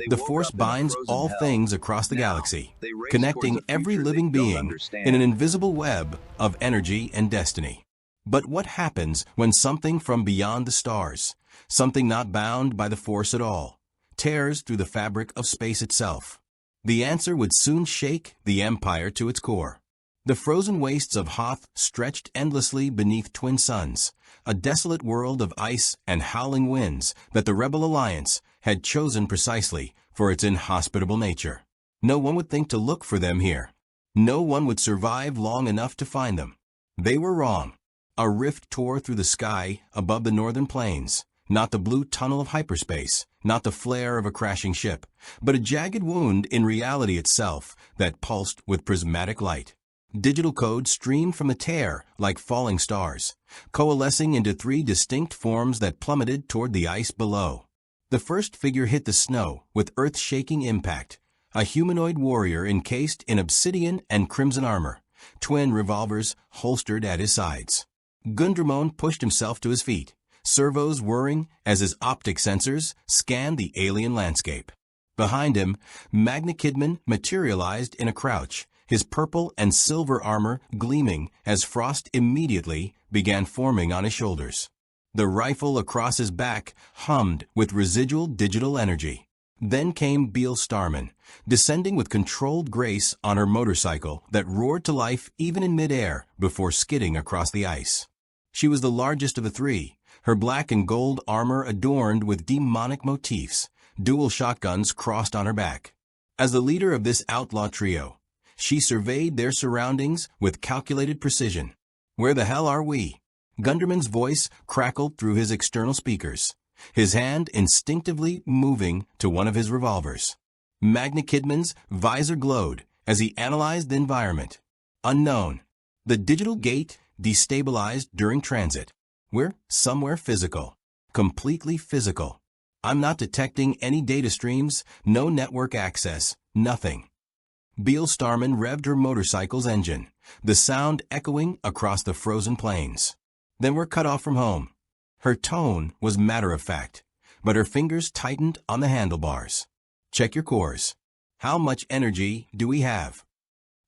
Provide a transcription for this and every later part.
The Force binds all things across the galaxy, connecting every living being in an invisible web of energy and destiny. But what happens when something from beyond the stars, something not bound by the Force at all, tears through the fabric of space itself? The answer would soon shake the Empire to its core. The frozen wastes of Hoth stretched endlessly beneath twin suns, a desolate world of ice and howling winds that the Rebel Alliance had chosen precisely for its inhospitable nature. No one would think to look for them here. No one would survive long enough to find them. They were wrong. A rift tore through the sky above the northern plains, not the blue tunnel of hyperspace, not the flare of a crashing ship, but a jagged wound in reality itself that pulsed with prismatic light. Digital code streamed from the tear like falling stars, coalescing into three distinct forms that plummeted toward the ice below. The first figure hit the snow with earth-shaking impact, a humanoid warrior encased in obsidian and crimson armor, twin revolvers holstered at his sides. Gundramon pushed himself to his feet, servos whirring as his optic sensors scanned the alien landscape. Behind him, Magna Kidman materialized in a crouch, his purple and silver armor gleaming as frost immediately began forming on his shoulders. The rifle across his back hummed with residual digital energy. Then came Beal Starman, descending with controlled grace on her motorcycle that roared to life even in midair before skidding across the ice. She was the largest of the three, her black and gold armor adorned with demonic motifs, dual shotguns crossed on her back. As the leader of this outlaw trio, she surveyed their surroundings with calculated precision. "Where the hell are we?" Gunderman's voice crackled through his external speakers, his hand instinctively moving to one of his revolvers. Magna Kidman's visor glowed as he analyzed the environment. Unknown. The digital gate destabilized during transit. We're somewhere physical. Completely physical. I'm not detecting any data streams, no network access, nothing. Beal Starman revved her motorcycle's engine, the sound echoing across the frozen plains. "Then we're cut off from home." Her tone was matter-of-fact, but her fingers tightened on the handlebars. "Check your cores. How much energy do we have?"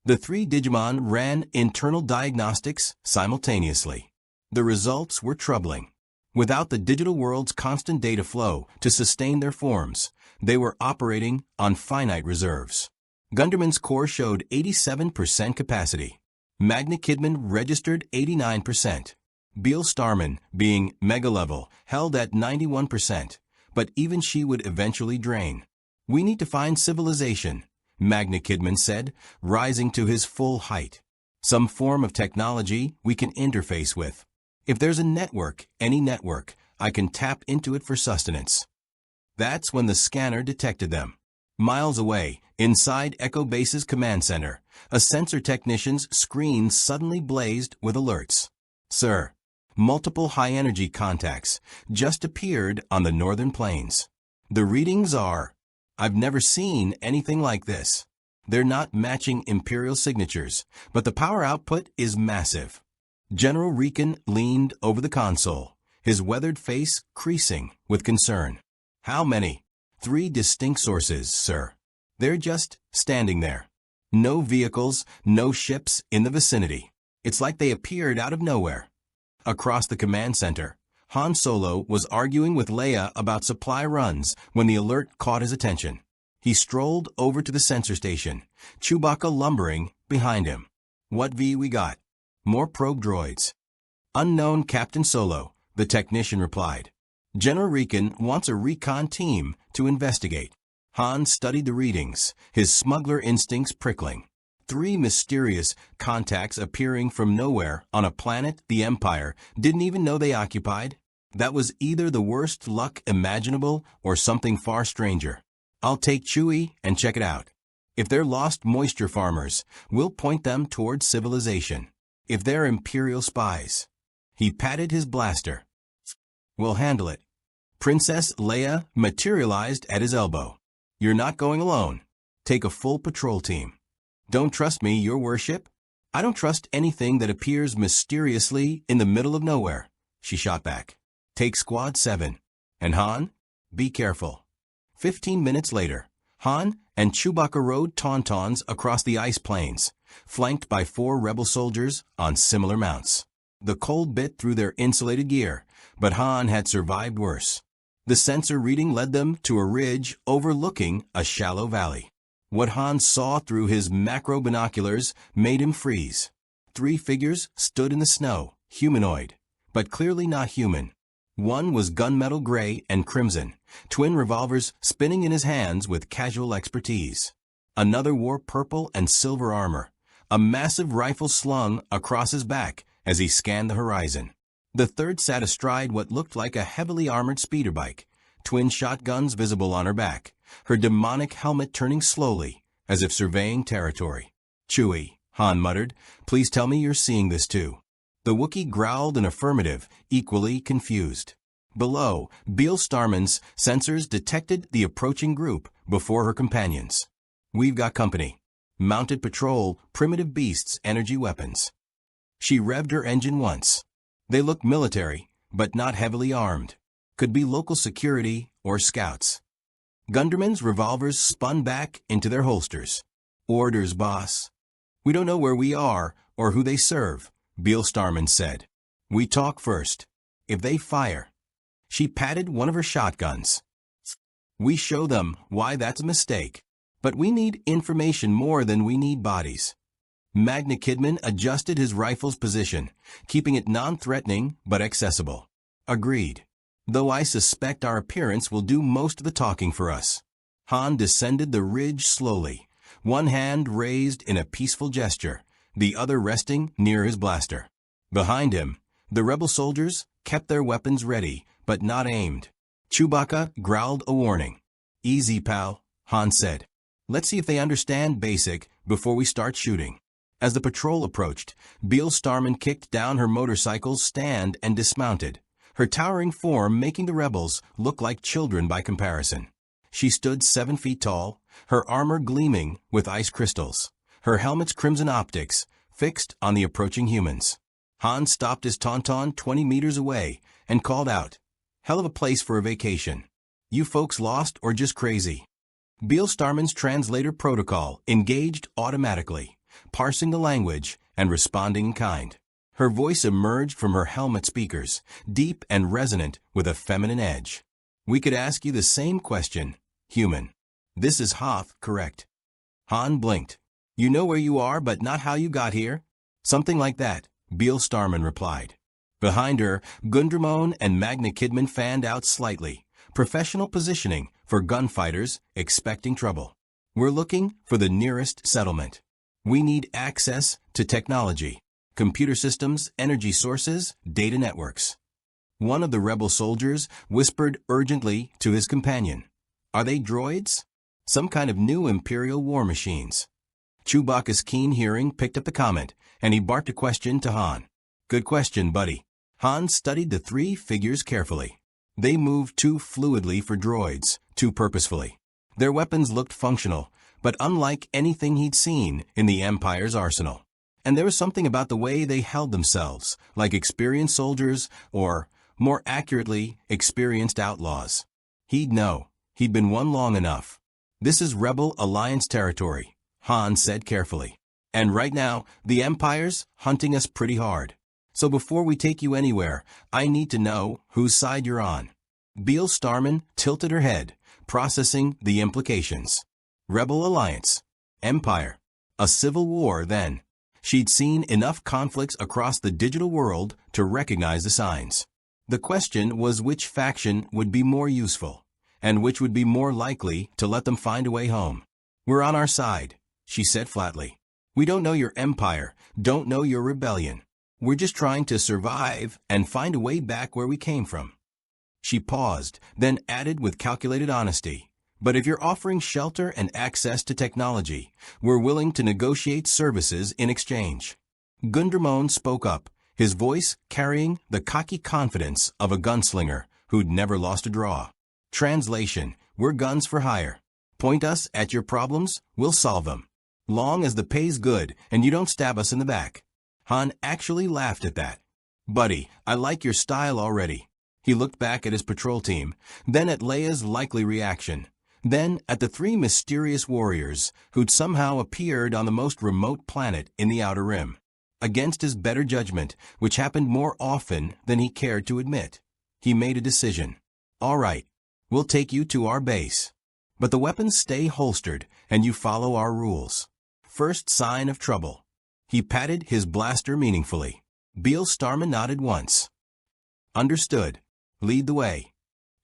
The three Digimon ran internal diagnostics simultaneously. The results were troubling. Without the digital world's constant data flow to sustain their forms, they were operating on finite reserves. Gunderman's core showed 87% capacity. Magna Kidman registered 89%. Beal Starman, being mega-level, held at 91%, but even she would eventually drain. "We need to find civilization," Magna Kidman said, rising to his full height. "Some form of technology we can interface with. If there's a network, any network, I can tap into it for sustenance." That's when the scanner detected them. Miles away, inside Echo Base's command center, a sensor technician's screen suddenly blazed with alerts. "Sir, multiple high-energy contacts just appeared on the northern plains. The readings are... I've never seen anything like this. They're not matching Imperial signatures, but the power output is massive." General Riken leaned over the console, his weathered face creasing with concern. "How many?" "3 distinct sources, sir. They're just standing there. No vehicles, no ships in the vicinity. It's like they appeared out of nowhere." Across the command center, Han Solo was arguing with Leia about supply runs when the alert caught his attention. He strolled over to the sensor station, Chewbacca lumbering behind him. "What V we got?" "More probe droids." "Unknown, Captain Solo," the technician replied. "General Riken wants a recon team to investigate." Han studied the readings, his smuggler instincts prickling. 3 mysterious contacts appearing from nowhere on a planet the Empire didn't even know they occupied. That was either the worst luck imaginable or something far stranger. "I'll take Chewie and check it out. If they're lost moisture farmers, we'll point them toward civilization. If they're Imperial spies..." He patted his blaster. "We'll handle it." Princess Leia materialized at his elbow. "You're not going alone. Take a full patrol team." "Don't trust me, your worship?" "I don't trust anything that appears mysteriously in the middle of nowhere," she shot back. "Take Squad 7. And Han, be careful." 15 minutes later, Han and Chewbacca rode Tauntauns across the ice plains, flanked by 4 rebel soldiers on similar mounts. The cold bit through their insulated gear, but Han had survived worse. The sensor reading led them to a ridge overlooking a shallow valley. What Han saw through his macro binoculars made him freeze. 3 figures stood in the snow, humanoid, but clearly not human. One was gunmetal gray and crimson, twin revolvers spinning in his hands with casual expertise. Another wore purple and silver armor, a massive rifle slung across his back as he scanned the horizon. The third sat astride what looked like a heavily armored speeder bike, twin shotguns visible on her back, her demonic helmet turning slowly, as if surveying territory. "Chewie," Han muttered, "please tell me you're seeing this too." The Wookiee growled an affirmative, equally confused. Below, Beale Starman's sensors detected the approaching group before her companions. "We've got company. Mounted patrol, primitive beasts, energy weapons." She revved her engine once. They looked military, but not heavily armed. Could be local security or scouts. Gunderman's revolvers spun back into their holsters. "Orders, boss." "We don't know where we are or who they serve," Beale Starman said. "We talk first. If they fire." She patted one of her shotguns. "We show them why that's a mistake. But we need information more than we need bodies." Magna Kidman adjusted his rifle's position, keeping it non-threatening but accessible. "Agreed. Though I suspect our appearance will do most of the talking for us." Han descended the ridge slowly, one hand raised in a peaceful gesture, the other resting near his blaster. Behind him, the rebel soldiers kept their weapons ready, but not aimed. Chewbacca growled a warning. "Easy, pal," Han said. "Let's see if they understand basic before we start shooting." As the patrol approached, Beale Starman kicked down her motorcycle's stand and dismounted, her towering form making the rebels look like children by comparison. She stood 7 feet tall, her armor gleaming with ice crystals, her helmet's crimson optics fixed on the approaching humans. Han stopped his Tauntaun 20 meters away and called out, "Hell of a place for a vacation. You folks lost or just crazy?" Beale Starman's translator protocol engaged automatically, parsing the language and responding in kind. Her voice emerged from her helmet speakers, deep and resonant with a feminine edge. "We could ask you the same question, human. This is Hoth, correct?" Han blinked. "You know where you are, but not how you got here?" "Something like that," Beale Starman replied. Behind her, Gundramon and Magna Kidman fanned out slightly, professional positioning for gunfighters expecting trouble. "We're looking for the nearest settlement. We need access to technology, computer systems, energy sources, data networks." One of the rebel soldiers whispered urgently to his companion, "Are they droids? Some kind of new Imperial war machines?" Chewbacca's keen hearing picked up the comment, and he barked a question to Han. "Good question, buddy." Han studied the 3 figures carefully. They moved too fluidly for droids, too purposefully. Their weapons looked functional, but unlike anything he'd seen in the Empire's arsenal. And there was something about the way they held themselves, like experienced soldiers, or, more accurately, experienced outlaws. He'd know. He'd been one long enough. "This is Rebel Alliance territory," Han said carefully. "And right now, the Empire's hunting us pretty hard. So before we take you anywhere, I need to know whose side you're on." Beale Starman tilted her head, processing the implications. Rebel Alliance. Empire. A civil war, then. She'd seen enough conflicts across the digital world to recognize the signs. The question was which faction would be more useful, and which would be more likely to let them find a way home. "We're on our side," she said flatly. "We don't know your empire, don't know your rebellion. We're just trying to survive and find a way back where we came from." She paused, then added with calculated honesty, "But if you're offering shelter and access to technology, we're willing to negotiate services in exchange." Gundramon spoke up, his voice carrying the cocky confidence of a gunslinger who'd never lost a draw. Translation: "We're guns for hire. Point us at your problems, we'll solve them. Long as the pay's good and you don't stab us in the back." Han actually laughed at that. "Buddy, I like your style already." He looked back at his patrol team, then at Leia's likely reaction. Then at the three mysterious warriors who'd somehow appeared on the most remote planet in the Outer Rim. Against his better judgment, which happened more often than he cared to admit, he made a decision. All right, we'll take you to our base. But the weapons stay holstered and you follow our rules. First sign of trouble. He patted his blaster meaningfully. Beale Starman nodded once. Understood. Lead the way.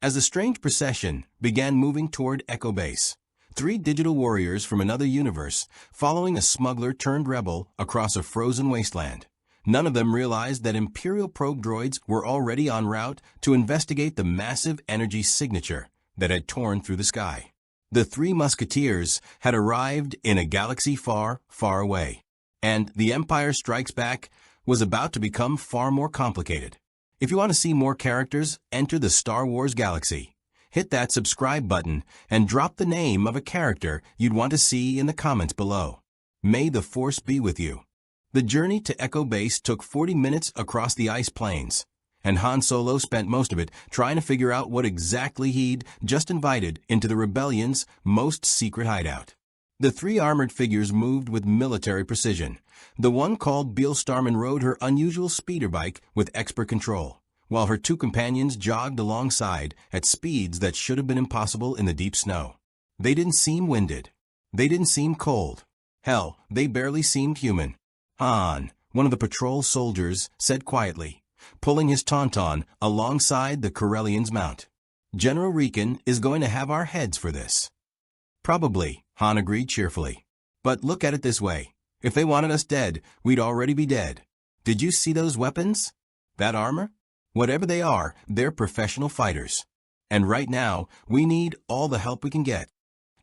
As the strange procession began moving toward Echo Base, three digital warriors from another universe, following a smuggler turned rebel across a frozen wasteland. None of them realized that Imperial probe droids were already en route to investigate the massive energy signature that had torn through the sky. The three Musketeers had arrived in a galaxy far, far away, and The Empire Strikes Back was about to become far more complicated. If you want to see more characters enter the Star Wars galaxy, hit that subscribe button and drop the name of a character you'd want to see in the comments below. May the Force be with you. The journey to Echo Base took 40 minutes across the ice plains, and Han Solo spent most of it trying to figure out what exactly he'd just invited into the rebellion's most secret hideout. The three armored figures moved with military precision. The one called Beale Starman rode her unusual speeder bike with expert control, while her two companions jogged alongside at speeds that should have been impossible in the deep snow. They didn't seem winded. They didn't seem cold. Hell, they barely seemed human. Han, one of the patrol soldiers, said quietly, pulling his tauntaun alongside the Corellian's mount. General Riken is going to have our heads for this. Probably, Han agreed cheerfully. But look at it this way. If they wanted us dead, we'd already be dead. Did you see those weapons? That armor? Whatever they are, they're professional fighters. And right now, we need all the help we can get.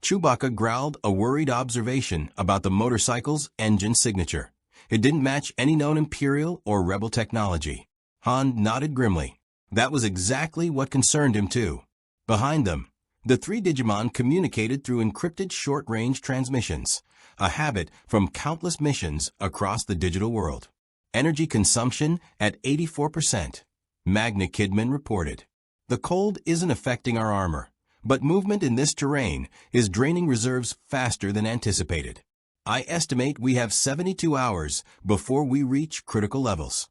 Chewbacca growled a worried observation about the motorcycle's engine signature. It didn't match any known Imperial or Rebel technology. Han nodded grimly. That was exactly what concerned him too. Behind them, the three Digimon communicated through encrypted short-range transmissions, a habit from countless missions across the digital world. Energy consumption at 84%. Magna Kidman reported. The cold isn't affecting our armor, but movement in this terrain is draining reserves faster than anticipated. I estimate we have 72 hours before we reach critical levels.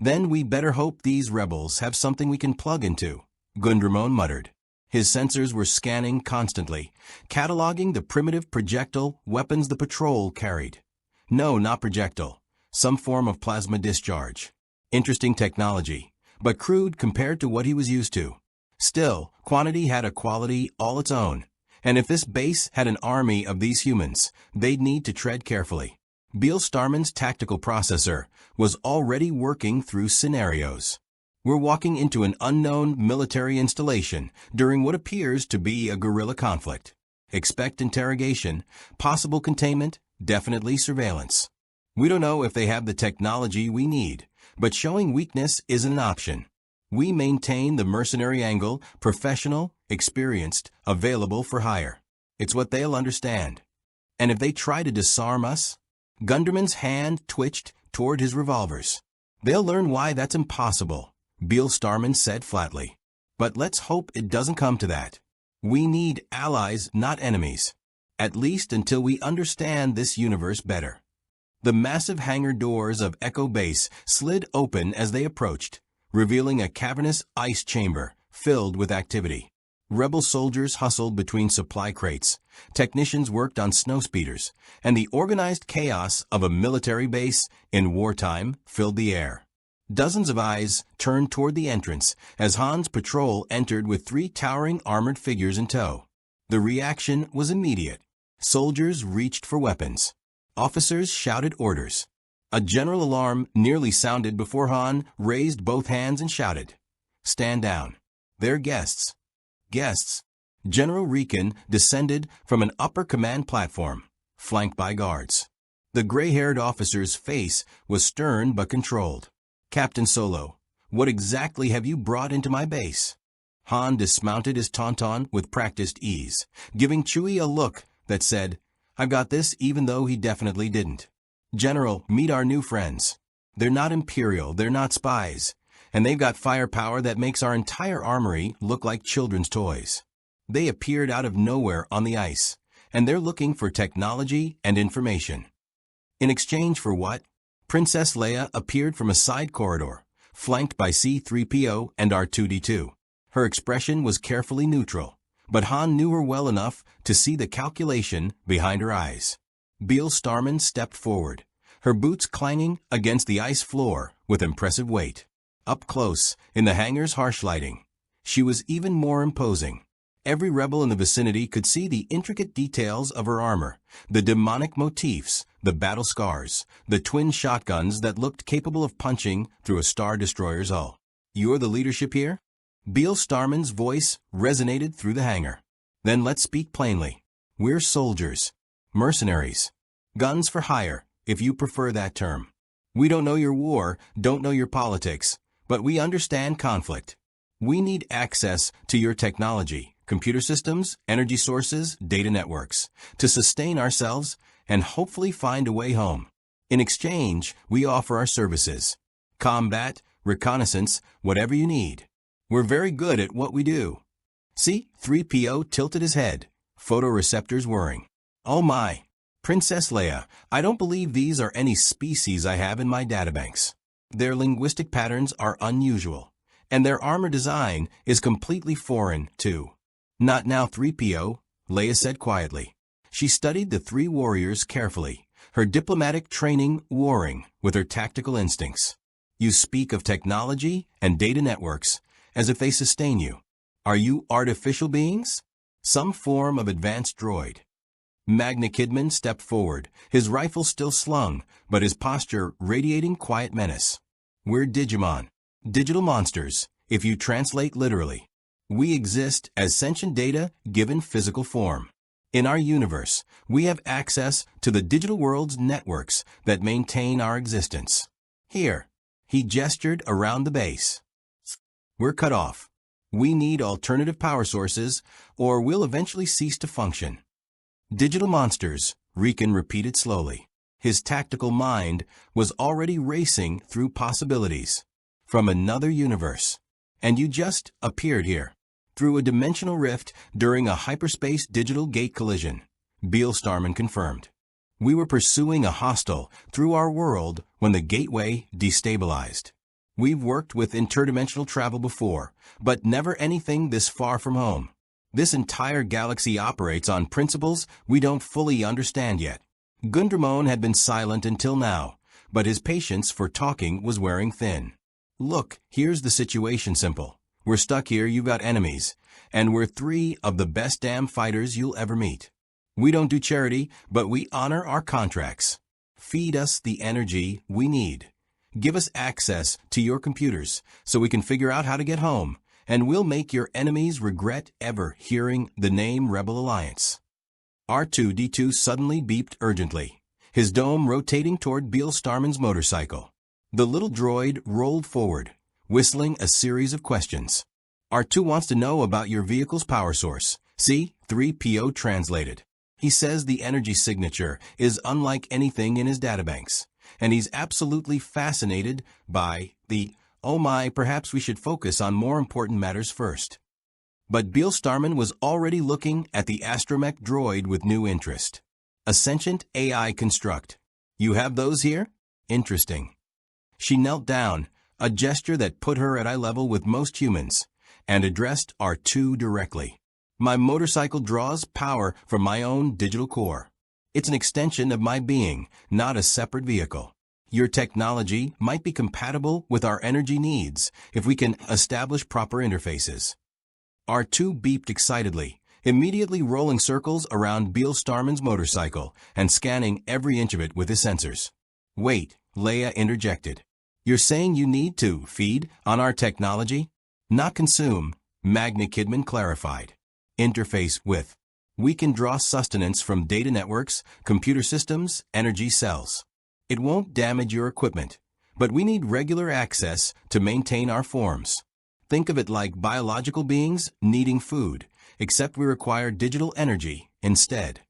Then we better hope these rebels have something we can plug into, Gundramon muttered. His sensors were scanning constantly, cataloging the primitive projectile weapons the patrol carried. No, not projectile. Some form of plasma discharge. Interesting technology, but crude compared to what he was used to. Still, quantity had a quality all its own. And if this base had an army of these humans, they'd need to tread carefully. Beale Starman's tactical processor was already working through scenarios. We're walking into an unknown military installation during what appears to be a guerrilla conflict. Expect interrogation, possible containment, definitely surveillance. We don't know if they have the technology we need, but showing weakness isn't an option. We maintain the mercenary angle, professional, experienced, available for hire. It's what they'll understand. And if they try to disarm us, Gunderman's hand twitched toward his revolvers. They'll learn why that's impossible, Beale Starman said flatly. But let's hope it doesn't come to that. We need allies, not enemies. At least until we understand this universe better. The massive hangar doors of Echo Base slid open as they approached, revealing a cavernous ice chamber filled with activity. Rebel soldiers hustled between supply crates, technicians worked on snowspeeders, and the organized chaos of a military base in wartime filled the air. Dozens of eyes turned toward the entrance as Han's patrol entered with three towering armored figures in tow. The reaction was immediate. Soldiers reached for weapons. Officers shouted orders. A general alarm nearly sounded before Han raised both hands and shouted, "Stand down. They're guests." Guests. General Riken descended from an upper command platform, flanked by guards. The gray-haired officer's face was stern but controlled. "Captain Solo, what exactly have you brought into my base?" Han dismounted his tauntaun with practiced ease, giving Chewie a look that said, "I've got this," even though he definitely didn't. "General, meet our new friends. They're not Imperial, they're not spies, and they've got firepower that makes our entire armory look like children's toys." They appeared out of nowhere on the ice, and they're looking for technology and information. In exchange for what? Princess Leia appeared from a side corridor, flanked by C-3PO and R2-D2. Her expression was carefully neutral, but Han knew her well enough to see the calculation behind her eyes. Beale Starman stepped forward, her boots clanging against the ice floor with impressive weight. Up close, in the hangar's harsh lighting, she was even more imposing. Every rebel in the vicinity could see the intricate details of her armor, the demonic motifs, the battle scars, the twin shotguns that looked capable of punching through a Star Destroyer's hull. "You're the leadership here?" Beale Starman's voice resonated through the hangar. "Then let's speak plainly. We're soldiers, mercenaries, guns for hire, if you prefer that term. We don't know your war, don't know your politics, but we understand conflict. We need access to your technology, computer systems, energy sources, data networks, to sustain ourselves and hopefully find a way home. In exchange, we offer our services. Combat, reconnaissance, whatever you need. We're very good at what we do." C-3PO tilted his head, photoreceptors whirring. "Oh my, Princess Leia, I don't believe these are any species I have in my databanks. Their linguistic patterns are unusual, and their armor design is completely foreign, too." "Not now, 3PO, Leia said quietly. She studied the three warriors carefully, her diplomatic training warring with her tactical instincts. "You speak of technology and data networks as if they sustain you. Are you artificial beings? Some form of advanced droid?" Magna Kidman stepped forward, his rifle still slung, but his posture radiating quiet menace. "We're Digimon, digital monsters, if you translate literally. We exist as sentient data given physical form. In our universe, we have access to the digital world's networks that maintain our existence. Here," he gestured around the base. "We're cut off. We need alternative power sources, or we'll eventually cease to function." "Digital monsters," Riken repeated slowly. His tactical mind was already racing through possibilities. "From another universe. And you just appeared here. Through a dimensional rift during a hyperspace digital gate collision," Beale Starman confirmed. "We were pursuing a hostile through our world when the gateway destabilized. We've worked with interdimensional travel before, but never anything this far from home. This entire galaxy operates on principles we don't fully understand yet." Gundramon had been silent until now, but his patience for talking was wearing thin. "Look, here's the situation simple. We're stuck here, you've got enemies, and we're three of the best damn fighters you'll ever meet. We don't do charity, but we honor our contracts. Feed us the energy we need. Give us access to your computers so we can figure out how to get home, and we'll make your enemies regret ever hearing the name Rebel Alliance." R2-D2 suddenly beeped urgently, his dome rotating toward Beale Starman's motorcycle. The little droid rolled forward, whistling a series of questions. "R2 wants to know about your vehicle's power source," C-3PO translated. "He says the energy signature is unlike anything in his databanks, and he's absolutely fascinated by the, oh my, perhaps we should focus on more important matters first." But Beale Starman was already looking at the astromech droid with new interest. "A sentient AI construct. You have those here? Interesting." She knelt down, a gesture that put her at eye level with most humans, and addressed R2 directly. "My motorcycle draws power from my own digital core. It's an extension of my being, not a separate vehicle. Your technology might be compatible with our energy needs if we can establish proper interfaces." R2 beeped excitedly, immediately rolling circles around Beale Starman's motorcycle and scanning every inch of it with his sensors. "Wait," Leia interjected. "You're saying you need to feed on our technology?" "Not consume," Magna Kidman clarified. "Interface with. We can draw sustenance from data networks, computer systems, energy cells. It won't damage your equipment, but we need regular access to maintain our forms. Think of it like biological beings needing food, except we require digital energy instead."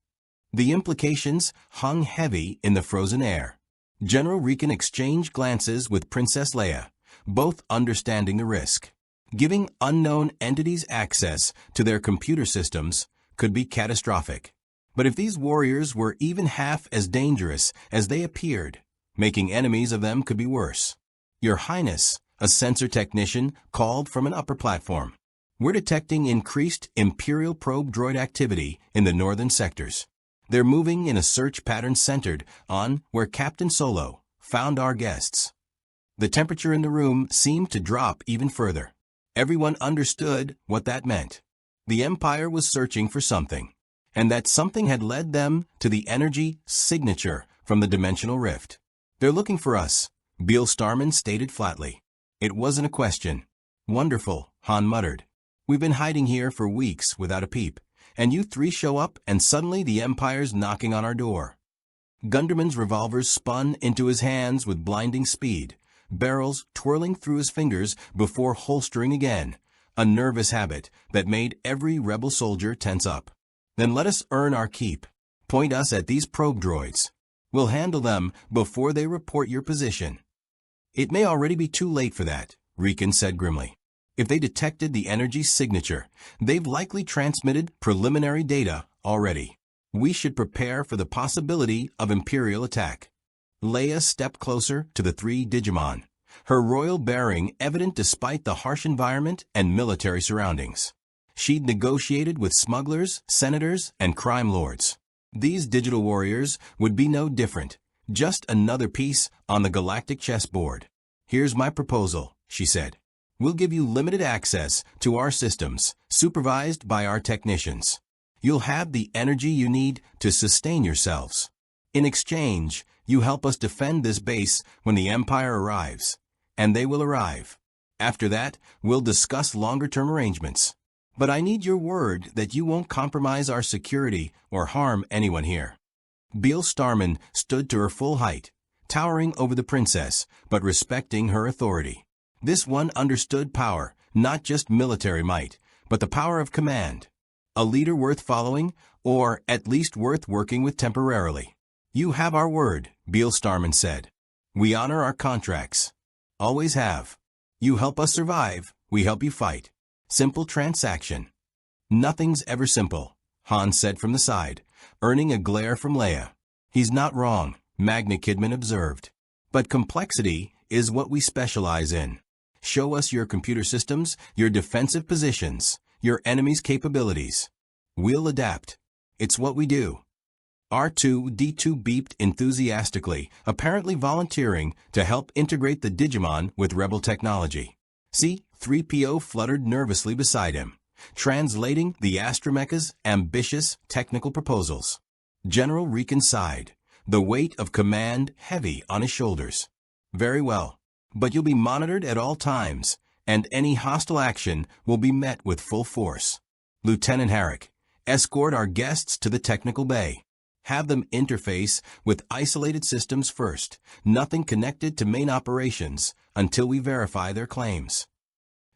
The implications hung heavy in the frozen air. General Riken exchanged glances with Princess Leia, both understanding the risk. Giving unknown entities access to their computer systems could be catastrophic. But if these warriors were even half as dangerous as they appeared, making enemies of them could be worse. Your Highness, a sensor technician called from an upper platform. We're detecting increased Imperial probe droid activity in the northern sectors. They're moving in a search pattern centered on where Captain Solo found our guests. The temperature in the room seemed to drop even further. Everyone understood what that meant. The Empire was searching for something, and that something had led them to the energy signature from the dimensional rift. They're looking for us, Beale Starman stated flatly. It wasn't a question. Wonderful, Han muttered. We've been hiding here for weeks without a peep, and you three show up and suddenly the Empire's knocking on our door. Gunderman's revolvers spun into his hands with blinding speed, barrels twirling through his fingers before holstering again, a nervous habit that made every rebel soldier tense up. Then let us earn our keep. Point us at these probe droids. We'll handle them before they report your position. It may already be too late for that, Riken said grimly. If they detected the energy signature, they've likely transmitted preliminary data already. We should prepare for the possibility of Imperial attack. Leia stepped closer to the three Digimon, her royal bearing evident despite the harsh environment and military surroundings. She'd negotiated with smugglers, senators, and crime lords. These digital warriors would be no different, just another piece on the galactic chessboard. Here's my proposal, she said. We'll give you limited access to our systems, supervised by our technicians. You'll have the energy you need to sustain yourselves. In exchange, you help us defend this base when the Empire arrives, and they will arrive. After that, we'll discuss longer-term arrangements. But I need your word that you won't compromise our security or harm anyone here. Beale Starman stood to her full height, towering over the princess, but respecting her authority. This one understood power, not just military might, but the power of command. A leader worth following, or at least worth working with temporarily. You have our word, Beale Starman said. We honor our contracts. Always have. You help us survive, we help you fight. Simple transaction. Nothing's ever simple, Han said from the side, earning a glare from Leia. He's not wrong, Magna Kidman observed. But complexity is what we specialize in. Show us your computer systems, your defensive positions, your enemy's capabilities. We'll adapt. It's what we do. R2-D2 beeped enthusiastically, apparently volunteering to help integrate the Digimon with Rebel technology. C-3PO fluttered nervously beside him, translating the Astromecha's ambitious technical proposals. General Riken sighed, the weight of command heavy on his shoulders. Very well, but you'll be monitored at all times, and any hostile action will be met with full force. Lieutenant Herrick, escort our guests to the technical bay. Have them interface with isolated systems first, nothing connected to main operations, until we verify their claims.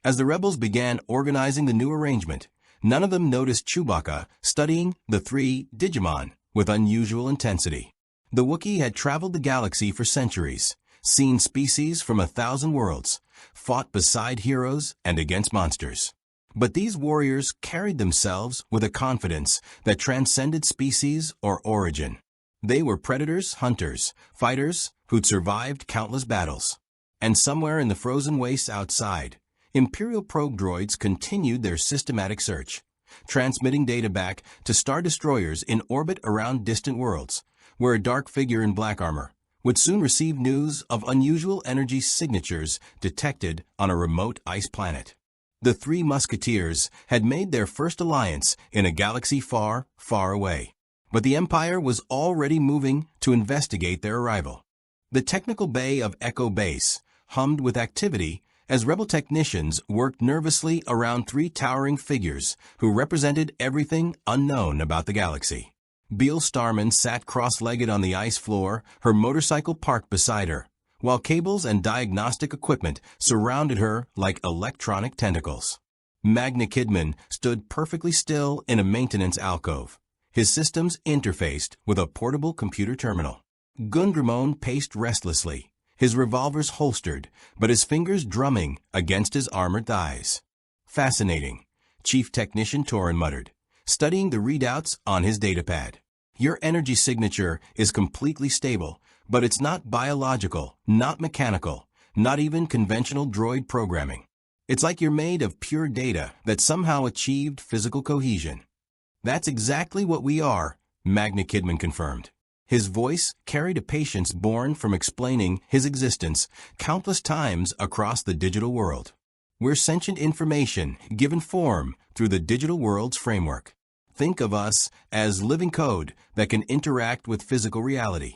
As the rebels began organizing the new arrangement, none of them noticed Chewbacca studying the three Digimon with unusual intensity. The Wookiee had traveled the galaxy for centuries, seen species from 1,000 worlds, fought beside heroes and against monsters. But these warriors carried themselves with a confidence that transcended species or origin. They were predators, hunters, fighters who'd survived countless battles. And somewhere in the frozen wastes outside, Imperial probe droids continued their systematic search, transmitting data back to star destroyers in orbit around distant worlds, where a dark figure in black armor would soon receive news of unusual energy signatures detected on a remote ice planet. The three Musketeers had made their first alliance in a galaxy far, far away, but the Empire was already moving to investigate their arrival. The technical bay of Echo Base hummed with activity as Rebel technicians worked nervously around three towering figures who represented everything unknown about the galaxy. Beale Starman sat cross-legged on the ice floor, her motorcycle parked beside her, while cables and diagnostic equipment surrounded her like electronic tentacles. Magna Kidman stood perfectly still in a maintenance alcove, his systems interfaced with a portable computer terminal. Gundramon paced restlessly, his revolvers holstered, but his fingers drumming against his armored thighs. Fascinating, Chief Technician Torin muttered, studying the readouts on his datapad. Your energy signature is completely stable, but it's not biological, not mechanical, not even conventional droid programming. It's like you're made of pure data that somehow achieved physical cohesion. That's exactly what we are, Magna Kidman confirmed. His voice carried a patience born from explaining his existence countless times across the digital world. We're sentient information given form through the digital world's framework. Think of us as living code that can interact with physical reality.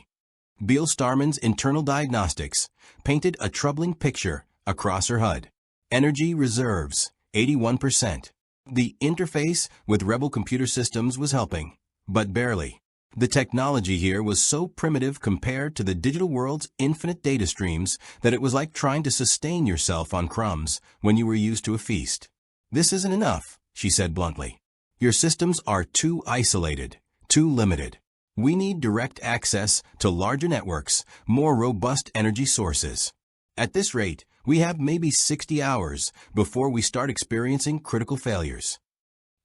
Beale Starman's internal diagnostics painted a troubling picture across her HUD. Energy reserves, 81%. The interface with Rebel computer systems was helping, but barely. The technology here was so primitive compared to the digital world's infinite data streams that it was like trying to sustain yourself on crumbs when you were used to a feast. This isn't enough, she said bluntly. Your systems are too isolated, too limited. We need direct access to larger networks, more robust energy sources. At this rate, we have maybe 60 hours before we start experiencing critical failures.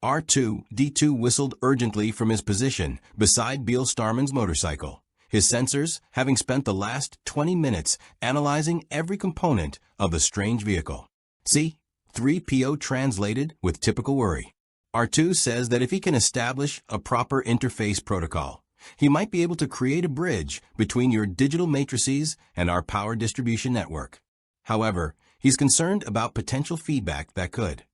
R2-D2 whistled urgently from his position beside Beale Starman's motorcycle, his sensors having spent the last 20 minutes analyzing every component of the strange vehicle. See? 3PO translated with typical worry. R2 says that if he can establish a proper interface protocol, he might be able to create a bridge between your digital matrices and our power distribution network. However, he's concerned about potential feedback that could.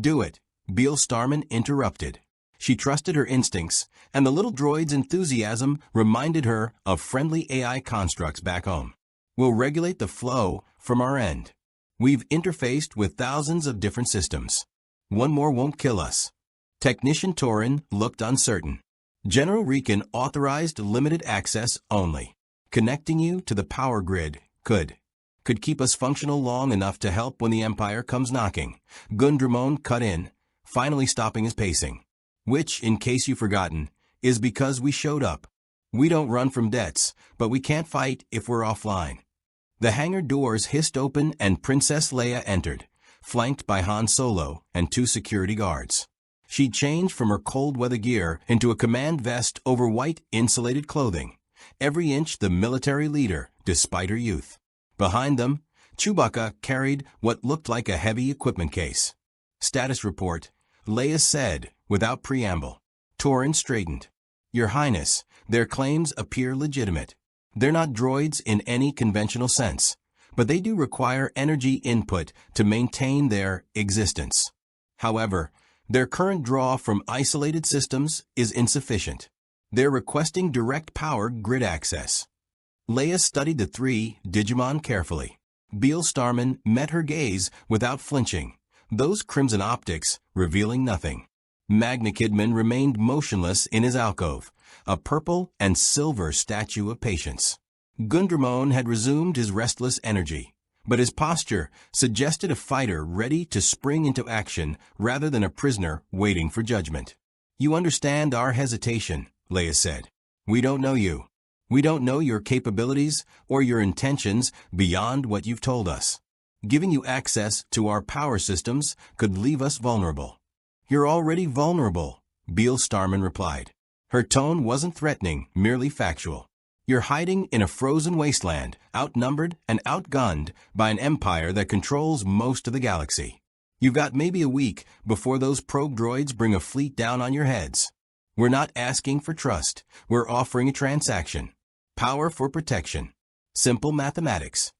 Do it, Beale Starman interrupted. She trusted her instincts, and the little droid's enthusiasm reminded her of friendly AI constructs back home. We'll regulate the flow from our end. We've interfaced with thousands of different systems. One more won't kill us. Technician Torin looked uncertain. General Riken authorized limited access only. Connecting you to the power grid could keep us functional long enough to help when the Empire comes knocking. Gundramon cut in, finally stopping his pacing. Which, in case you've forgotten, is because we showed up. We don't run from debts, but we can't fight if we're offline. The hangar doors hissed open and Princess Leia entered, flanked by Han Solo and 2 security guards. She'd changed from her cold-weather gear into a command vest over white insulated clothing, every inch the military leader despite her youth. Behind them, Chewbacca carried what looked like a heavy equipment case. Status report, Leia said without preamble. Torin straightened. Your Highness, their claims appear legitimate. They're not droids in any conventional sense, but they do require energy input to maintain their existence. However, their current draw from isolated systems is insufficient. They're requesting direct power grid access. Leia studied the 3 Digimon carefully. Beale Starman met her gaze without flinching, those crimson optics revealing nothing. Magna Kidman remained motionless in his alcove, a purple and silver statue of patience. Gundramon had resumed his restless energy, but his posture suggested a fighter ready to spring into action rather than a prisoner waiting for judgment. You understand our hesitation, Leia said. We don't know you. We don't know your capabilities or your intentions beyond what you've told us. Giving you access to our power systems could leave us vulnerable. You're already vulnerable, Beale Starman replied. Her tone wasn't threatening, merely factual. You're hiding in a frozen wasteland, outnumbered and outgunned by an empire that controls most of the galaxy. You've got maybe a week before those probe droids bring a fleet down on your heads. We're not asking for trust. We're offering a transaction. Power for protection. Simple mathematics.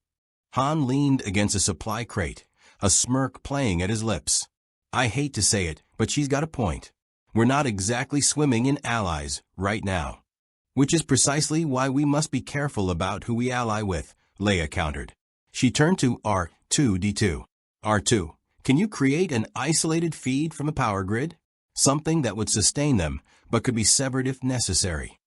Han leaned against a supply crate, a smirk playing at his lips. I hate to say it, but she's got a point. We're not exactly swimming in allies right now. Which is precisely why we must be careful about who we ally with, Leia countered. She turned to R2-D2. R2, can you create an isolated feed from a power grid? Something that would sustain them, but could be severed if necessary.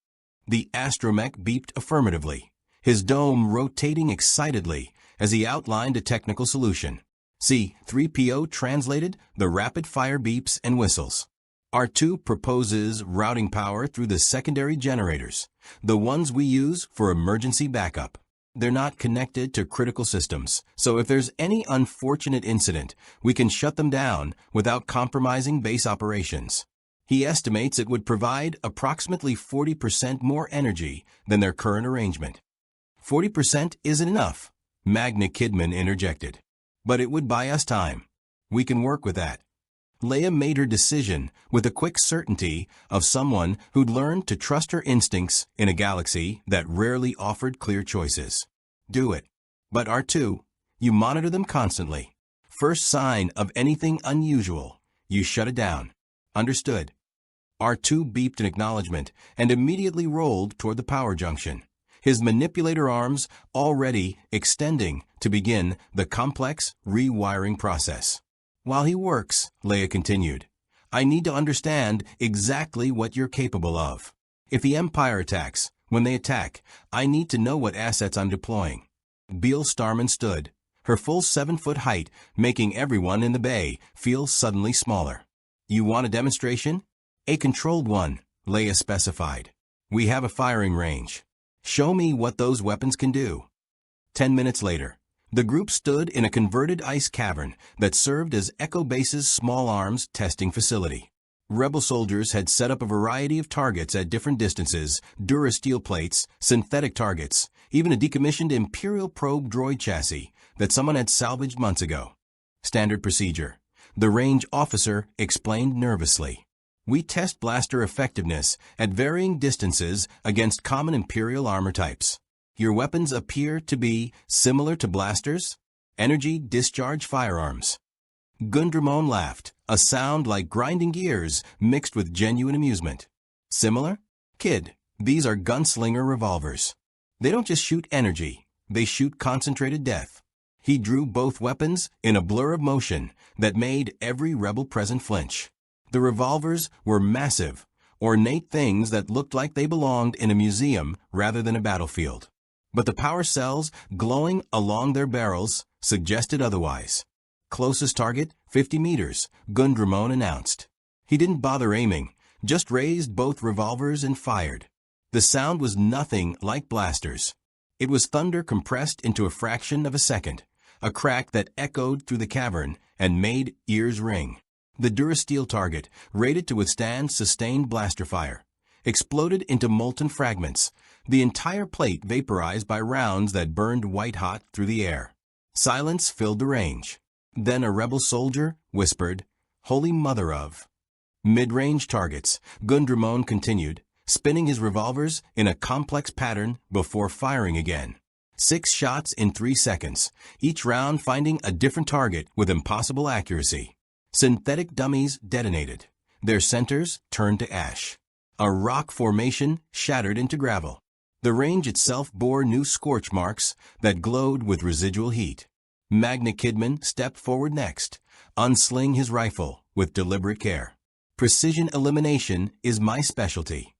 The astromech beeped affirmatively, his dome rotating excitedly as he outlined a technical solution. C-3PO translated the rapid-fire beeps and whistles. R2 proposes routing power through the secondary generators, the ones we use for emergency backup. They're not connected to critical systems, so if there's any unfortunate incident, we can shut them down without compromising base operations. He estimates it would provide approximately 40% more energy than their current arrangement. 40% isn't enough, Magna Kidman interjected. But it would buy us time. We can work with that. Leia made her decision with the quick certainty of someone who'd learned to trust her instincts in a galaxy that rarely offered clear choices. Do it. But R2, you monitor them constantly. First sign of anything unusual, you shut it down. Understood. R2 beeped an acknowledgement and immediately rolled toward the power junction, his manipulator arms already extending to begin the complex rewiring process. While he works, Leia continued, I need to understand exactly what you're capable of. If the Empire attacks, when they attack, I need to know what assets I'm deploying. Beale Starman stood, her full 7-foot height making everyone in the bay feel suddenly smaller. You want a demonstration? A controlled one, Leia specified. We have a firing range. Show me what those weapons can do. 10 minutes later, the group stood in a converted ice cavern that served as Echo Base's small arms testing facility. Rebel soldiers had set up a variety of targets at different distances, durasteel plates, synthetic targets, even a decommissioned Imperial probe droid chassis that someone had salvaged months ago. Standard procedure, the range officer explained nervously. We test blaster effectiveness at varying distances against common Imperial armor types. Your weapons appear to be similar to blasters? Energy discharge firearms. Gundramon laughed, a sound like grinding gears mixed with genuine amusement. Similar? Kid, these are gunslinger revolvers. They don't just shoot energy, they shoot concentrated death. He drew both weapons in a blur of motion that made every rebel present flinch. The revolvers were massive, ornate things that looked like they belonged in a museum rather than a battlefield. But the power cells glowing along their barrels suggested otherwise. Closest target, 50 meters, Gundramon announced. He didn't bother aiming, just raised both revolvers and fired. The sound was nothing like blasters. It was thunder compressed into a fraction of a second, a crack that echoed through the cavern and made ears ring. The durasteel target, rated to withstand sustained blaster fire, exploded into molten fragments, the entire plate vaporized by rounds that burned white-hot through the air. Silence filled the range. Then a rebel soldier whispered, Holy Mother of. Mid-range targets, Gundramon continued, spinning his revolvers in a complex pattern before firing again. 6 shots in 3 seconds, each round finding a different target with impossible accuracy. Synthetic dummies detonated. Their centers turned to ash. A rock formation shattered into gravel. The range itself bore new scorch marks that glowed with residual heat. Magna Kidman stepped forward next, unsling his rifle with deliberate care. Precision elimination is my specialty.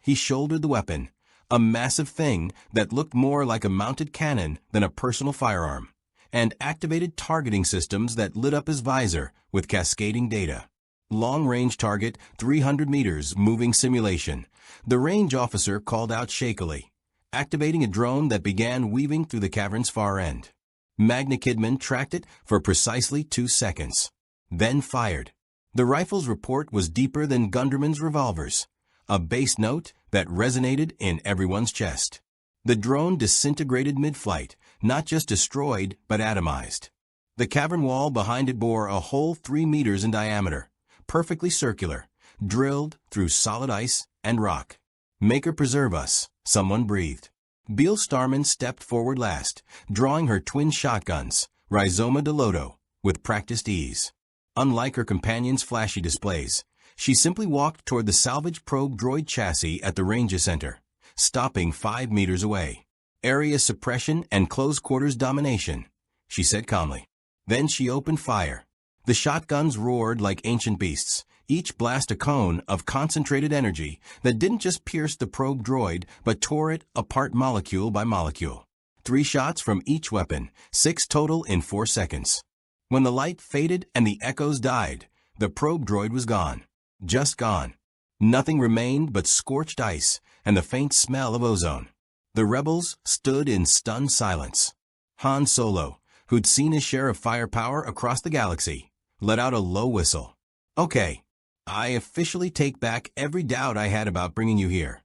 He shouldered the weapon, a massive thing that looked more like a mounted cannon than a personal firearm, and activated targeting systems that lit up his visor with cascading data. Long-range target, 300 meters, moving simulation. The range officer called out shakily, activating a drone that began weaving through the cavern's far end. Magna Kidman tracked it for precisely 2 seconds, then fired. The rifle's report was deeper than Gunderman's revolvers, a bass note that resonated in everyone's chest. The drone disintegrated mid-flight, not just destroyed, but atomized. The cavern wall behind it bore a hole 3 meters in diameter, perfectly circular, drilled through solid ice and rock. Maker preserve us, someone breathed. Beale Starman stepped forward last, drawing her twin shotguns, Rhizoma de Lodo, with practiced ease. Unlike her companion's flashy displays, she simply walked toward the salvage probe droid chassis at the Ranger Center, stopping 5 meters away. Area suppression and close-quarters domination, she said calmly. Then she opened fire. The shotguns roared like ancient beasts, each blast a cone of concentrated energy that didn't just pierce the probe droid, but tore it apart molecule by molecule. 3 shots from each weapon, 6 total in 4 seconds. When the light faded and the echoes died, the probe droid was gone. Just gone. Nothing remained but scorched ice and the faint smell of ozone. The rebels stood in stunned silence. Han Solo, who'd seen his share of firepower across the galaxy, let out a low whistle. Okay, I officially take back every doubt I had about bringing you here.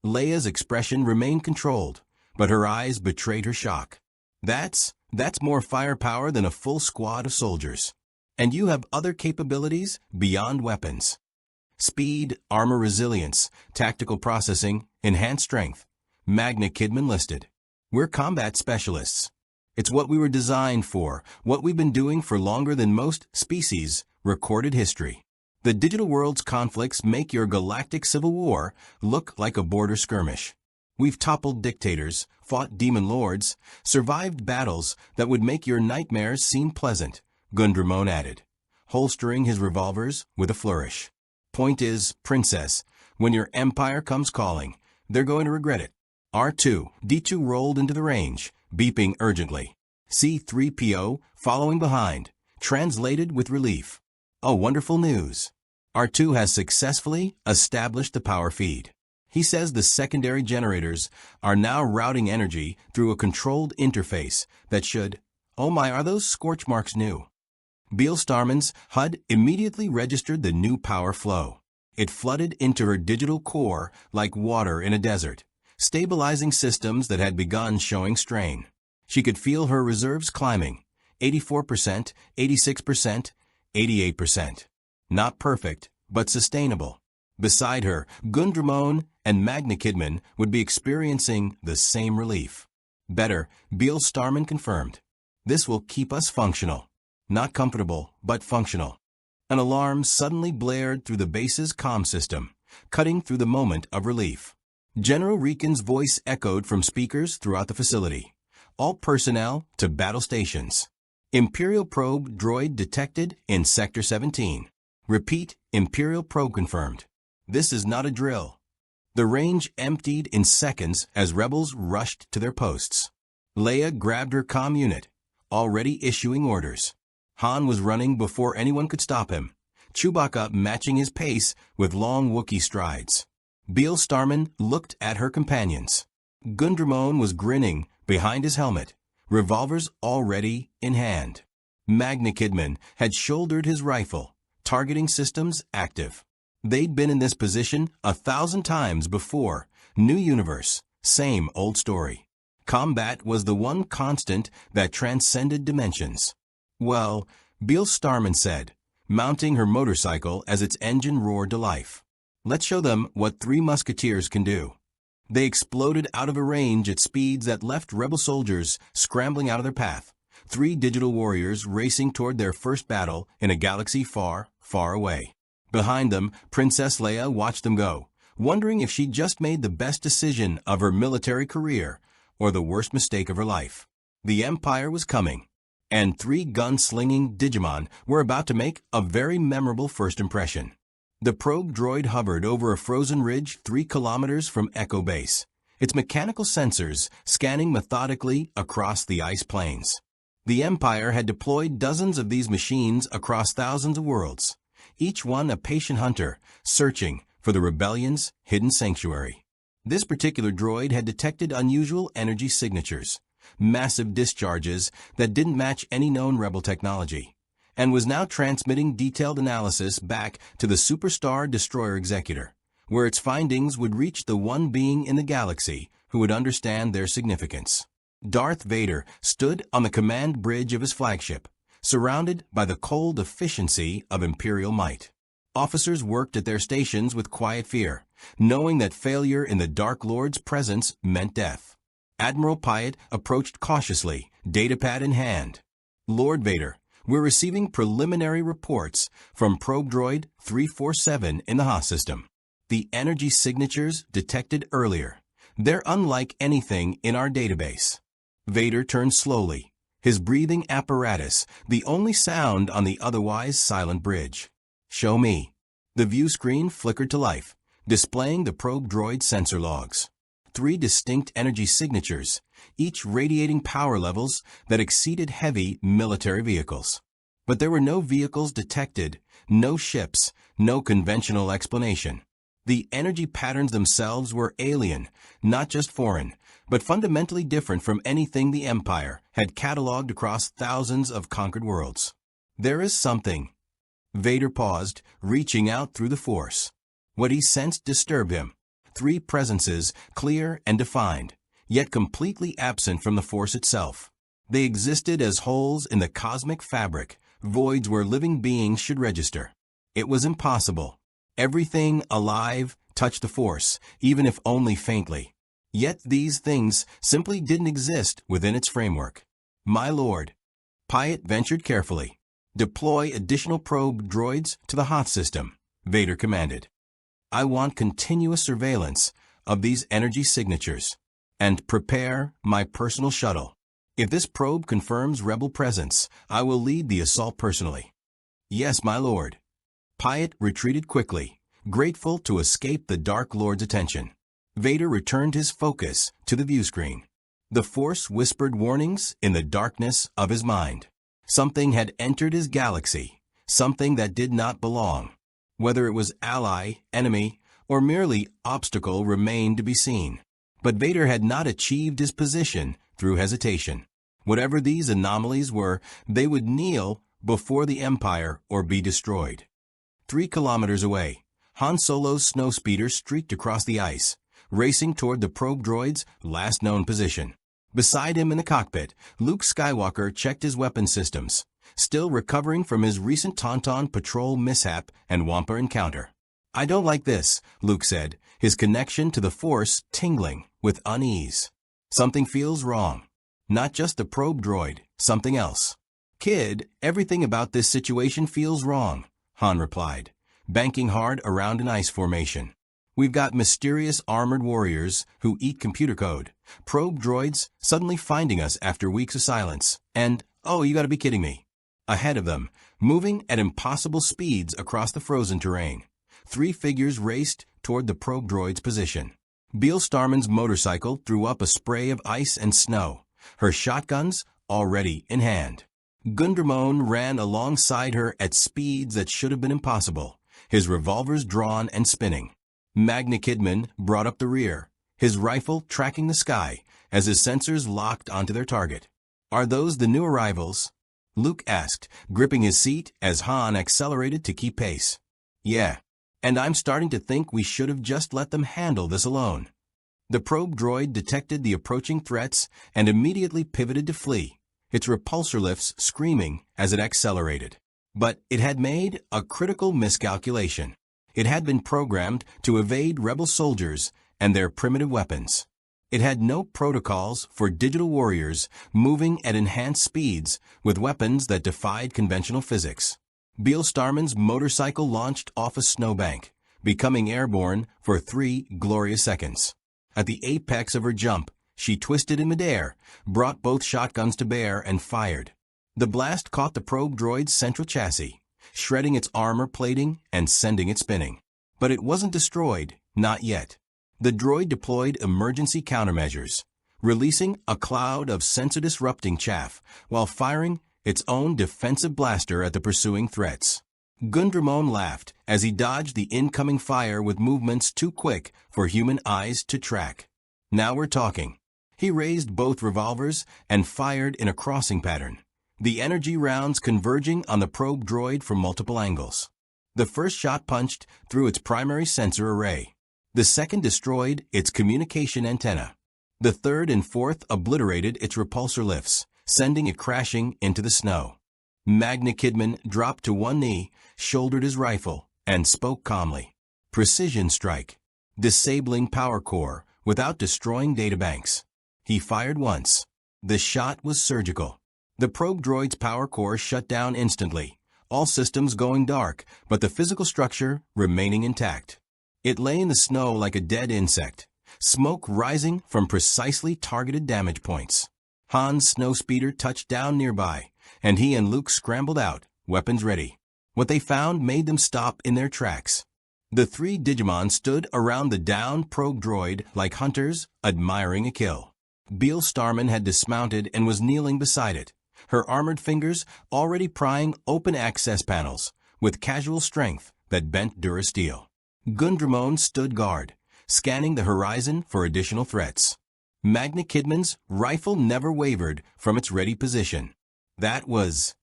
Leia's expression remained controlled, but her eyes betrayed her shock. That's more firepower than a full squad of soldiers. And you have other capabilities beyond weapons. Speed, armor resilience, tactical processing, enhanced strength. Magna Kidman listed. We're combat specialists. It's what we were designed for, what we've been doing for longer than most species, recorded history. The digital world's conflicts make your galactic civil war look like a border skirmish. We've toppled dictators, fought demon lords, survived battles that would make your nightmares seem pleasant, Gundramon added, holstering his revolvers with a flourish. Point is, Princess, when your empire comes calling, they're going to regret it. R2-D2 rolled into the range, beeping urgently. C-3PO following behind, translated with relief. Oh, wonderful news. R2 has successfully established the power feed. He says the secondary generators are now routing energy through a controlled interface that should... Oh my, are those scorch marks new? Beale Starman's HUD immediately registered the new power flow. It flooded into her digital core like water in a desert, stabilizing systems that had begun showing strain. She could feel her reserves climbing, 84%, 86%, 88%. Not perfect, but sustainable. Beside her, Gundramon and Magna Kidman would be experiencing the same relief. Better, Beale Starman confirmed. This will keep us functional. Not comfortable, but functional. An alarm suddenly blared through the base's comm system, cutting through the moment of relief. General Riken's voice echoed from speakers throughout the facility. All personnel to battle stations. Imperial probe droid detected in Sector 17. Repeat, Imperial probe confirmed. This is not a drill. The range emptied in seconds as rebels rushed to their posts. Leia grabbed her comm unit, already issuing orders. Han was running before anyone could stop him, Chewbacca matching his pace with long Wookiee strides. Beale Starman looked at her companions. Gundramon was grinning behind his helmet, revolvers already in hand. Magna Kidman had shouldered his rifle, targeting systems active. They'd been in this position 1,000 times before. New universe, same old story. Combat was the one constant that transcended dimensions. Well, Beale Starman said, mounting her motorcycle as its engine roared to life. Let's show them what 3 Musketeers can do. They exploded out of a range at speeds that left rebel soldiers scrambling out of their path. 3 digital warriors racing toward their first battle in a galaxy far, far away. Behind them, Princess Leia watched them go, wondering if she'd just made the best decision of her military career or the worst mistake of her life. The Empire was coming, and 3 gun-slinging Digimon were about to make a very memorable first impression. The probe droid hovered over a frozen ridge 3 kilometers from Echo Base, its mechanical sensors scanning methodically across the ice plains. The Empire had deployed dozens of these machines across thousands of worlds, each one a patient hunter searching for the rebellion's hidden sanctuary. This particular droid had detected unusual energy signatures, massive discharges that didn't match any known rebel technology, and was now transmitting detailed analysis back to the Superstar Destroyer Executor, where its findings would reach the one being in the galaxy who would understand their significance. Darth Vader stood on the command bridge of his flagship, surrounded by the cold efficiency of Imperial might. Officers worked at their stations with quiet fear, knowing that failure in the Dark Lord's presence meant death. Admiral Pyatt approached cautiously, datapad in hand. Lord Vader, we're receiving preliminary reports from probe droid 347 in the Haas system. The energy signatures detected earlier. They're unlike anything in our database. Vader turned slowly, his breathing apparatus the only sound on the otherwise silent bridge. Show me. The view screen flickered to life, displaying the probe droid sensor logs. 3 distinct energy signatures, each radiating power levels that exceeded heavy military vehicles. But there were no vehicles detected, no ships, no conventional explanation. The energy patterns themselves were alien, not just foreign, but fundamentally different from anything the Empire had cataloged across thousands of conquered worlds. There is something. Vader paused, reaching out through the Force. What he sensed disturbed him. Three presences, clear and defined, yet completely absent from the Force itself. They existed as holes in the cosmic fabric, voids where living beings should register. It was impossible. Everything alive touched the Force, even if only faintly. Yet these things simply didn't exist within its framework. My lord. Piet ventured carefully. Deploy additional probe droids to the hot system, Vader commanded. I want continuous surveillance of these energy signatures. And prepare my personal shuttle. If this probe confirms rebel presence, I will lead the assault personally. Yes, my lord. Piet retreated quickly, grateful to escape the Dark Lord's attention. Vader returned his focus to the viewscreen. The Force whispered warnings in the darkness of his mind. Something had entered his galaxy, something that did not belong. Whether it was ally, enemy, or merely obstacle remained to be seen. But Vader had not achieved his position through hesitation. Whatever these anomalies were, they would kneel before the Empire or be destroyed. 3 kilometers away, Han Solo's snowspeeder streaked across the ice, racing toward the probe droid's last known position. Beside him in the cockpit, Luke Skywalker checked his weapon systems, still recovering from his recent Tauntaun patrol mishap and Wampa encounter. I don't like this, Luke said, his connection to the Force tingling with unease. Something feels wrong. Not just the probe droid, something else. Kid, everything about this situation feels wrong, Han replied, banking hard around an ice formation. We've got mysterious armored warriors who eat computer code, probe droids suddenly finding us after weeks of silence, and, oh, you gotta be kidding me. Ahead of them, moving at impossible speeds across the frozen terrain, 3 figures raced toward the probe droid's position. Beale Starman's motorcycle threw up a spray of ice and snow, her shotguns already in hand. Gundramon ran alongside her at speeds that should have been impossible, his revolvers drawn and spinning. Magna Kidman brought up the rear, his rifle tracking the sky as his sensors locked onto their target. Are those the new arrivals? Luke asked, gripping his seat as Han accelerated to keep pace. Yeah, and I'm starting to think we should have just let them handle this alone. The probe droid detected the approaching threats and immediately pivoted to flee, its repulsor lifts screaming as it accelerated. But it had made a critical miscalculation. It had been programmed to evade rebel soldiers and their primitive weapons. It had no protocols for digital warriors moving at enhanced speeds with weapons that defied conventional physics. Beale Starman's motorcycle launched off a snowbank, becoming airborne for 3 glorious seconds. At the apex of her jump, she twisted in midair, brought both shotguns to bear, and fired. The blast caught the probe droid's central chassis, shredding its armor plating and sending it spinning. But it wasn't destroyed, not yet. The droid deployed emergency countermeasures, releasing a cloud of sensor-disrupting chaff while firing its own defensive blaster at the pursuing threats. Gundramon laughed as he dodged the incoming fire with movements too quick for human eyes to track. Now we're talking. He raised both revolvers and fired in a crossing pattern, the energy rounds converging on the probe droid from multiple angles. The first shot punched through its primary sensor array. The second destroyed its communication antenna. The third and fourth obliterated its repulsor lifts, sending it crashing into the snow. Magna Kidman dropped to one knee, shouldered his rifle, and spoke calmly. Precision strike. Disabling power core without destroying databanks. He fired once. The shot was surgical. The probe droid's power core shut down instantly, all systems going dark, but the physical structure remaining intact. It lay in the snow like a dead insect, smoke rising from precisely targeted damage points. Han's snowspeeder touched down nearby, and he and Luke scrambled out, weapons ready. What they found made them stop in their tracks. The 3 Digimon stood around the downed probe droid like hunters admiring a kill. Beale Starman had dismounted and was kneeling beside it, her armored fingers already prying open access panels with casual strength that bent durasteel. Gundramon stood guard, scanning the horizon for additional threats. Magna Kidman's rifle never wavered from its ready position. That was...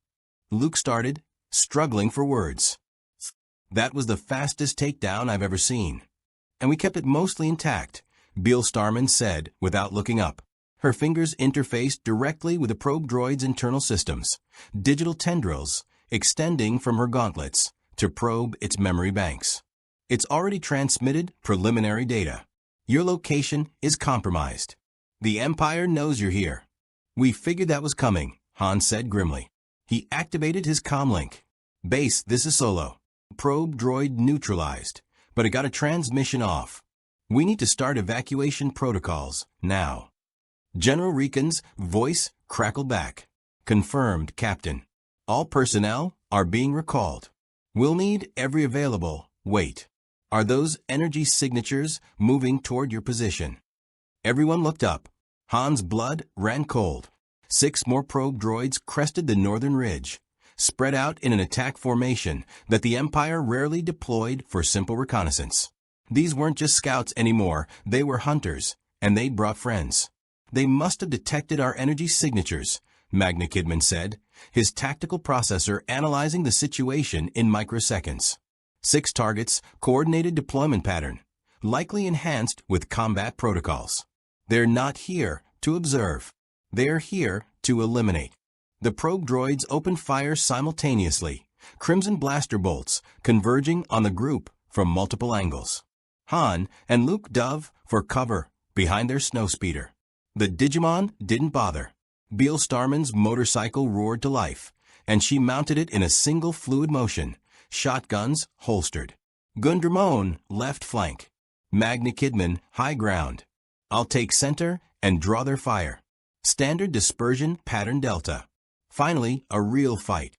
Luke started, struggling for words. That was the fastest takedown I've ever seen. And we kept it mostly intact, Beale Starman said without looking up. Her fingers interfaced directly with the probe droid's internal systems, digital tendrils extending from her gauntlets to probe its memory banks. It's already transmitted preliminary data. Your location is compromised. The Empire knows you're here. We figured that was coming, Han said grimly. He activated his comlink. Base, this is Solo. Probe droid neutralized, but it got a transmission off. We need to start evacuation protocols now. General Reekan's voice crackled back. Confirmed, Captain. All personnel are being recalled. We'll need every available. Wait. Are those energy signatures moving toward your position? Everyone looked up. Han's blood ran cold. 6 more probe droids crested the northern ridge, spread out in an attack formation that the Empire rarely deployed for simple reconnaissance. These weren't just scouts anymore, they were hunters, and they brought friends. They must have detected our energy signatures, Magna Kidman said, his tactical processor analyzing the situation in microseconds. 6 targets, coordinated deployment pattern, likely enhanced with combat protocols. They're not here to observe. They're here to eliminate. The probe droids opened fire simultaneously, crimson blaster bolts converging on the group from multiple angles. Han and Luke dove for cover behind their snowspeeder. The Digimon didn't bother. Beale Starman's motorcycle roared to life, and she mounted it in a single fluid motion, shotguns holstered. Gundramon left flank. Magna Kidman high ground. I'll take center and draw their fire. Standard dispersion pattern delta. Finally, a real fight.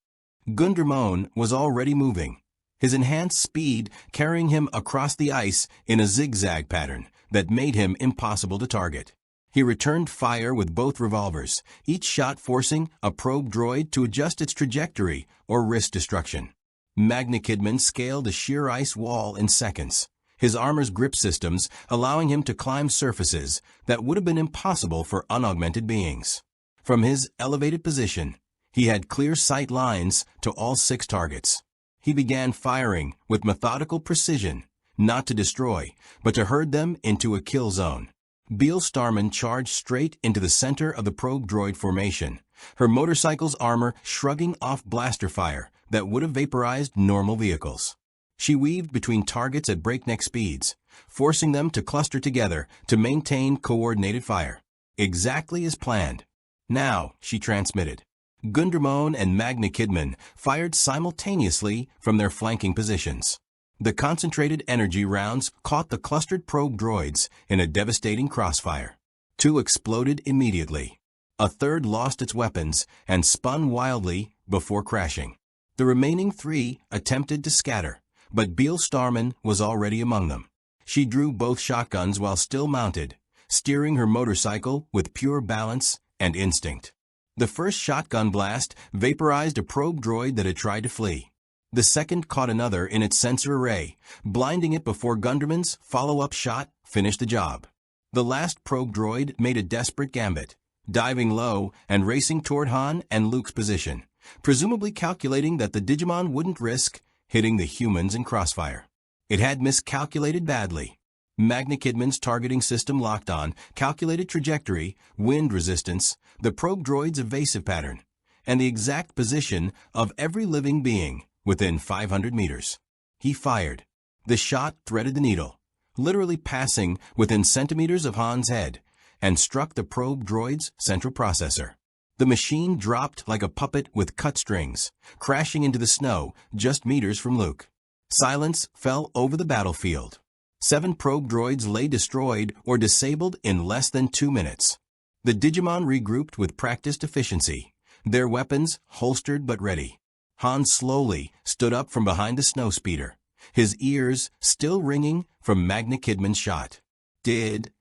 Gundramon was already moving, his enhanced speed carrying him across the ice in a zigzag pattern that made him impossible to target. He returned fire with both revolvers, each shot forcing a probe droid to adjust its trajectory or risk destruction. Magna Kidman scaled a sheer ice wall in seconds, his armor's grip systems allowing him to climb surfaces that would have been impossible for unaugmented beings. From his elevated position, he had clear sight lines to all 6 targets. He began firing with methodical precision, not to destroy, but to herd them into a kill zone. Beale Starman charged straight into the center of the probe droid formation, her motorcycle's armor shrugging off blaster fire that would have vaporized normal vehicles. She weaved between targets at breakneck speeds, forcing them to cluster together to maintain coordinated fire. Exactly as planned. Now, she transmitted. Gundramon and Magna Kidman fired simultaneously from their flanking positions. The concentrated energy rounds caught the clustered probe droids in a devastating crossfire. 2 exploded immediately. A third lost its weapons and spun wildly before crashing. The remaining 3 attempted to scatter, but Beale Starman was already among them. She drew both shotguns while still mounted, steering her motorcycle with pure balance and instinct. The first shotgun blast vaporized a probe droid that had tried to flee. The second caught another in its sensor array, blinding it before Gundramon's follow-up shot finished the job. The last probe droid made a desperate gambit, diving low and racing toward Han and Luke's position, presumably calculating that the Digimon wouldn't risk hitting the humans in crossfire. It had miscalculated badly. Magna Kidman's targeting system locked on, calculated trajectory, wind resistance, the probe droid's evasive pattern, and the exact position of every living being within 500 meters. He fired. The shot threaded the needle, literally passing within centimeters of Han's head, and struck the probe droid's central processor. The machine dropped like a puppet with cut strings, crashing into the snow just meters from Luke. Silence fell over the battlefield. 7 probe droids lay destroyed or disabled in less than 2 minutes. The Digimon regrouped with practiced efficiency, their weapons holstered but ready. Han slowly stood up from behind the snowspeeder, his ears still ringing from Magna Kidman's shot. Did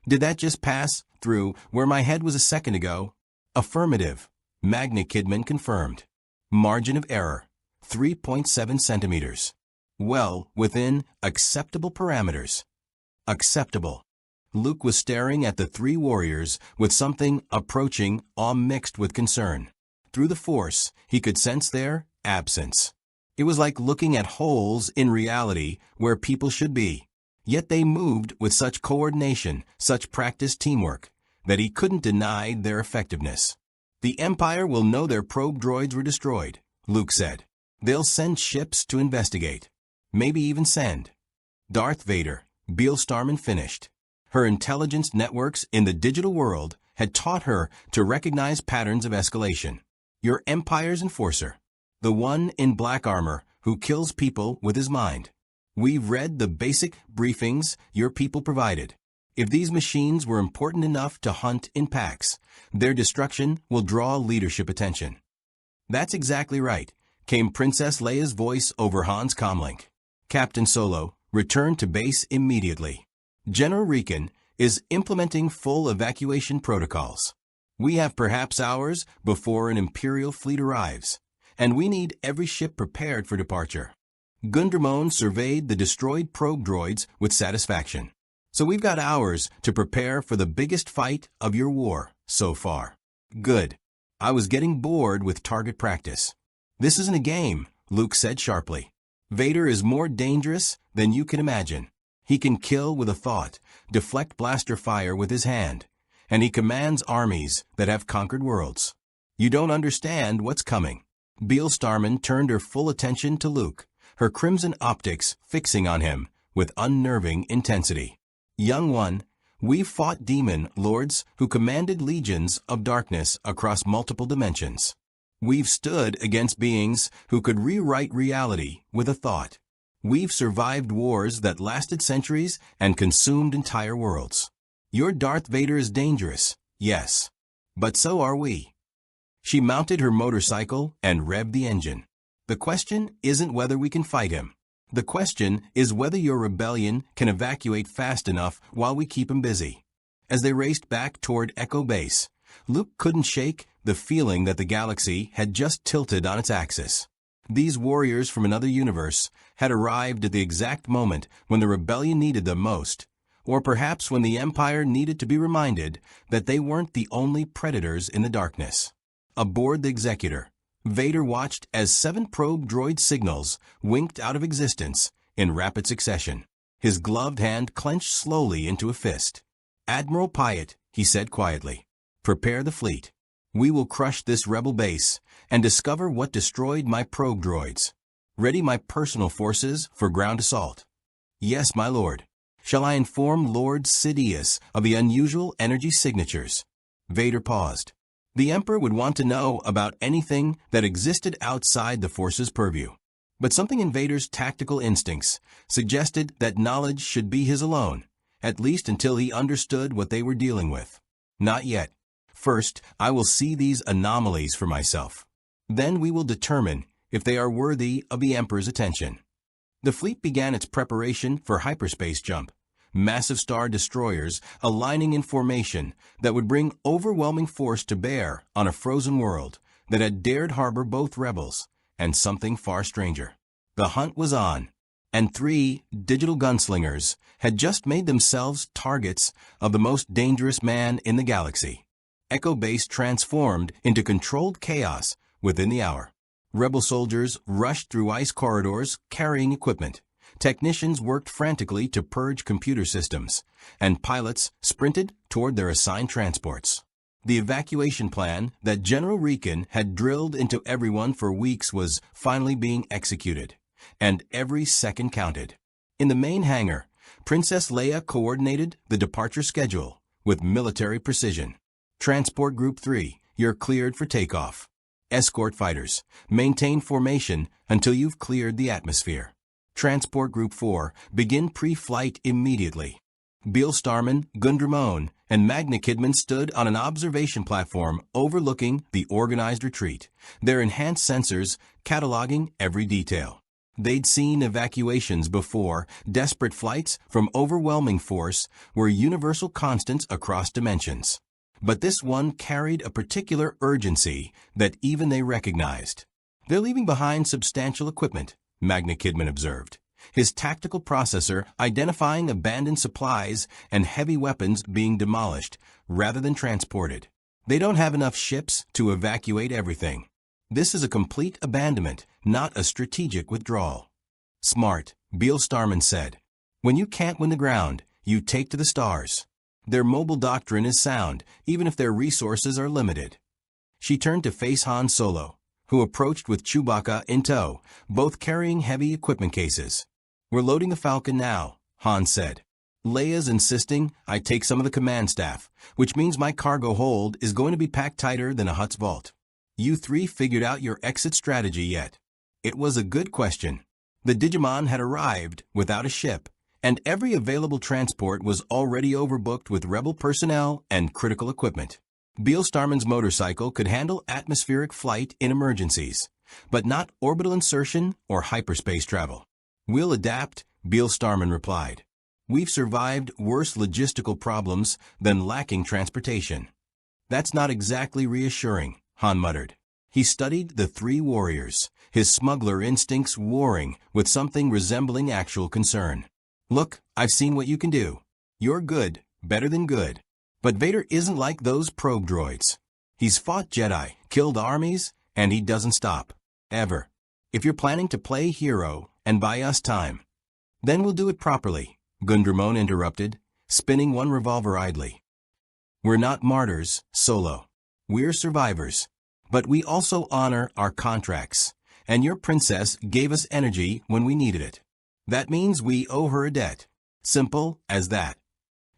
that just pass through where my head was a second ago? Affirmative, Magna Kidman confirmed. Margin of error, 3.7 centimeters. Well, within acceptable parameters. Acceptable. Luke was staring at the three warriors with something approaching awe mixed with concern. Through the Force, he could sense their absence. It was like looking at holes in reality where people should be. Yet they moved with such coordination, such practiced teamwork, that he couldn't deny their effectiveness. The Empire will know their probe droids were destroyed, Luke said. They'll send ships to investigate. Maybe even send. Darth Vader, Beale Starman finished. Her intelligence networks in the digital world had taught her to recognize patterns of escalation. Your Empire's enforcer. The one in black armor who kills people with his mind. We've read the basic briefings your people provided. If these machines were important enough to hunt in packs, their destruction will draw leadership attention. That's exactly right, came Princess Leia's voice over Han's comlink. Captain Solo, return to base immediately. General Riken is implementing full evacuation protocols. We have perhaps hours before an Imperial fleet arrives, and we need every ship prepared for departure. Gundramon surveyed the destroyed probe droids with satisfaction. So we've got hours to prepare for the biggest fight of your war so far. Good. I was getting bored with target practice. This isn't a game, Luke said sharply. Vader is more dangerous than you can imagine. He can kill with a thought, deflect blaster fire with his hand, and he commands armies that have conquered worlds. You don't understand what's coming. Beale Starman turned her full attention to Luke, her crimson optics fixing on him with unnerving intensity. Young one, we've fought demon lords who commanded legions of darkness across multiple dimensions. We've stood against beings who could rewrite reality with a thought. We've survived wars that lasted centuries and consumed entire worlds. Your Darth Vader is dangerous, yes, but so are we. She mounted her motorcycle and revved the engine. The question isn't whether we can fight him. The question is whether your rebellion can evacuate fast enough while we keep him busy. As they raced back toward Echo Base, Luke couldn't shake the feeling that the galaxy had just tilted on its axis. These warriors from another universe had arrived at the exact moment when the rebellion needed them most, or perhaps when the Empire needed to be reminded that they weren't the only predators in the darkness. Aboard the Executor, Vader watched as 7 probe droid signals winked out of existence in rapid succession. His gloved hand clenched slowly into a fist. Admiral Pyatt, he said quietly, prepare the fleet. We will crush this rebel base and discover what destroyed my probe droids. Ready my personal forces for ground assault. Yes, my lord. Shall I inform Lord Sidious of the unusual energy signatures? Vader paused. The Emperor would want to know about anything that existed outside the Force's purview. But something in Vader's tactical instincts suggested that knowledge should be his alone, at least until he understood what they were dealing with. Not yet. First, I will see these anomalies for myself. Then we will determine if they are worthy of the Emperor's attention. The fleet began its preparation for hyperspace jump. Massive star destroyers aligning in formation that would bring overwhelming force to bear on a frozen world that had dared harbor both rebels and something far stranger. The hunt was on, and 3 digital gunslingers had just made themselves targets of the most dangerous man in the galaxy. Echo Base transformed into controlled chaos within the hour. Rebel soldiers rushed through ice corridors carrying equipment. Technicians worked frantically to purge computer systems, and pilots sprinted toward their assigned transports. The evacuation plan that General Riken had drilled into everyone for weeks was finally being executed, and every second counted. In the main hangar, Princess Leia coordinated the departure schedule with military precision. Transport Group 3, you're cleared for takeoff. Escort fighters, maintain formation until you've cleared the atmosphere. Transport Group 4, begin pre-flight immediately. Beale Starman, Gundramon, and Magna Kidman stood on an observation platform overlooking the organized retreat, their enhanced sensors cataloging every detail. They'd seen evacuations before. Desperate flights from overwhelming force were universal constants across dimensions. But this one carried a particular urgency that even they recognized. They're leaving behind substantial equipment, Magna Kidman observed. his tactical processor identifying abandoned supplies and heavy weapons being demolished rather than transported. They don't have enough ships to evacuate everything. This is a complete abandonment, not a strategic withdrawal. Smart, Beale Starman said. When you can't win the ground, you take to the stars. Their mobile doctrine is sound, even if their resources are limited. She turned to face Han Solo, who approached with Chewbacca in tow, both carrying heavy equipment cases. We're loading the Falcon now, Han said. Leia's insisting I take some of the command staff, which means my cargo hold is going to be packed tighter than a Hutt's vault. You three figured out your exit strategy yet? It was a good question. The Digimon had arrived without a ship, and every available transport was already overbooked with rebel personnel and critical equipment. Beale Starman's motorcycle could handle atmospheric flight in emergencies, but not orbital insertion or hyperspace travel. We'll adapt, Beale Starman replied. We've survived worse logistical problems than lacking transportation. That's not exactly reassuring, Han muttered. He studied the three warriors, his smuggler instincts warring with something resembling actual concern. Look, I've seen what you can do. You're good, better than good. But Vader isn't like those probe droids. He's fought Jedi, killed armies, and he doesn't stop. Ever. If you're planning to play hero and buy us time, then we'll do it properly, Gundramon interrupted, spinning one revolver idly. We're not martyrs, Solo. We're survivors. But we also honor our contracts, and your princess gave us energy when we needed it. That means we owe her a debt. Simple as that.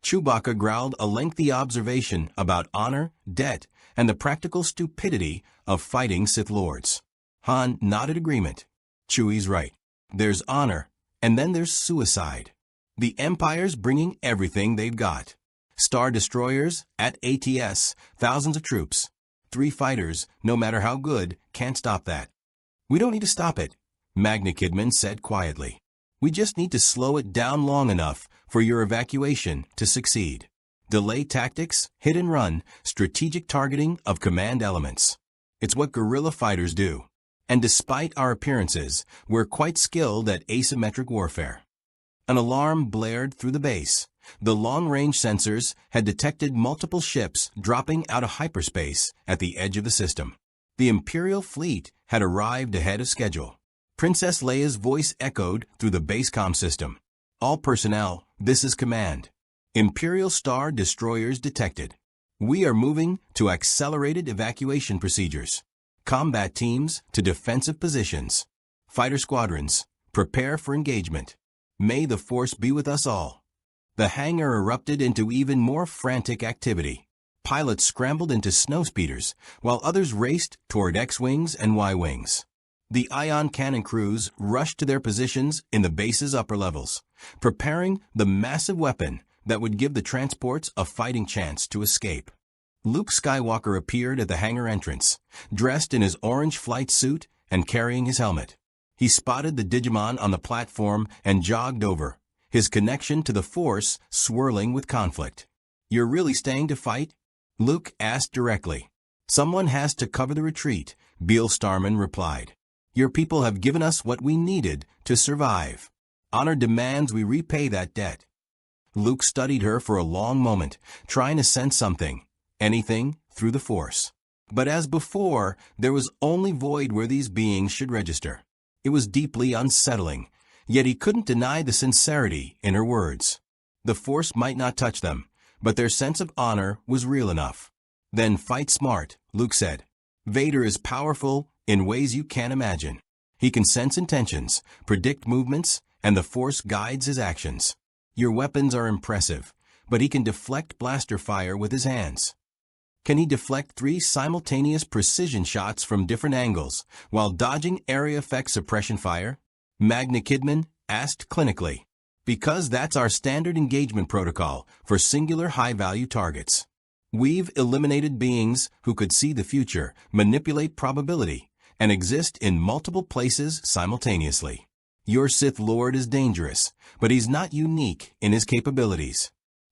Chewbacca growled a lengthy observation about honor, debt, and the practical stupidity of fighting Sith Lords. Han nodded agreement. Chewie's right. There's honor, and then there's suicide. The Empire's bringing everything they've got. Star Destroyers at ATS, thousands of troops. 3 fighters, no matter how good, can't stop that. We don't need to stop it, Magna Kidman said quietly. We just need to slow it down long enough for your evacuation to succeed. Delay tactics, hit and run, strategic targeting of command elements. It's what guerrilla fighters do. And despite our appearances, we're quite skilled at asymmetric warfare. An alarm blared through the base. The long-range sensors had detected multiple ships dropping out of hyperspace at the edge of the system. The Imperial fleet had arrived ahead of schedule. Princess Leia's voice echoed through the base comm system. All personnel, this is command. Imperial Star Destroyers detected. We are moving to accelerated evacuation procedures. Combat teams to defensive positions. Fighter squadrons, prepare for engagement. May the Force be with us all. The hangar erupted into even more frantic activity. Pilots scrambled into snowspeeders, while others raced toward X-wings and Y-wings. The ion cannon crews rushed to their positions in the base's upper levels, preparing the massive weapon that would give the transports a fighting chance to escape. Luke Skywalker appeared at the hangar entrance, dressed in his orange flight suit and carrying his helmet. He spotted the Digimon on the platform and jogged over, his connection to the Force swirling with conflict. You're really staying to fight? Luke asked directly. Someone has to cover the retreat, Beale Starman replied. Your people have given us what we needed to survive. Honor demands we repay that debt. Luke studied her for a long moment, trying to sense something, anything, through the Force. But as before, there was only void where these beings should register. It was deeply unsettling, yet he couldn't deny the sincerity in her words. The Force might not touch them, but their sense of honor was real enough. Then fight smart, Luke said. Vader is powerful in ways you can't imagine. He can sense intentions, predict movements, and the Force guides his actions. Your weapons are impressive, but he can deflect blaster fire with his hands. Can he deflect 3 simultaneous precision shots from different angles while dodging area effect suppression fire? Magna Kidman asked clinically. Because that's our standard engagement protocol for singular high-value targets. We've eliminated beings who could see the future, manipulate probability, and exist in multiple places simultaneously. Your Sith Lord is dangerous, but he's not unique in his capabilities.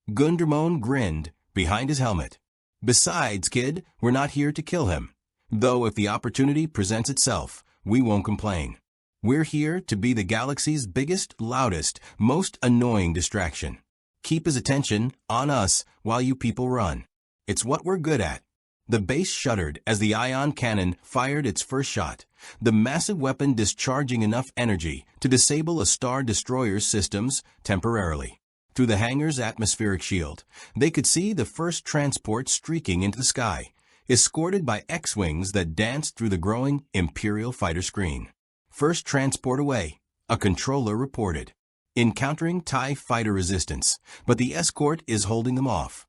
Gundramon grinned behind his helmet. Besides, kid, we're not here to kill him. Though if the opportunity presents itself, we won't complain. We're here to be the galaxy's biggest, loudest, most annoying distraction. Keep his attention on us while you people run. It's what we're good at." The base shuddered as the ion cannon fired its first shot, the massive weapon discharging enough energy to disable a Star Destroyer's systems temporarily. Through the hangar's atmospheric shield, they could see the first transport streaking into the sky, escorted by X-wings that danced through the growing Imperial fighter screen. "First transport away," a controller reported. "Encountering TIE fighter resistance, but the escort is holding them off."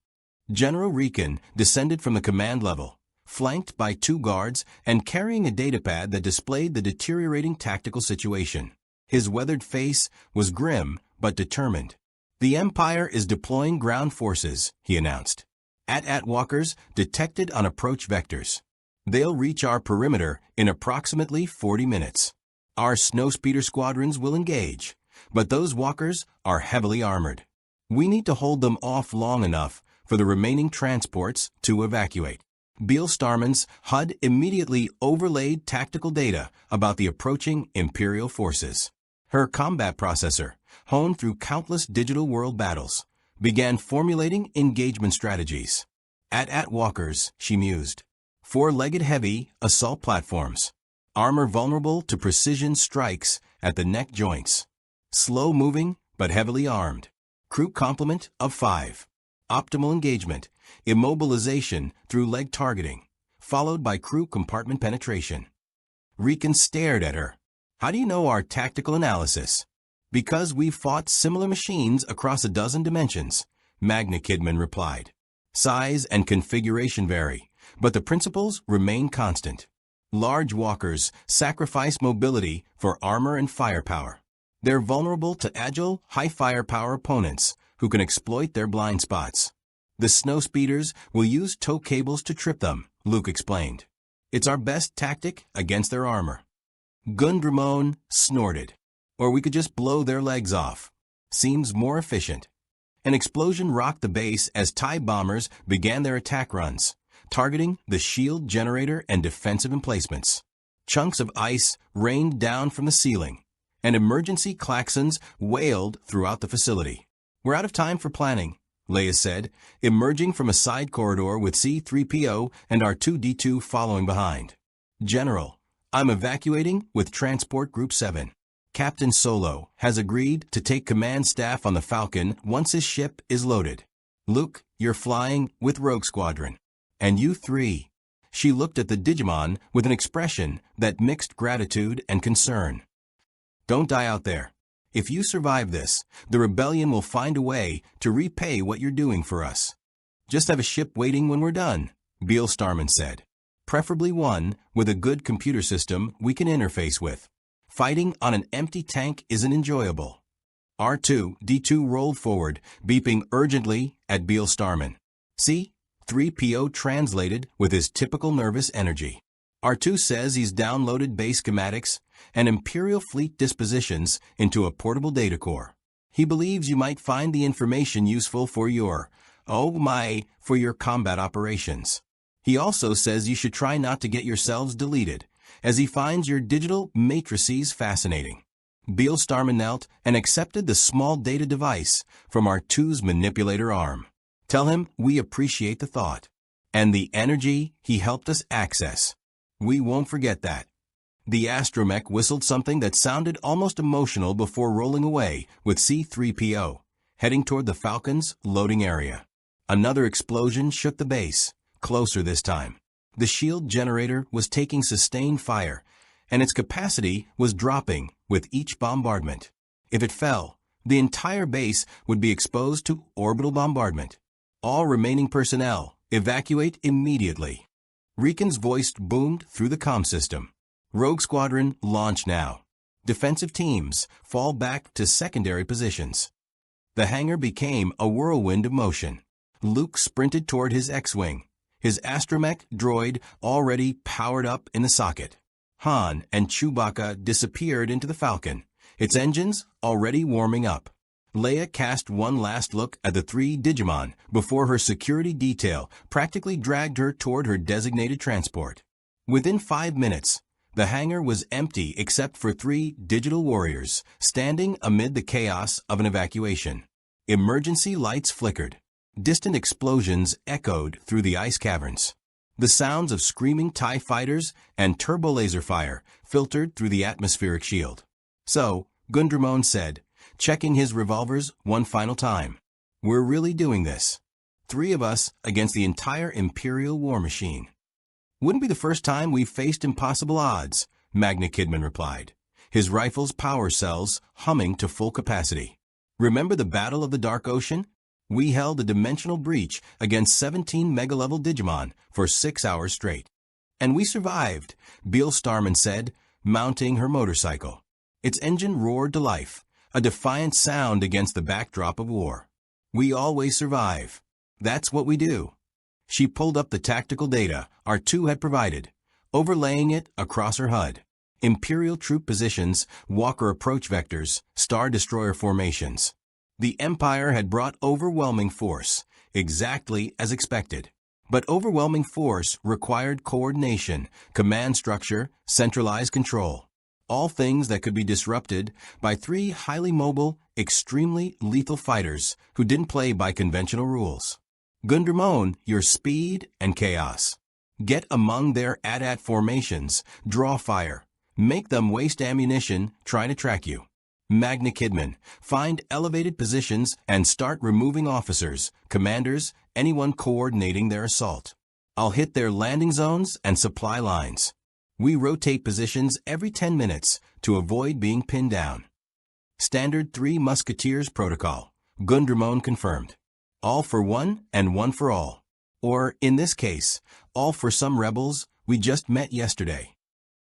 General Riken descended from the command level, flanked by 2 guards and carrying a datapad that displayed the deteriorating tactical situation. His weathered face was grim but determined. "The Empire is deploying ground forces," he announced. AT-AT walkers detected on approach vectors. "They'll reach our perimeter in approximately 40 minutes. Our snowspeeder squadrons will engage, but those walkers are heavily armored. We need to hold them off long enough for the remaining transports to evacuate." Beal Starman's HUD immediately overlaid tactical data about the approaching Imperial forces. Her combat processor, honed through countless digital world battles, began formulating engagement strategies. "AT-AT walkers," she mused. 4-legged heavy assault platforms. Armor vulnerable to precision strikes at the neck joints. Slow-moving but heavily armed. Crew complement of 5. Optimal engagement, immobilization through leg targeting, followed by crew compartment penetration. Riken stared at her. "How do you know our tactical analysis?" "Because we've fought similar machines across a dozen dimensions," Magna Kidman replied. "Size and configuration vary, but the principles remain constant. Large walkers sacrifice mobility for armor and firepower. They're vulnerable to agile, high-firepower opponents who can exploit their blind spots. The snowspeeders will use tow cables to trip them," Luke explained. "It's our best tactic against their armor." Gundramon snorted. "Or we could just blow their legs off. Seems more efficient." An explosion rocked the base as TIE bombers began their attack runs, targeting the shield generator and defensive emplacements. Chunks of ice rained down from the ceiling, and emergency klaxons wailed throughout the facility. "We're out of time for planning," Leia said, emerging from a side corridor with C-3PO and R2-D2 following behind. "General, I'm evacuating with Transport Group 7. Captain Solo has agreed to take command staff on the Falcon once his ship is loaded. Luke, you're flying with Rogue Squadron. And you 3. She looked at the Digimon with an expression that mixed gratitude and concern. "Don't die out there. If you survive this, the rebellion will find a way to repay what you're doing for us. Just have a ship waiting when we're done," Beal Starman said. "Preferably one with a good computer system we can interface with. Fighting on an empty tank isn't enjoyable." R2-D2 rolled forward, beeping urgently at Beal Starman. C-3PO translated with his typical nervous energy. "R2 says he's downloaded base schematics and Imperial fleet dispositions into a portable data core. He believes you might find the information useful for your combat operations. He also says you should try not to get yourselves deleted, as he finds your digital matrices fascinating." Beal Starman knelt and accepted the small data device from R2's manipulator arm. "Tell him we appreciate the thought and the energy he helped us access. We won't forget that." The astromech whistled something that sounded almost emotional before rolling away with C-3PO, heading toward the Falcon's loading area. Another explosion shook the base, closer this time. The shield generator was taking sustained fire, and its capacity was dropping with each bombardment. If it fell, the entire base would be exposed to orbital bombardment. "All remaining personnel, evacuate immediately." Riken's voice boomed through the comm system. "Rogue Squadron, launch now. Defensive teams, fall back to secondary positions." The hangar became a whirlwind of motion. Luke sprinted toward his X-Wing, his astromech droid already powered up in the socket. Han and Chewbacca disappeared into the Falcon, its engines already warming up. Leia cast one last look at the 3 Digimon before her security detail practically dragged her toward her designated transport. Within 5 minutes, The hangar was empty except for 3 digital warriors standing amid the chaos of an evacuation. Emergency lights flickered. Distant explosions echoed through the ice caverns. The sounds of screaming TIE fighters and turbo-laser fire filtered through the atmospheric shield. So, Gundramon said, checking his revolvers one final time. We're really doing this. 3 of us against the entire Imperial war machine. Wouldn't be the first time we've faced impossible odds, Magna Kidman replied, his rifle's power cells humming to full capacity. Remember the Battle of the Dark Ocean? We held a dimensional breach against 17 mega-level Digimon for 6 hours straight. And we survived, Beale Starman said, mounting her motorcycle. Its engine roared to life, a defiant sound against the backdrop of war. We always survive. That's what we do. She pulled up the tactical data R2 had provided, overlaying it across her HUD. Imperial troop positions, Walker approach vectors, Star Destroyer formations. The Empire had brought overwhelming force, exactly as expected. But overwhelming force required coordination, command structure, centralized control. All things that could be disrupted by 3 highly mobile, extremely lethal fighters who didn't play by conventional rules. Gundramon, your speed and chaos. Get among their AT-AT formations, draw fire, make them waste ammunition trying to track you. Magna Kidman, find elevated positions and start removing officers, commanders, anyone coordinating their assault. I'll hit their landing zones and supply lines. We rotate positions every 10 minutes to avoid being pinned down. Standard 3 Musketeers protocol, Gundramon confirmed. All for one and one for all. Or, in this case, all for some rebels we just met yesterday.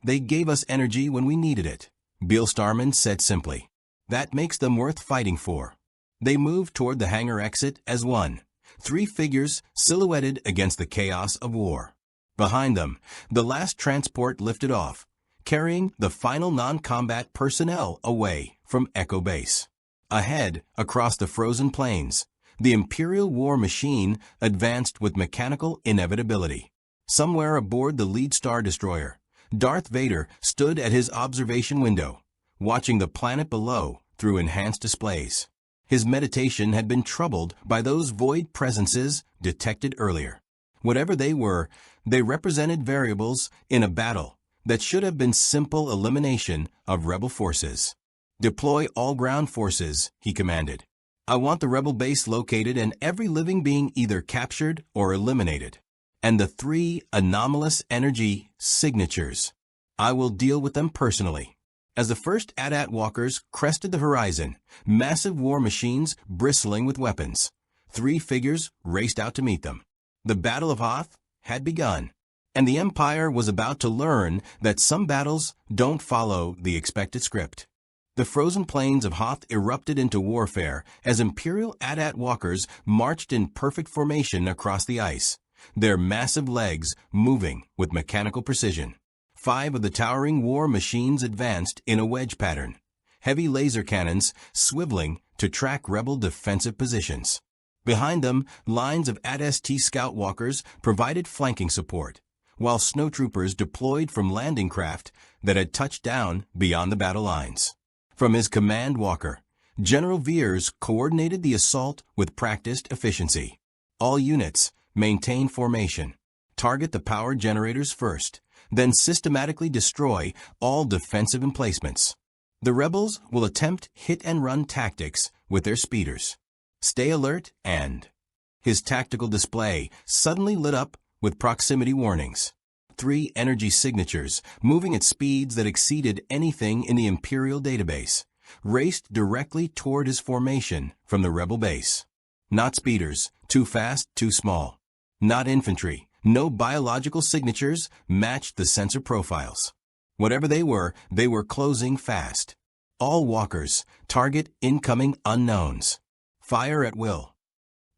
They gave us energy when we needed it, Beale Starman said simply. That makes them worth fighting for. They moved toward the hangar exit as one, 3 figures silhouetted against the chaos of war. Behind them, the last transport lifted off, carrying the final non-combat personnel away from Echo Base. Ahead, across the frozen plains, the Imperial war machine advanced with mechanical inevitability. Somewhere aboard the lead Star Destroyer, Darth Vader stood at his observation window, watching the planet below through enhanced displays. His meditation had been troubled by those void presences detected earlier. Whatever they were, they represented variables in a battle that should have been simple elimination of rebel forces. Deploy all ground forces, he commanded. I want the rebel base located and every living being either captured or eliminated. And the 3 anomalous energy signatures. I will deal with them personally. As the first AT-AT walkers crested the horizon, massive war machines bristling with weapons, 3 figures raced out to meet them. The Battle of Hoth had begun, and the Empire was about to learn that some battles don't follow the expected script. The frozen plains of Hoth erupted into warfare as Imperial AT-AT walkers marched in perfect formation across the ice, their massive legs moving with mechanical precision. 5 of the towering war machines advanced in a wedge pattern, heavy laser cannons swiveling to track rebel defensive positions. Behind them, lines of AT-ST scout walkers provided flanking support, while snowtroopers deployed from landing craft that had touched down beyond the battle lines. From his command walker, General Veers coordinated the assault with practiced efficiency. All units, maintain formation. Target the power generators first, then systematically destroy all defensive emplacements. The rebels will attempt hit-and-run tactics with their speeders. Stay alert and... His tactical display suddenly lit up with proximity warnings. 3 energy signatures, moving at speeds that exceeded anything in the Imperial database, raced directly toward his formation from the rebel base. Not speeders, too fast, too small. Not infantry, no biological signatures matched the sensor profiles. Whatever they were closing fast. All walkers, target incoming unknowns. Fire at will.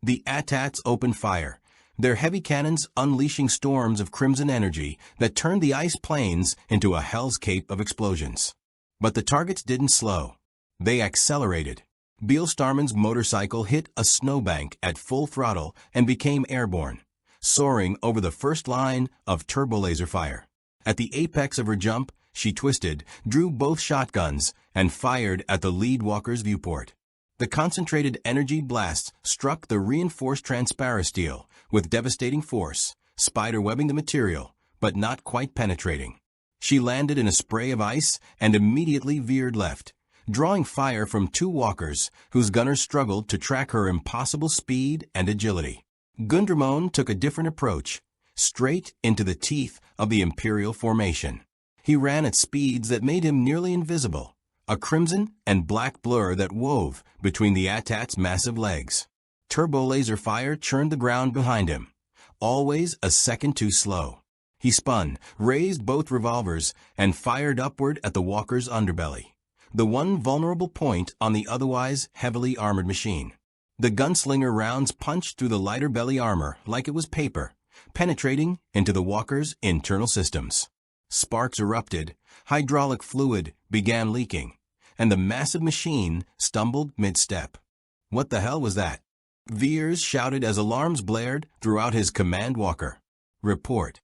The AT-ATs opened fire, their heavy cannons unleashing storms of crimson energy that turned the ice plains into a hell's cape of explosions. But the targets didn't slow. They accelerated. Beale Starman's motorcycle hit a snowbank at full throttle and became airborne, soaring over the first line of turbo-laser fire. At the apex of her jump, she twisted, drew both shotguns, and fired at the lead walker's viewport. The concentrated energy blasts struck the reinforced transparasteel with devastating force, spiderwebbing the material, but not quite penetrating. She landed in a spray of ice and immediately veered left, drawing fire from two walkers whose gunners struggled to track her impossible speed and agility. Gundramon took a different approach, straight into the teeth of the Imperial formation. He ran at speeds that made him nearly invisible, a crimson and black blur that wove between the AT-AT's massive legs. Turbo laser fire churned the ground behind him, always a second too slow. He spun, raised both revolvers, and fired upward at the walker's underbelly, the one vulnerable point on the otherwise heavily armored machine. The gunslinger rounds punched through the lighter belly armor like it was paper, penetrating into the walker's internal systems. Sparks erupted, hydraulic fluid began leaking, and the massive machine stumbled mid-step. What the hell was that? Veers shouted as alarms blared throughout his command walker. Report.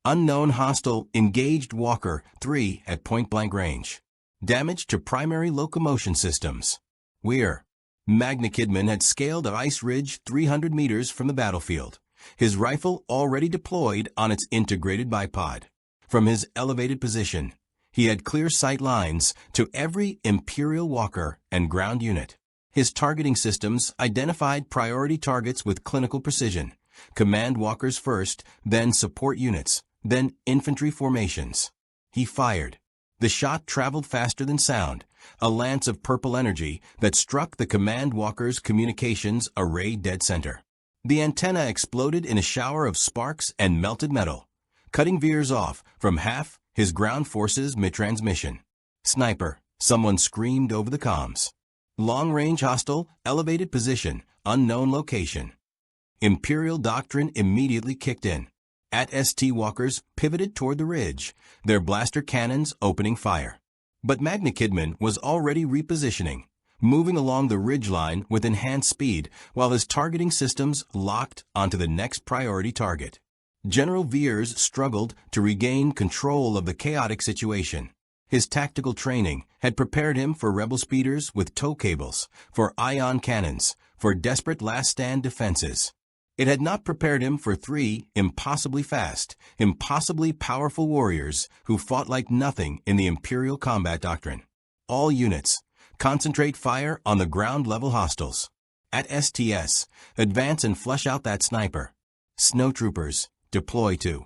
Unknown hostile engaged Walker 3 at point-blank range. Damage to primary locomotion systems. We're. Magna Kidman had scaled an ice ridge 300 meters from the battlefield, his rifle already deployed on its integrated bipod. From his elevated position, he had clear sight lines to every Imperial walker and ground unit. His targeting systems identified priority targets with clinical precision, command walkers first, then support units, then infantry formations. He fired. The shot traveled faster than sound, a lance of purple energy that struck the command walker's communications array dead center. The antenna exploded in a shower of sparks and melted metal, cutting Veers off from half his ground forces mid-transmission. Sniper, someone screamed over the comms. Long-range hostile, elevated position, unknown location. Imperial doctrine immediately kicked in. AT-ST walkers pivoted toward the ridge, their blaster cannons opening fire. But Magna Kidman was already repositioning, moving along the ridgeline with enhanced speed while his targeting systems locked onto the next priority target. General Veers struggled to regain control of the chaotic situation. His tactical training had prepared him for rebel speeders with tow cables, for ion cannons, for desperate last-stand defenses. It had not prepared him for three impossibly fast, impossibly powerful warriors who fought like nothing in the Imperial combat doctrine. All units, concentrate fire on the ground-level hostiles. At STS, advance and flush out that sniper. Snowtroopers, deploy to.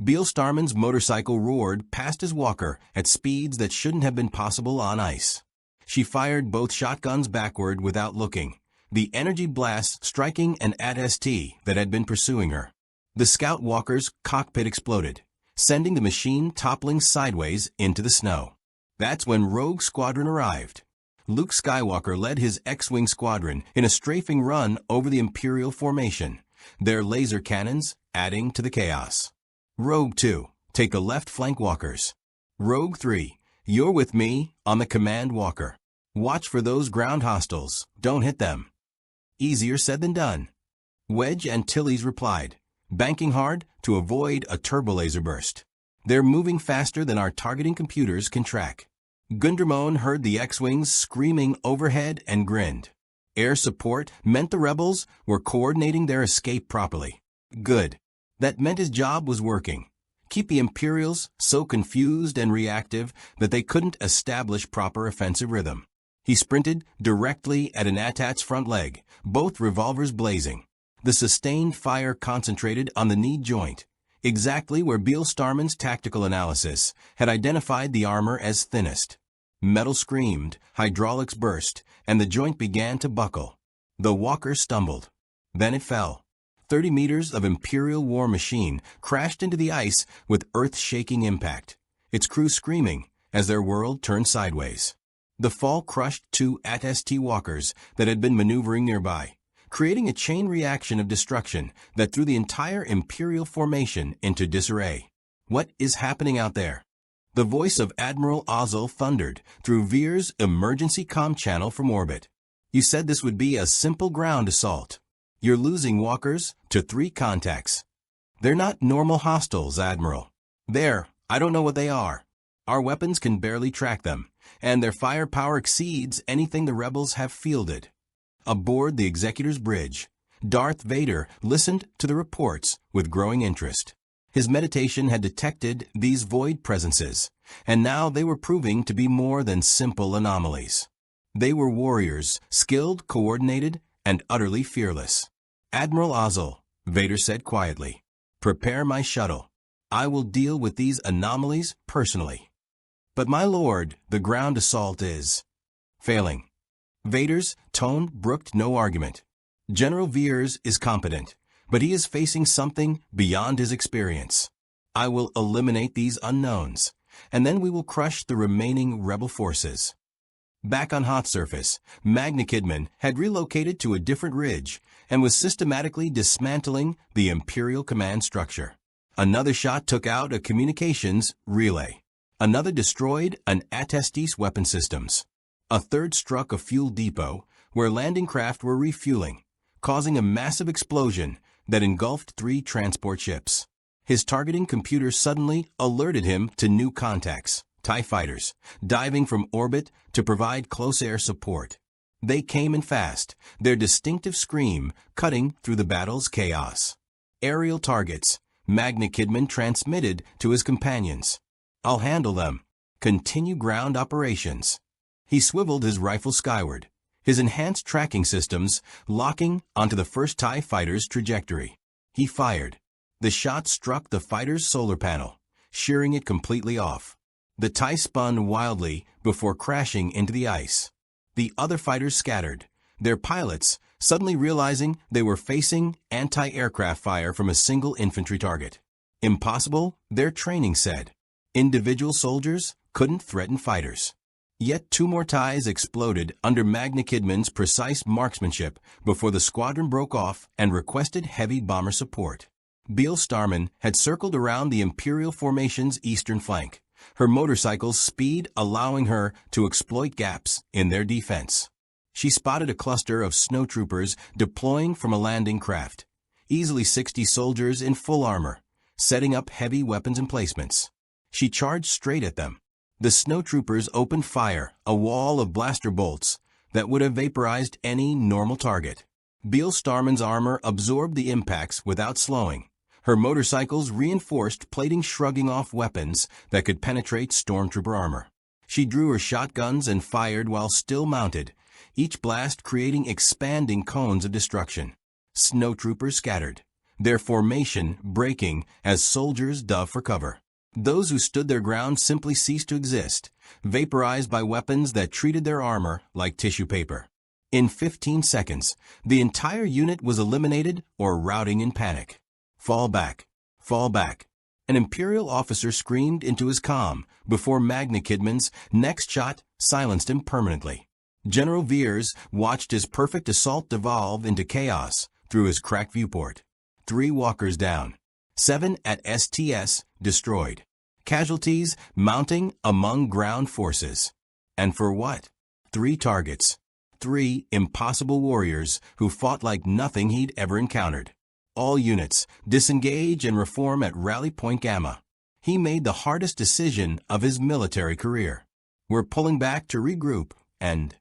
Beale Starman's motorcycle roared past his walker at speeds that shouldn't have been possible on ice. She fired both shotguns backward without looking, the energy blast striking an AT-ST that had been pursuing her. The scout walker's cockpit exploded, sending the machine toppling sideways into the snow. That's when Rogue Squadron arrived. Luke Skywalker led his X-Wing squadron in a strafing run over the Imperial formation, their laser cannons adding to the chaos. Rogue 2, take the left flank walkers. Rogue 3, you're with me on the command walker. Watch for those ground hostiles, don't hit them. Easier said than done. Wedge and Tilly's replied, banking hard to avoid a turbolaser burst. They're moving faster than our targeting computers can track. Gundramon heard the X-Wings screaming overhead and grinned. Air support meant the rebels were coordinating their escape properly. Good. That meant his job was working. Keep the Imperials so confused and reactive that they couldn't establish proper offensive rhythm. He sprinted directly at an AT-AT's front leg, both revolvers blazing. The sustained fire concentrated on the knee joint, exactly where Beale Starman's tactical analysis had identified the armor as thinnest. Metal screamed, hydraulics burst, and the joint began to buckle. The walker stumbled. Then it fell. 30 meters of Imperial war machine crashed into the ice with earth-shaking impact, its crew screaming as their world turned sideways. The fall crushed two AT-ST walkers that had been maneuvering nearby, creating a chain reaction of destruction that threw the entire Imperial formation into disarray. What is happening out there? The voice of Admiral Ozzel thundered through Veer's emergency comm channel from orbit. You said this would be a simple ground assault. You're losing walkers to 3 contacts. They're not normal hostiles, Admiral. They're I don't know what they are. Our weapons can barely track them, and their firepower exceeds anything the rebels have fielded. Aboard the Executor's bridge, Darth Vader listened to the reports with growing interest. His meditation had detected these void presences, and now they were proving to be more than simple anomalies. They were warriors, skilled, coordinated, and utterly fearless. Admiral Ozzel, Vader said quietly, prepare my shuttle. I will deal with these anomalies personally. But my lord, the ground assault is failing. Vader's tone brooked no argument. General Veers is competent, but he is facing something beyond his experience. I will eliminate these unknowns, and then we will crush the remaining rebel forces. Back on hot surface, Magna Kidman had relocated to a different ridge and was systematically dismantling the Imperial command structure. Another shot took out a communications relay. Another destroyed an Atestis weapon systems. A third struck a fuel depot where landing craft were refueling, causing a massive explosion that engulfed 3 transport ships. His targeting computer suddenly alerted him to new contacts, TIE fighters, diving from orbit to provide close air support. They came in fast, their distinctive scream cutting through the battle's chaos. Aerial targets, Magna Kidman transmitted to his companions. I'll handle them. Continue ground operations. He swiveled his rifle skyward, his enhanced tracking systems locking onto the first TIE fighter's trajectory. He fired. The shot struck the fighter's solar panel, shearing it completely off. The TIE spun wildly before crashing into the ice. The other fighters scattered, their pilots suddenly realizing they were facing anti-aircraft fire from a single infantry target. Impossible, their training said. Individual soldiers couldn't threaten fighters. Yet 2 more TIEs exploded under Magna Kidman's precise marksmanship before the squadron broke off and requested heavy bomber support. Beale Starman had circled around the Imperial formation's eastern flank, her motorcycle's speed allowing her to exploit gaps in their defense. She spotted a cluster of snowtroopers deploying from a landing craft, easily 60 soldiers in full armor, setting up heavy weapons emplacements. She charged straight at them. The snowtroopers opened fire, a wall of blaster bolts that would have vaporized any normal target. Beale Starman's armor absorbed the impacts without slowing, her motorcycle's reinforced plating shrugging off weapons that could penetrate stormtrooper armor. She drew her shotguns and fired while still mounted, each blast creating expanding cones of destruction. Snowtroopers scattered, their formation breaking as soldiers dove for cover. Those who stood their ground simply ceased to exist, vaporized by weapons that treated their armor like tissue paper. In 15 seconds, the entire unit was eliminated or routing in panic. Fall back. Fall back. An Imperial officer screamed into his comm before Magna Kidman's next shot silenced him permanently. General Veers watched his perfect assault devolve into chaos through his cracked viewport. 3 walkers down. 7 at STS destroyed. Casualties mounting among ground forces. And for what? 3 targets. 3 impossible warriors who fought like nothing he'd ever encountered. All units, disengage and reform at Rally Point Gamma. He made the hardest decision of his military career. We're pulling back to regroup, and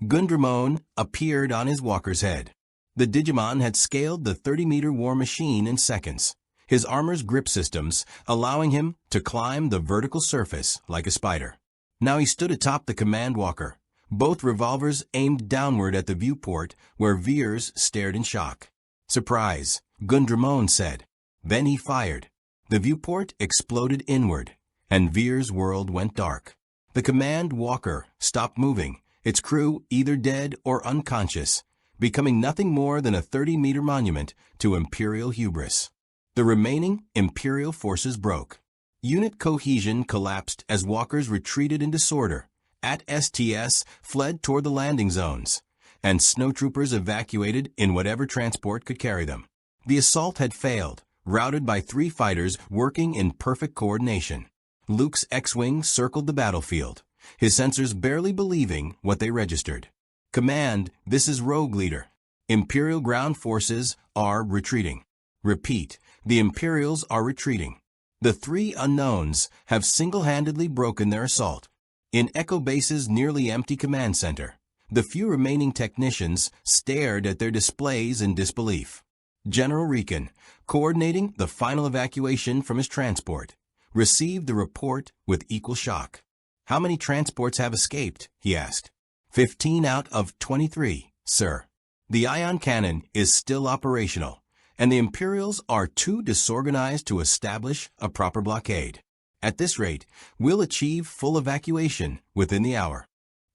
Gundramon appeared on his walker's head. The Digimon had scaled the 30-meter war machine in seconds, his armor's grip systems allowing him to climb the vertical surface like a spider. Now he stood atop the command walker, both revolvers aimed downward at the viewport where Veers stared in shock. Surprise, Gundramon said. Then he fired. The viewport exploded inward, and Veers' world went dark. The command walker stopped moving, its crew either dead or unconscious, becoming nothing more than a 30-meter monument to Imperial hubris. The remaining Imperial forces broke. Unit cohesion collapsed as walkers retreated in disorder. At STS fled toward the landing zones, and snowtroopers evacuated in whatever transport could carry them. The assault had failed, routed by 3 fighters working in perfect coordination. Luke's X-Wing circled the battlefield, his sensors barely believing what they registered. Command, this is Rogue Leader. Imperial ground forces are retreating. Repeat, the Imperials are retreating. The three unknowns have single-handedly broken their assault. In Echo Base's nearly empty command center, the few remaining technicians stared at their displays in disbelief. General Riken, coordinating the final evacuation from his transport, received the report with equal shock. "How many transports have escaped?" he asked. 15 out of 23, sir. The ion cannon is still operational, and the Imperials are too disorganized to establish a proper blockade. At this rate, we'll achieve full evacuation within the hour."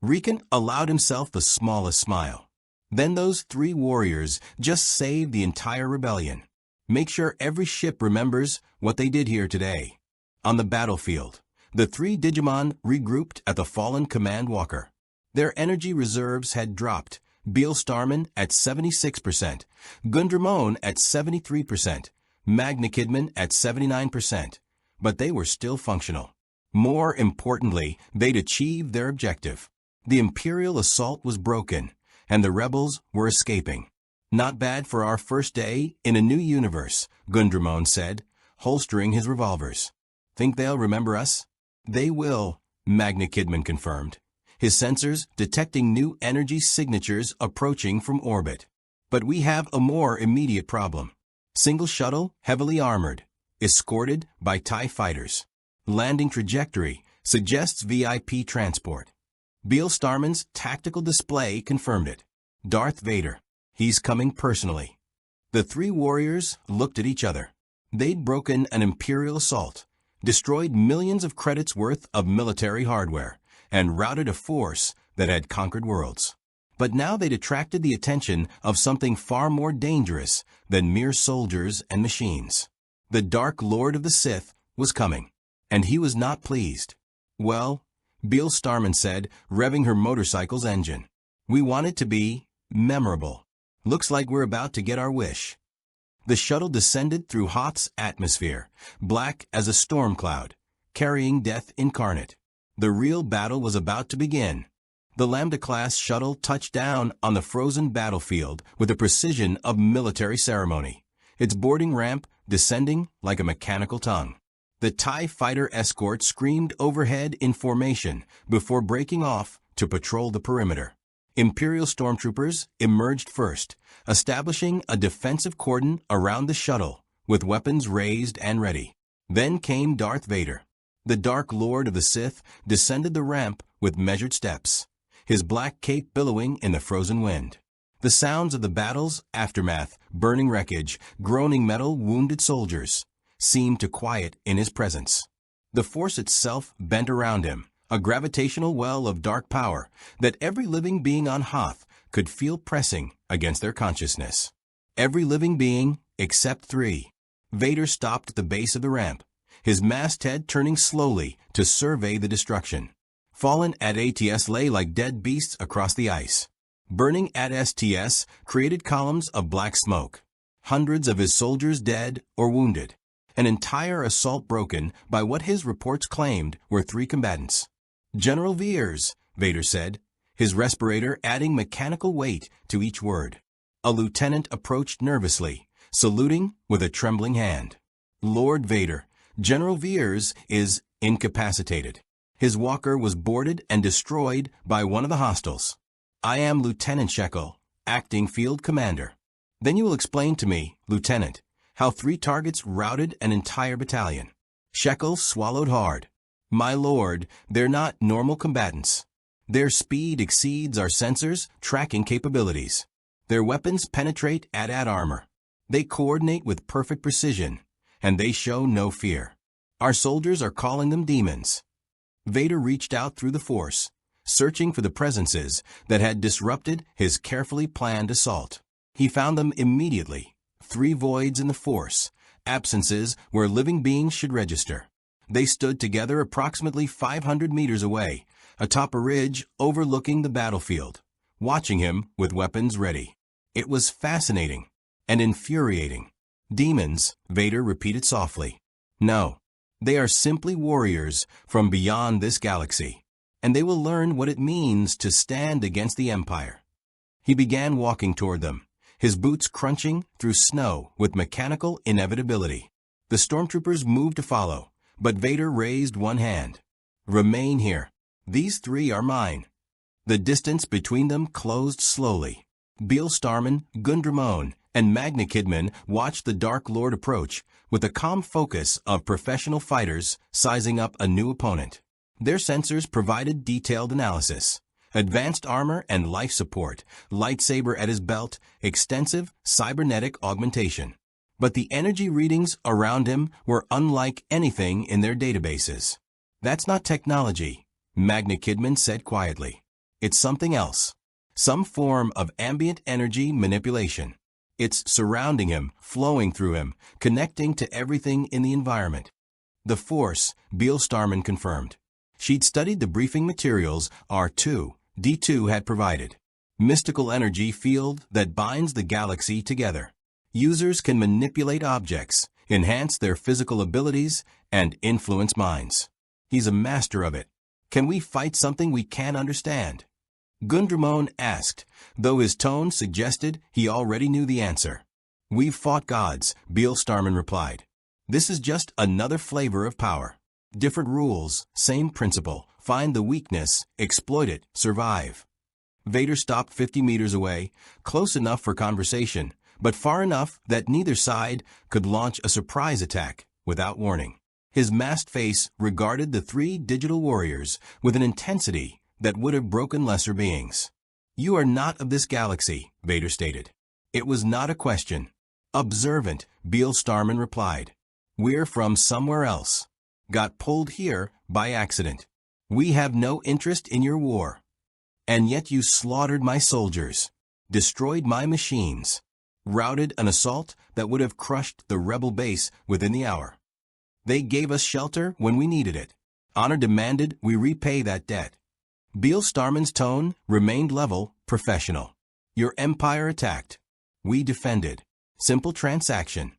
Riken allowed himself the smallest smile. Then those three warriors just saved the entire rebellion. Make sure every ship remembers what they did here today. On the battlefield, the three Digimon regrouped at the fallen command walker. Their energy reserves had dropped. Beal Starman at 76%, Gundramon at 73%, Magna Kidman at 79%, but they were still functional. More importantly, they'd achieved their objective. The Imperial assault was broken, and the rebels were escaping. "Not bad for our first day in a new universe," Gundramon said, holstering his revolvers. "Think they'll remember us?" "They will," Magna Kidman confirmed, his sensors detecting new energy signatures approaching from orbit. "But we have a more immediate problem. Single shuttle, heavily armored, escorted by TIE fighters. Landing trajectory suggests VIP transport." Beal Starman's tactical display confirmed it. "Darth Vader. He's coming personally." The three warriors looked at each other. They'd broken an Imperial assault, destroyed millions of credits worth of military hardware, and routed a force that had conquered worlds. But now they'd attracted the attention of something far more dangerous than mere soldiers and machines. The Dark Lord of the Sith was coming, and he was not pleased. "Well," Beal Starman said, revving her motorcycle's engine, "we want it to be memorable. Looks like we're about to get our wish." The shuttle descended through Hoth's atmosphere, black as a storm cloud, carrying death incarnate. The real battle was about to begin. The Lambda-class shuttle touched down on the frozen battlefield with the precision of military ceremony, its boarding ramp descending like a mechanical tongue. The TIE fighter escort screamed overhead in formation before breaking off to patrol the perimeter. Imperial stormtroopers emerged first, establishing a defensive cordon around the shuttle, with weapons raised and ready. Then came Darth Vader. The Dark Lord of the Sith descended the ramp with measured steps, his black cape billowing in the frozen wind. The sounds of the battle's aftermath, burning wreckage, groaning metal, wounded soldiers, seemed to quiet in his presence. The Force itself bent around him, a gravitational well of dark power that every living being on Hoth could feel pressing against their consciousness. Every living being except three. Vader stopped at the base of the ramp, his masthead turning slowly to survey the destruction. Fallen at ATS lay like dead beasts across the ice. Burning at STS created columns of black smoke. Hundreds of his soldiers dead or wounded. An entire assault broken by what his reports claimed were three combatants. "General Veers," Vader said, his respirator adding mechanical weight to each word. A lieutenant approached nervously, saluting with a trembling hand. "Lord Vader, General Veers is incapacitated. His walker was boarded and destroyed by one of the hostiles. I am Lieutenant Shekel, acting field commander." "Then you will explain to me, Lieutenant, how three targets routed an entire battalion." Shekel swallowed hard. "My lord, they're not normal combatants. Their speed exceeds our sensors' tracking capabilities. Their weapons penetrate AT-AT armor. They coordinate with perfect precision, and they show no fear. Our soldiers are calling them demons." Vader reached out through the Force, searching for the presences that had disrupted his carefully planned assault. He found them immediately. Three voids in the Force, absences where living beings should register. They stood together approximately 500 meters away, atop a ridge overlooking the battlefield, watching him with weapons ready. It was fascinating and infuriating. "Demons," Vader repeated softly. "No, they are simply warriors from beyond this galaxy, and they will learn what it means to stand against the Empire." He began walking toward them, his boots crunching through snow with mechanical inevitability. The stormtroopers moved to follow, but Vader raised one hand. Remain here. These three are mine. The distance between them closed slowly. Beal Starman, Gundramon, and Magna Kidman watched the Dark Lord approach with a calm focus of professional fighters sizing up a new opponent. Their sensors provided detailed analysis. Advanced armor and life support, lightsaber at his belt, extensive cybernetic augmentation. But the energy readings around him were unlike anything in their databases. That's not technology, Magna Kidman said quietly. It's something else. Some form of ambient energy manipulation. It's surrounding him, flowing through him, connecting to everything in the environment. The Force, Beal Starman confirmed. She'd studied the briefing materials R2-D2 had provided. Mystical energy field that binds the galaxy together. Users can manipulate objects, enhance their physical abilities, and influence minds. He's a master of it. Can we fight something we can't understand? Gundramon asked, though his tone suggested he already knew the answer. We've fought gods, Beal Starman replied. This is just another flavor of power. Different rules, same principle. Find the weakness, exploit it, survive. Vader stopped 50 meters away, close enough for conversation, but far enough that neither side could launch a surprise attack without warning. His masked face regarded the three digital warriors with an intensity that would have broken lesser beings. You are not of this galaxy, Vader stated. It was not a question. Observant, Beal Starman replied. We're from somewhere else. Got pulled here by accident. We have no interest in your war. And yet you slaughtered my soldiers, destroyed my machines, routed an assault that would have crushed the rebel base within the hour. They gave us shelter when we needed it. Honor demanded we repay that debt. Beal Starman's tone remained level, professional. Your empire attacked. We defended. Simple transaction.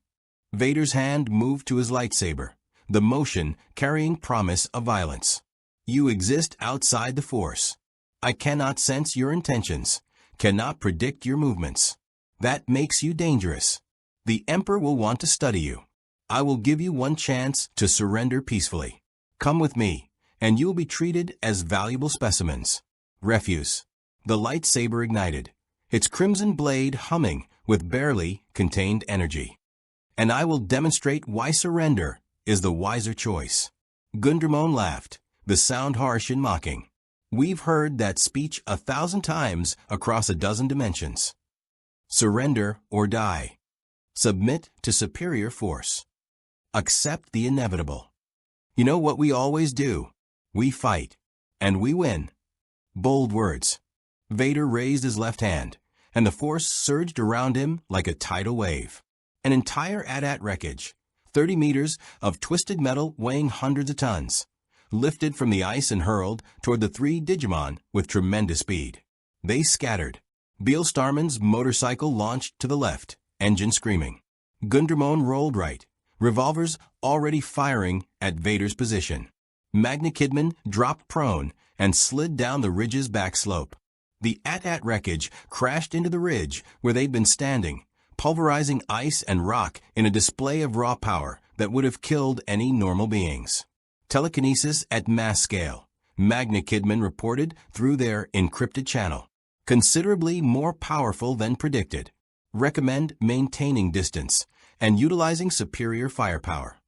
Vader's hand moved to his lightsaber, the motion carrying promise of violence. You exist outside the Force. I cannot sense your intentions, cannot predict your movements. That makes you dangerous. The Emperor will want to study you. I will give you one chance to surrender peacefully. Come with me, and you will be treated as valuable specimens. Refuse. The lightsaber ignited, its crimson blade humming with barely contained energy. And I will demonstrate why surrender is the wiser choice. Gundramon laughed, the sound harsh and mocking. We've heard that speech 1,000 times across a dozen dimensions. Surrender or die. Submit to superior force. Accept the inevitable. You know what we always do? We fight. And we win. Bold words. Vader raised his left hand, and the Force surged around him like a tidal wave. An entire AT-AT wreckage, 30 meters of twisted metal weighing hundreds of tons, lifted from the ice and hurled toward the three Digimon with tremendous speed. They scattered. Beal Starman's motorcycle launched to the left, engine screaming. Gundramon rolled right, revolvers already firing at Vader's position. Magna Kidman dropped prone and slid down the ridge's back slope. The AT-AT wreckage crashed into the ridge where they'd been standing, pulverizing ice and rock in a display of raw power that would have killed any normal beings. Telekinesis at mass scale, Magna Kidman reported through their encrypted channel. Considerably more powerful than predicted. Recommend maintaining distance and utilizing superior firepower.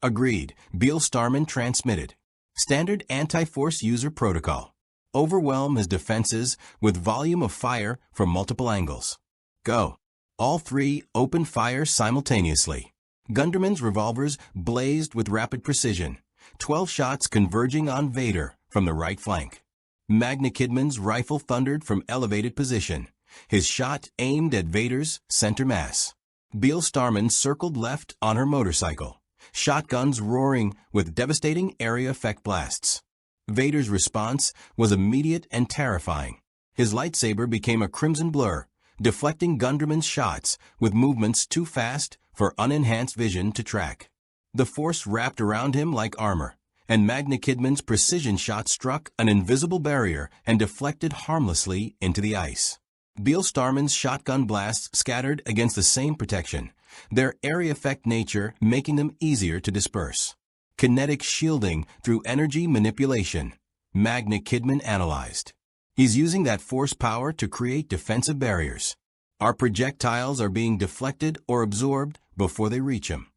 Agreed, Beal Starman transmitted. Standard anti-force user protocol. Overwhelm his defenses with volume of fire from multiple angles. Go. All three opened fire simultaneously. Gunderman's revolvers blazed with rapid precision, 12 shots converging on Vader from the right flank. Magna Kidman's rifle thundered from elevated position, his shot aimed at Vader's center mass. Beal Starman circled left on her motorcycle, shotguns roaring with devastating area effect blasts. Vader's response was immediate and terrifying. His lightsaber became a crimson blur, deflecting Gunderman's shots with movements too fast for unenhanced vision to track. The Force wrapped around him like armor, and Magna Kidman's precision shot struck an invisible barrier and deflected harmlessly into the ice. Beal Starman's shotgun blasts scattered against the same protection, their area-effect nature making them easier to disperse. Kinetic shielding through energy manipulation, Magna Kidman analyzed. He's using that force power to create defensive barriers. Our projectiles are being deflected or absorbed before they reach him.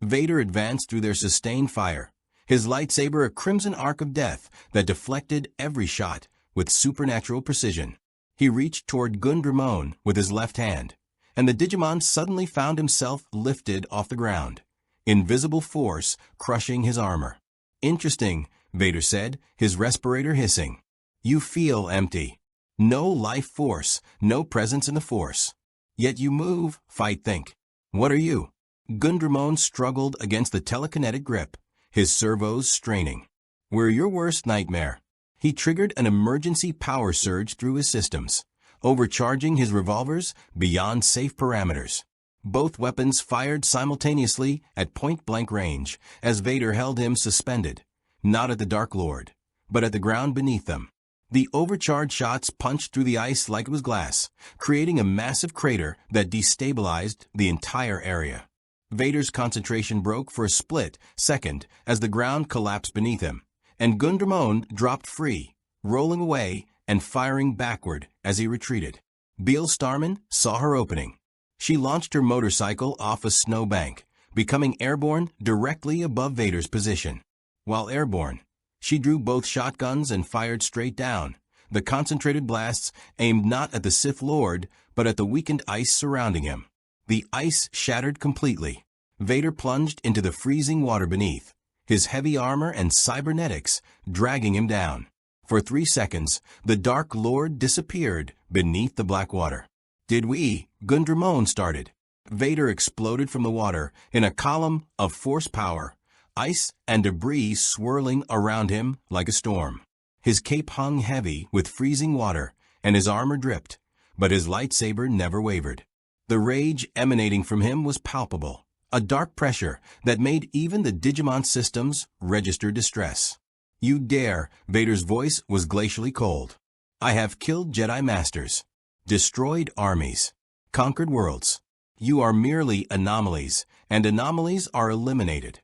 Vader advanced through their sustained fire, his lightsaber a crimson arc of death that deflected every shot with supernatural precision. He reached toward Gundramon with his left hand, and the Digimon suddenly found himself lifted off the ground, invisible force crushing his armor. Interesting, Vader said, his respirator hissing. You feel empty. No life force, no presence in the Force. Yet you move, fight, think. What are you? Gundramon struggled against the telekinetic grip, his servos straining. We're your worst nightmare. He triggered an emergency power surge through his systems, overcharging his revolvers beyond safe parameters. Both weapons fired simultaneously at point-blank range as Vader held him suspended, not at the Dark Lord, but at the ground beneath them. The overcharged shots punched through the ice like it was glass, creating a massive crater that destabilized the entire area. Vader's concentration broke for a split second as the ground collapsed beneath him, and Gundramon dropped free, rolling away and firing backward as he retreated. Beale Starman saw her opening. She launched her motorcycle off a snowbank, becoming airborne directly above Vader's position. While airborne, she drew both shotguns and fired straight down, the concentrated blasts aimed not at the Sith Lord, but at the weakened ice surrounding him. The ice shattered completely. Vader plunged into the freezing water beneath, his heavy armor and cybernetics dragging him down. For 3 seconds, the Dark Lord disappeared beneath the black water. Did we? Gundramon started. Vader exploded from the water in a column of force power, ice and debris swirling around him like a storm. His cape hung heavy with freezing water, and his armor dripped, but his lightsaber never wavered. The rage emanating from him was palpable, a dark pressure that made even the Digimon systems register distress. You dare, Vader's voice was glacially cold. I have killed Jedi Masters, destroyed armies, conquered worlds. You are merely anomalies, and anomalies are eliminated.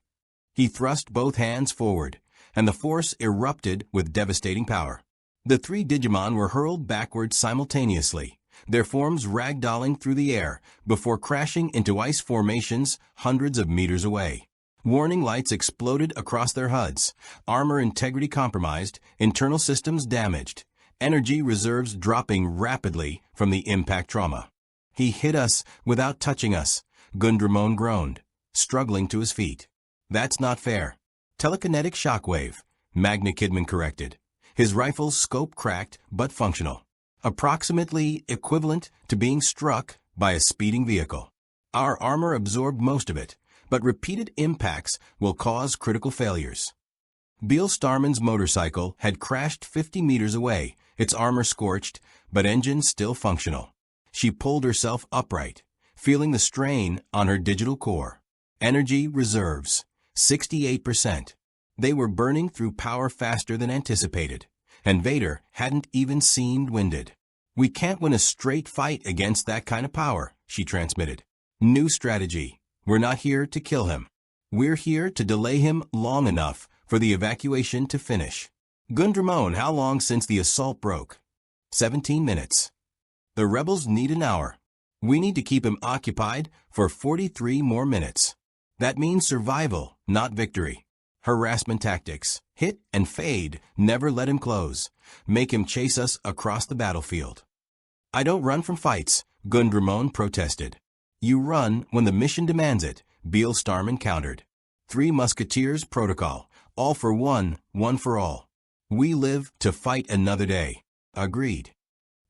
He thrust both hands forward, and the Force erupted with devastating power. The 3 Digimon were hurled backward simultaneously, their forms ragdolling through the air before crashing into ice formations hundreds of meters away. Warning lights exploded across their HUDs, armor integrity compromised, internal systems damaged, energy reserves dropping rapidly from the impact trauma. He hit us without touching us, Gundramon groaned, struggling to his feet. That's not fair. Telekinetic shockwave, Magna Kidman corrected. His rifle's scope cracked but functional, approximately equivalent to being struck by a speeding vehicle. Our armor absorbed most of it, but repeated impacts will cause critical failures. Beale Starman's motorcycle had crashed 50 meters away, its armor scorched, but engine still functional. She pulled herself upright, feeling the strain on her digital core. Energy reserves, 68%. They were burning through power faster than anticipated, and Vader hadn't even seemed winded. We can't win a straight fight against that kind of power, she transmitted. New strategy. We're not here to kill him. We're here to delay him long enough for the evacuation to finish. Gundramon, how long since the assault broke? 17 minutes. The rebels need an hour. We need to keep him occupied for 43 more minutes. That means survival, not victory. Harassment tactics. Hit and fade. Never let him close. Make him chase us across the battlefield. I don't run from fights, Gundramon protested. You run when the mission demands it, Beale Starman countered. 3 Musketeers protocol. All for one, one for all. We live to fight another day. Agreed.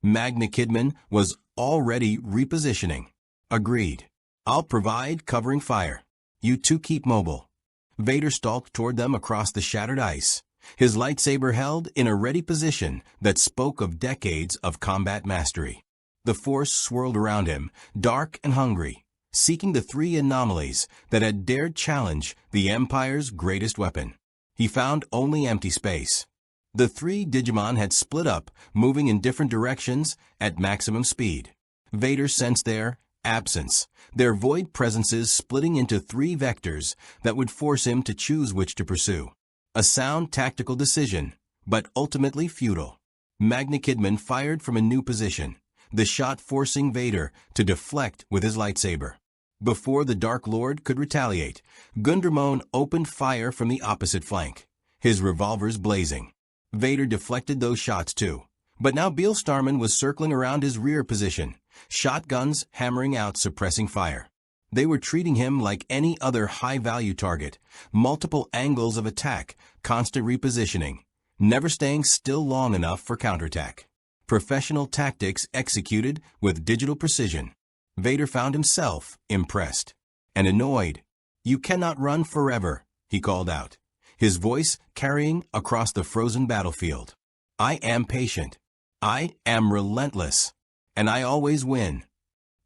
Magna Kidman was already repositioning. Agreed. I'll provide covering fire. You 2 keep mobile. Vader stalked toward them across the shattered ice, his lightsaber held in a ready position that spoke of decades of combat mastery. The Force swirled around him, dark and hungry, seeking the 3 anomalies that had dared challenge the Empire's greatest weapon. He found only empty space. The 3 Digimon had split up, moving in different directions at maximum speed. Vader sensed their absence, their void presences splitting into 3 vectors that would force him to choose which to pursue. A sound tactical decision, but ultimately futile. Magna Kidman fired from a new position, the shot forcing Vader to deflect with his lightsaber. Before the Dark Lord could retaliate, Gundramon opened fire from the opposite flank, his revolvers blazing. Vader deflected those shots too, but now Beal Starman was circling around his rear position, shotguns hammering out suppressing fire. They were treating him like any other high-value target, multiple angles of attack, constant repositioning, never staying still long enough for counterattack. Professional tactics executed with digital precision. Vader found himself impressed and annoyed. "You cannot run forever," he called out, his voice carrying across the frozen battlefield. "I am patient. I am relentless. And I always win.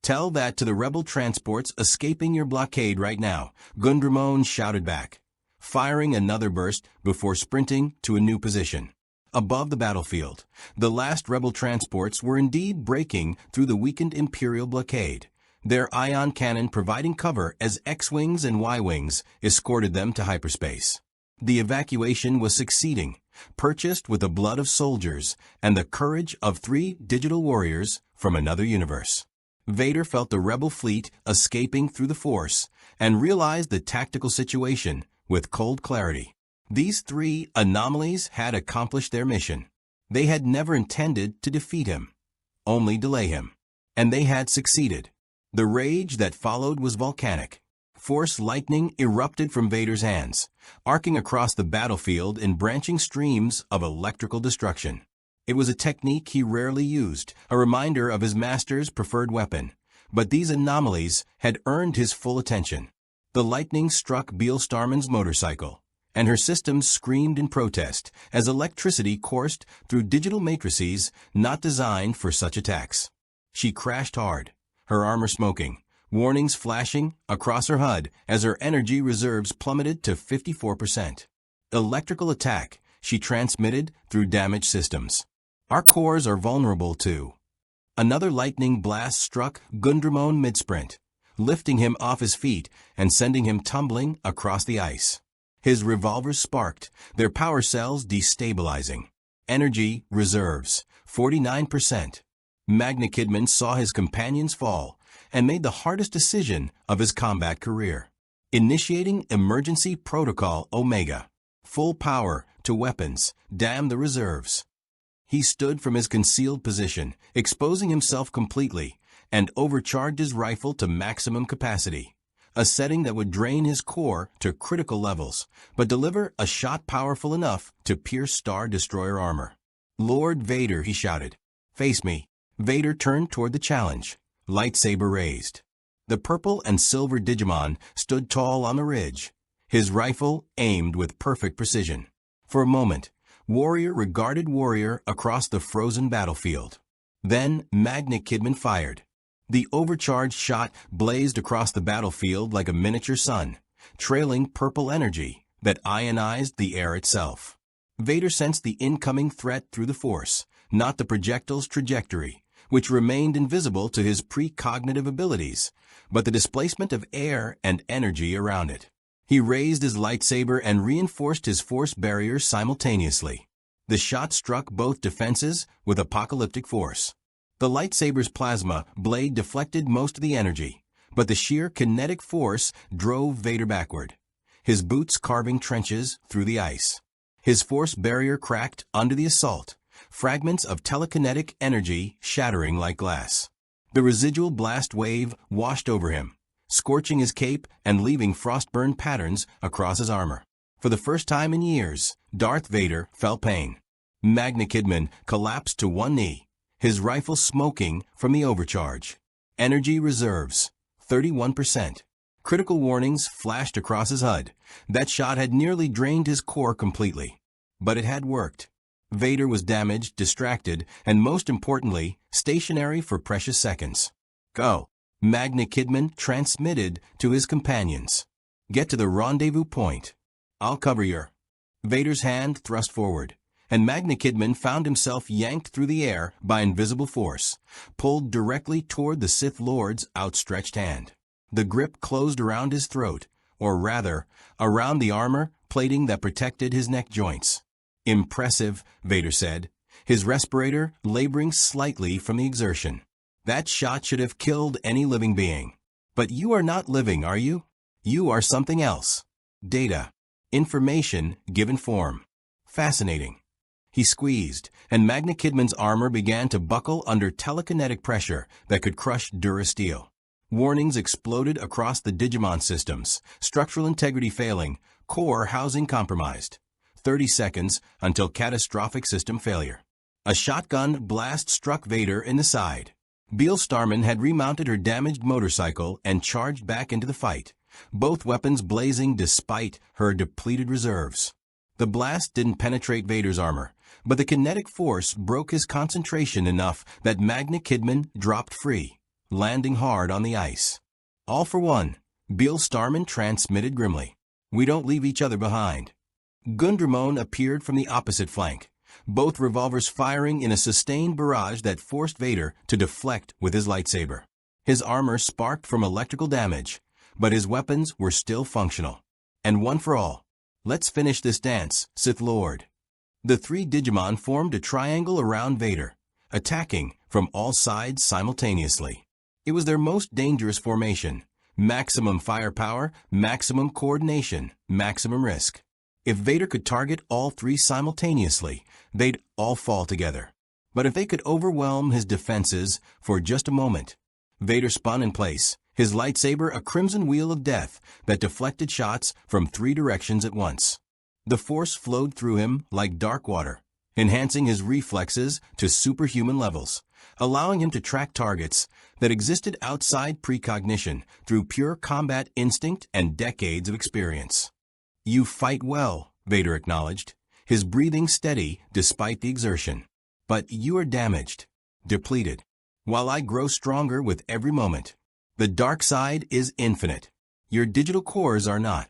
Tell that to the rebel transports escaping your blockade right now," Gundramon shouted back, firing another burst before sprinting to a new position. Above the battlefield, the last rebel transports were indeed breaking through the weakened Imperial blockade, their ion cannon providing cover as X-Wings and Y-Wings escorted them to hyperspace. The evacuation was succeeding, purchased with the blood of soldiers and the courage of 3 digital warriors from another universe. Vader felt the rebel fleet escaping through the Force and realized the tactical situation with cold clarity. These 3 anomalies had accomplished their mission. They had never intended to defeat him, only delay him. And they had succeeded. The rage that followed was volcanic. Force lightning erupted from Vader's hands, arcing across the battlefield in branching streams of electrical destruction. It was a technique he rarely used, a reminder of his master's preferred weapon. But these anomalies had earned his full attention. The lightning struck Beal Starman's motorcycle, and her systems screamed in protest as electricity coursed through digital matrices not designed for such attacks. She crashed hard, her armor smoking, warnings flashing across her HUD as her energy reserves plummeted to 54%. Electrical attack, she transmitted through damaged systems. "Our cores are vulnerable too." Another lightning blast struck Gundramon mid-sprint, lifting him off his feet and sending him tumbling across the ice. His revolvers sparked, their power cells destabilizing. Energy reserves, 49%. Magna Kidman saw his companions fall and made the hardest decision of his combat career. Initiating Emergency Protocol Omega. Full power to weapons, damn the reserves. He stood from his concealed position, exposing himself completely, and overcharged his rifle to maximum capacity, a setting that would drain his core to critical levels, but deliver a shot powerful enough to pierce Star Destroyer armor. "Lord Vader," he shouted. "Face me." Vader turned toward the challenge, lightsaber raised. The purple and silver Digimon stood tall on the ridge, his rifle aimed with perfect precision. For a moment, warrior regarded warrior across the frozen battlefield. Then Magna Kidman fired. The overcharged shot blazed across the battlefield like a miniature sun, trailing purple energy that ionized the air itself. Vader sensed the incoming threat through the Force, not the projectile's trajectory, which remained invisible to his precognitive abilities, but the displacement of air and energy around it. He raised his lightsaber and reinforced his force barrier simultaneously. The shot struck both defenses with apocalyptic force. The lightsaber's plasma blade deflected most of the energy, but the sheer kinetic force drove Vader backward, his boots carving trenches through the ice. His force barrier cracked under the assault, fragments of telekinetic energy shattering like glass. The residual blast wave washed over him, scorching his cape and leaving frostburn patterns across his armor. For the first time in years, Darth Vader felt pain. Magna Kidman collapsed to one knee, his rifle smoking from the overcharge. Energy reserves, 31%. Critical warnings flashed across his HUD. That shot had nearly drained his core completely. But it had worked. Vader was damaged, distracted, and most importantly, stationary for precious seconds. "Go," Magna Kidman transmitted to his companions. "Get to the rendezvous point. I'll cover your..." Vader's hand thrust forward, and Magna Kidman found himself yanked through the air by invisible force, pulled directly toward the Sith Lord's outstretched hand. The grip closed around his throat, or rather, around the armor plating that protected his neck joints. "Impressive," Vader said, his respirator laboring slightly from the exertion. "That shot should have killed any living being. But you are not living, are you? You are something else. Data. Information given form. Fascinating." He squeezed, and Magna Kidman's armor began to buckle under telekinetic pressure that could crush durasteel. Warnings exploded across the Digimon systems, structural integrity failing, core housing compromised. 30 seconds until catastrophic system failure. A shotgun blast struck Vader in the side. Beale Starman had remounted her damaged motorcycle and charged back into the fight, both weapons blazing despite her depleted reserves. The blast didn't penetrate Vader's armor, but the kinetic force broke his concentration enough that Magna Kidman dropped free, landing hard on the ice. "All for one," Beale Starman transmitted grimly. "We don't leave each other behind." Gundramon appeared from the opposite flank, both revolvers firing in a sustained barrage that forced Vader to deflect with his lightsaber. His armor sparked from electrical damage, but his weapons were still functional. "And one for all. Let's finish this dance, Sith Lord." The three Digimon formed a triangle around Vader, attacking from all sides simultaneously. It was their most dangerous formation. Maximum firepower, maximum coordination, maximum risk. If Vader could target all three simultaneously, they'd all fall together. But if they could overwhelm his defenses for just a moment, Vader spun in place, his lightsaber a crimson wheel of death that deflected shots from 3 directions at once. The force flowed through him like dark water, enhancing his reflexes to superhuman levels, allowing him to track targets that existed outside precognition through pure combat instinct and decades of experience. "You fight well," Vader acknowledged, his breathing steady despite the exertion. "But you are damaged, depleted, while I grow stronger with every moment. The dark side is infinite. Your digital cores are not."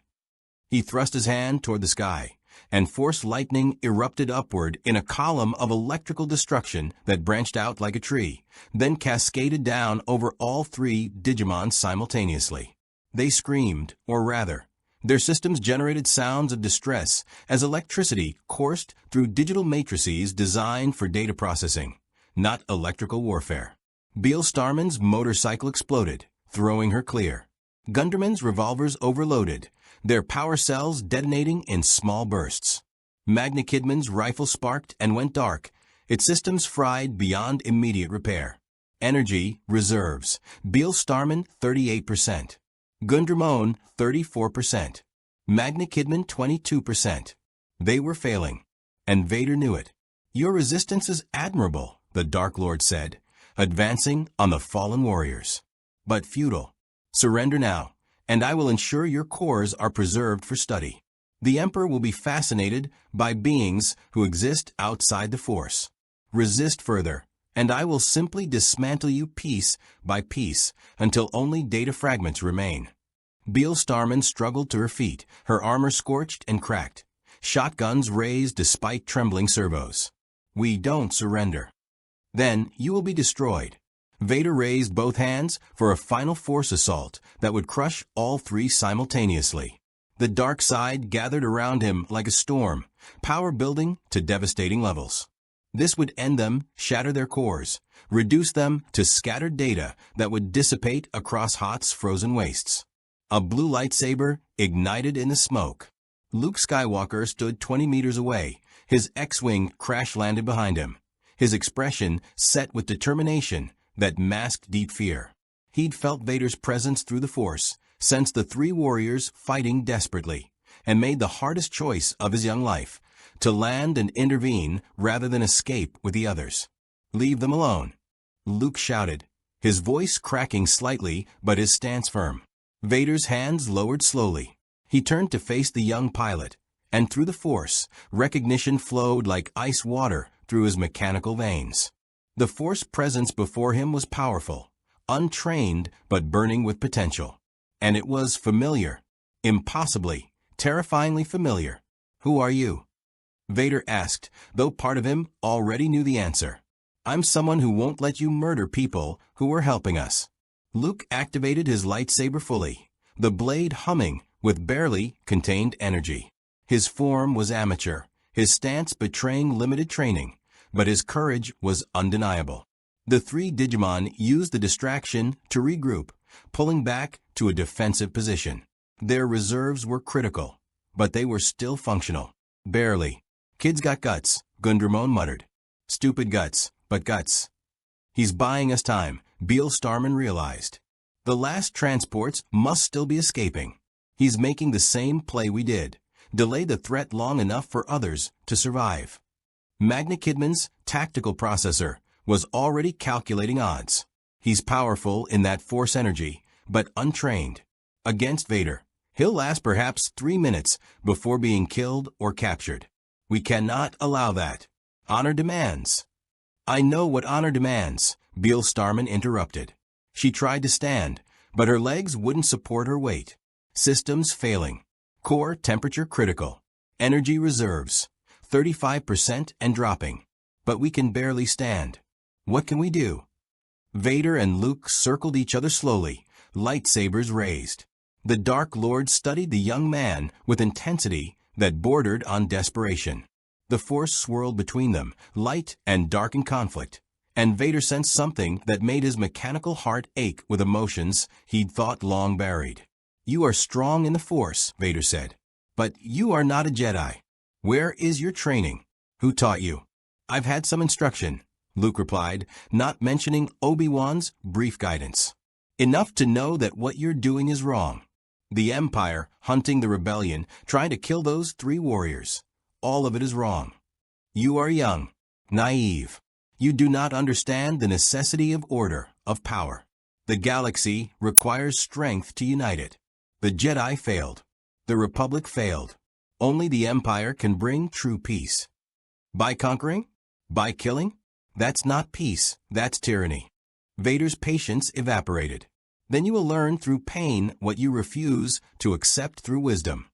He thrust his hand toward the sky, and force lightning erupted upward in a column of electrical destruction that branched out like a tree, then cascaded down over all three Digimon simultaneously. They screamed, or rather, their systems generated sounds of distress as electricity coursed through digital matrices designed for data processing, not electrical warfare. Beale Starman's motorcycle exploded, throwing her clear. Gunderman's revolvers overloaded, their power cells detonating in small bursts. Magna Kidman's rifle sparked and went dark, its systems fried beyond immediate repair. Energy reserves. Beale Starman 38%. Gundramon 34%. Magna Kidman 22%. They were failing, and Vader knew it. "Your resistance is admirable," the Dark Lord said, advancing on the fallen warriors. "But futile. Surrender now, and I will ensure your cores are preserved for study. The Emperor will be fascinated by beings who exist outside the Force. Resist further, and I will simply dismantle you piece by piece until only data fragments remain." Beale Starman struggled to her feet, her armor scorched and cracked. Shotguns raised despite trembling servos. "We don't surrender. Then you will be destroyed." Vader raised both hands for a final force assault that would crush all three simultaneously. The dark side gathered around him like a storm, power building to devastating levels. This would end them, shatter their cores, reduce them to scattered data that would dissipate across Hoth's frozen wastes. A blue lightsaber ignited in the smoke. Luke Skywalker stood 20 meters away, his X-Wing crash-landed behind him, his expression set with determination that masked deep fear. He'd felt Vader's presence through the Force, sensed the three warriors fighting desperately, and made the hardest choice of his young life, to land and intervene rather than escape with the others. "Leave them alone," Luke shouted, his voice cracking slightly but his stance firm. Vader's hands lowered slowly. He turned to face the young pilot, and through the Force, recognition flowed like ice water through his mechanical veins. The Force presence before him was powerful, untrained but burning with potential. And it was familiar, impossibly, terrifyingly familiar. "Who are you?" Vader asked, though part of him already knew the answer. I'm someone who won't let you murder people who are helping us. Luke activated his lightsaber fully, the blade humming with barely contained energy. His form was amateur, his stance betraying limited training, but his courage was undeniable. The three Digimon used the distraction to regroup, pulling back to a defensive position. Their reserves were critical, but they were still functional. Barely. Kid's got guts, Gundramon muttered. Stupid guts, but guts. He's buying us time, Beale Starman realized. The last transports must still be escaping. He's making the same play we did. Delay the threat long enough for others to survive. Magna Kidman's tactical processor was already calculating odds. He's powerful in that force energy, but untrained. Against Vader, he'll last perhaps 3 minutes before being killed or captured. We cannot allow that. Honor demands. I know what honor demands, Beale Starman interrupted. She tried to stand, but her legs wouldn't support her weight. Systems failing. Core temperature critical. Energy reserves, 35% and dropping. But we can barely stand. What can we do? Vader and Luke circled each other slowly, lightsabers raised. The Dark Lord studied the young man with intensity that bordered on desperation. The Force swirled between them, light and dark in conflict, and Vader sensed something that made his mechanical heart ache with emotions he'd thought long buried. You are strong in the Force, Vader said, but you are not a Jedi. Where is your training? Who taught you? I've had some instruction, Luke replied, not mentioning Obi-Wan's brief guidance. Enough to know that what you're doing is wrong. The Empire, hunting the rebellion, trying to kill those 3 warriors. All of it is wrong. You are young, naive. You do not understand the necessity of order, of power. The galaxy requires strength to unite it. The Jedi failed. The Republic failed. Only the Empire can bring true peace. By conquering? By killing? That's not peace, that's tyranny. Vader's patience evaporated. Then you will learn through pain what you refuse to accept through wisdom.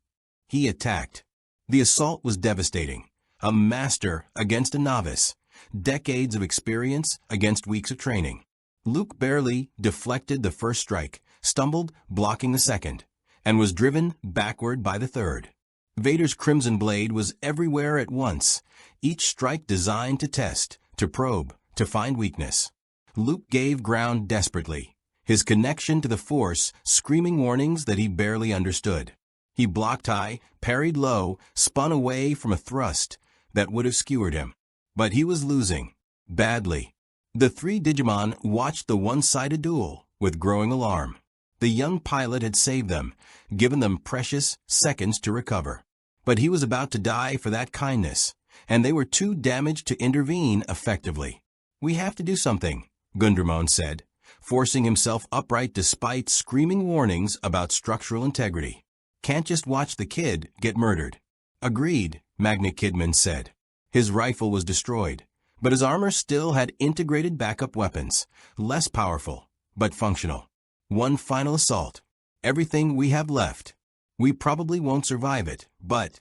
He attacked. The assault was devastating. A master against a novice. Decades of experience against weeks of training. Luke barely deflected the first strike, stumbled, blocking the second, and was driven backward by the third. Vader's crimson blade was everywhere at once, each strike designed to test, to probe, to find weakness. Luke gave ground desperately, his connection to the Force screaming warnings that he barely understood. He blocked high, parried low, spun away from a thrust that would have skewered him. But he was losing, badly. The 3 Digimon watched the one-sided duel with growing alarm. The young pilot had saved them, given them precious seconds to recover. But he was about to die for that kindness, and they were too damaged to intervene effectively. We have to do something, Gundramon said, forcing himself upright despite screaming warnings about structural integrity. Can't just watch the kid get murdered. Agreed, Magna Kidman said. His rifle was destroyed, but his armor still had integrated backup weapons, less powerful, but functional. One final assault. Everything we have left. We probably won't survive it, but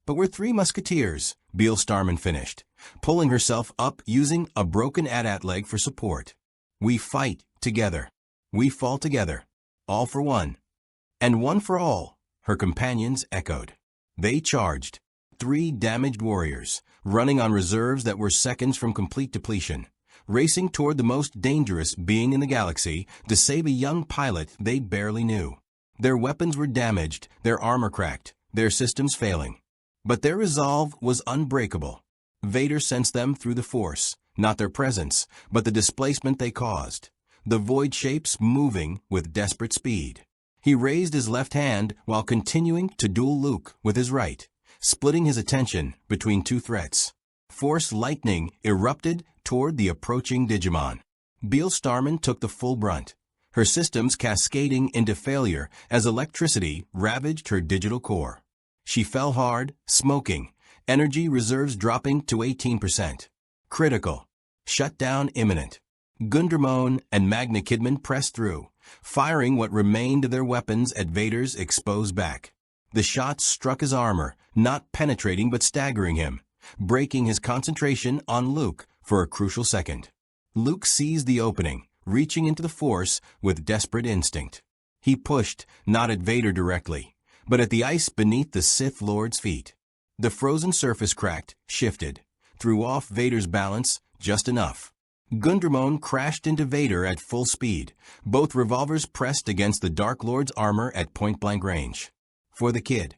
we're 3 musketeers, Beale Starman finished, pulling herself up using a broken AT-AT leg for support. We fight together. We fall together. All for one. And one for all, her companions echoed. They charged. 3 damaged warriors, running on reserves that were seconds from complete depletion, racing toward the most dangerous being in the galaxy to save a young pilot they barely knew. Their weapons were damaged, their armor cracked, their systems failing. But their resolve was unbreakable. Vader sensed them through the Force, not their presence, but the displacement they caused. The void shapes moving with desperate speed. He raised his left hand while continuing to duel Luke with his right, splitting his attention between 2 threats. Force lightning erupted toward the approaching Digimon. Beale Starman took the full brunt, her systems cascading into failure as electricity ravaged her digital core. She fell hard, smoking, energy reserves dropping to 18%. Critical. Shutdown imminent. Gundramon and Magna Kidman pressed through, firing what remained of their weapons at Vader's exposed back. The shots struck his armor, not penetrating but staggering him, breaking his concentration on Luke for a crucial second. Luke seized the opening, reaching into the Force with desperate instinct. He pushed, not at Vader directly, but at the ice beneath the Sith Lord's feet. The frozen surface cracked, shifted, threw off Vader's balance just enough. Gundramon crashed into Vader at full speed, both revolvers pressed against the Dark Lord's armor at point-blank range. For the kid,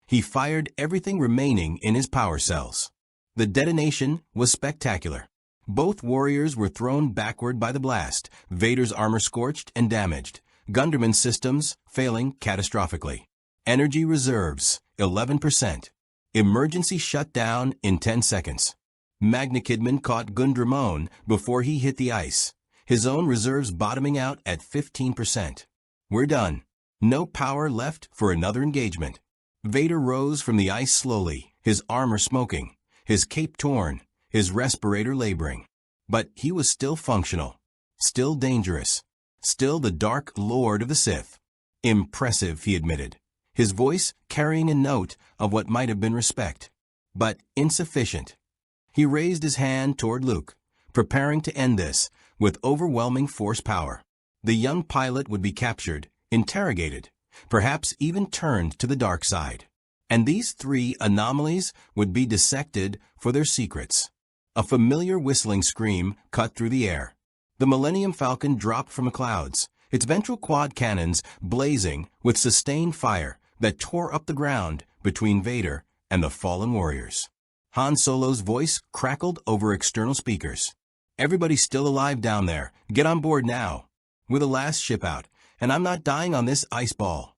he fired everything remaining in his power cells. The detonation was spectacular. Both warriors were thrown backward by the blast, Vader's armor scorched and damaged, Gundramon's systems failing catastrophically. Energy reserves, 11%. Emergency shutdown in 10 seconds. Magna Kidman caught Gundramon before he hit the ice, his own reserves bottoming out at 15%. We're done. No power left for another engagement. Vader rose from the ice slowly, his armor smoking, his cape torn, his respirator laboring. But he was still functional, still dangerous, still the Dark Lord of the Sith. Impressive, he admitted, his voice carrying a note of what might have been respect, but insufficient. He raised his hand toward Luke, preparing to end this with overwhelming force power. The young pilot would be captured, interrogated, perhaps even turned to the dark side. And these three anomalies would be dissected for their secrets. A familiar whistling scream cut through the air. The Millennium Falcon dropped from the clouds, its ventral quad cannons blazing with sustained fire that tore up the ground between Vader and the fallen warriors. Han Solo's voice crackled over external speakers. Everybody's still alive down there. Get on board now. We're the last ship out, and I'm not dying on this ice ball.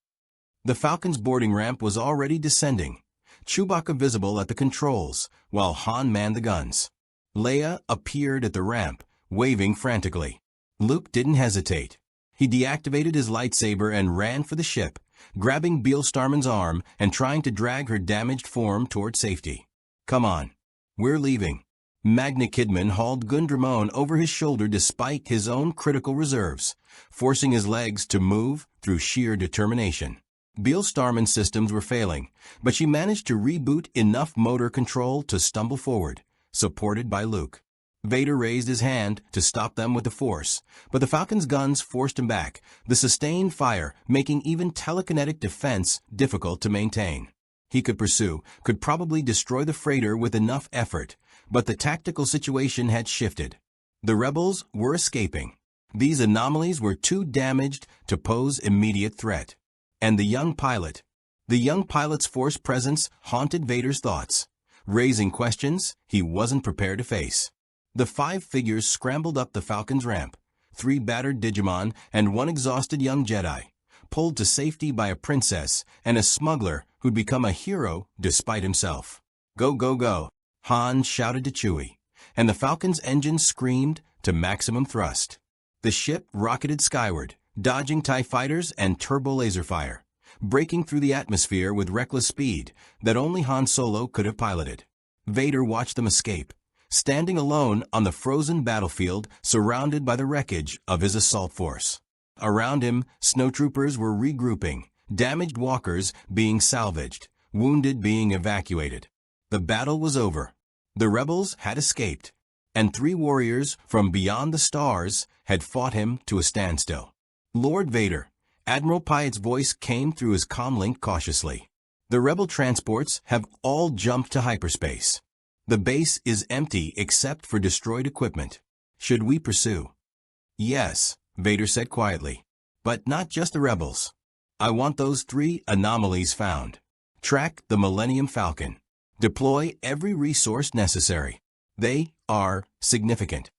The Falcon's boarding ramp was already descending, Chewbacca visible at the controls, while Han manned the guns. Leia appeared at the ramp, waving frantically. Luke didn't hesitate. He deactivated his lightsaber and ran for the ship, grabbing Beale Starman's arm and trying to drag her damaged form toward safety. Come on. We're leaving. Magna Kidman hauled Gundramon over his shoulder despite his own critical reserves, forcing his legs to move through sheer determination. Beale Starman's systems were failing, but she managed to reboot enough motor control to stumble forward, supported by Luke. Vader raised his hand to stop them with the Force, but the Falcon's guns forced him back, the sustained fire making even telekinetic defense difficult to maintain. He could pursue, could probably destroy the freighter with enough effort, but the tactical situation had shifted. The rebels were escaping. These anomalies were too damaged to pose immediate threat. And the young pilot's Force presence haunted Vader's thoughts, raising questions he wasn't prepared to face. The five figures scrambled up the Falcon's ramp, 3 battered Digimon and 1 exhausted young Jedi, pulled to safety by a princess and a smuggler who'd become a hero despite himself. Go, go, go, Han shouted to Chewie, and the Falcon's engine screamed to maximum thrust. The ship rocketed skyward, dodging TIE fighters and turbo laser fire, breaking through the atmosphere with reckless speed that only Han Solo could have piloted. Vader watched them escape, standing alone on the frozen battlefield surrounded by the wreckage of his assault force. Around him, snowtroopers were regrouping, damaged walkers being salvaged, wounded being evacuated. The battle was over. The rebels had escaped, and 3 warriors from beyond the stars had fought him to a standstill. Lord Vader, Admiral Piatt's voice came through his comlink cautiously. The rebel transports have all jumped to hyperspace. The base is empty except for destroyed equipment. Should we pursue? Yes, Vader said quietly. But not just the rebels. I want those 3 anomalies found. Track the Millennium Falcon. Deploy every resource necessary. They are significant.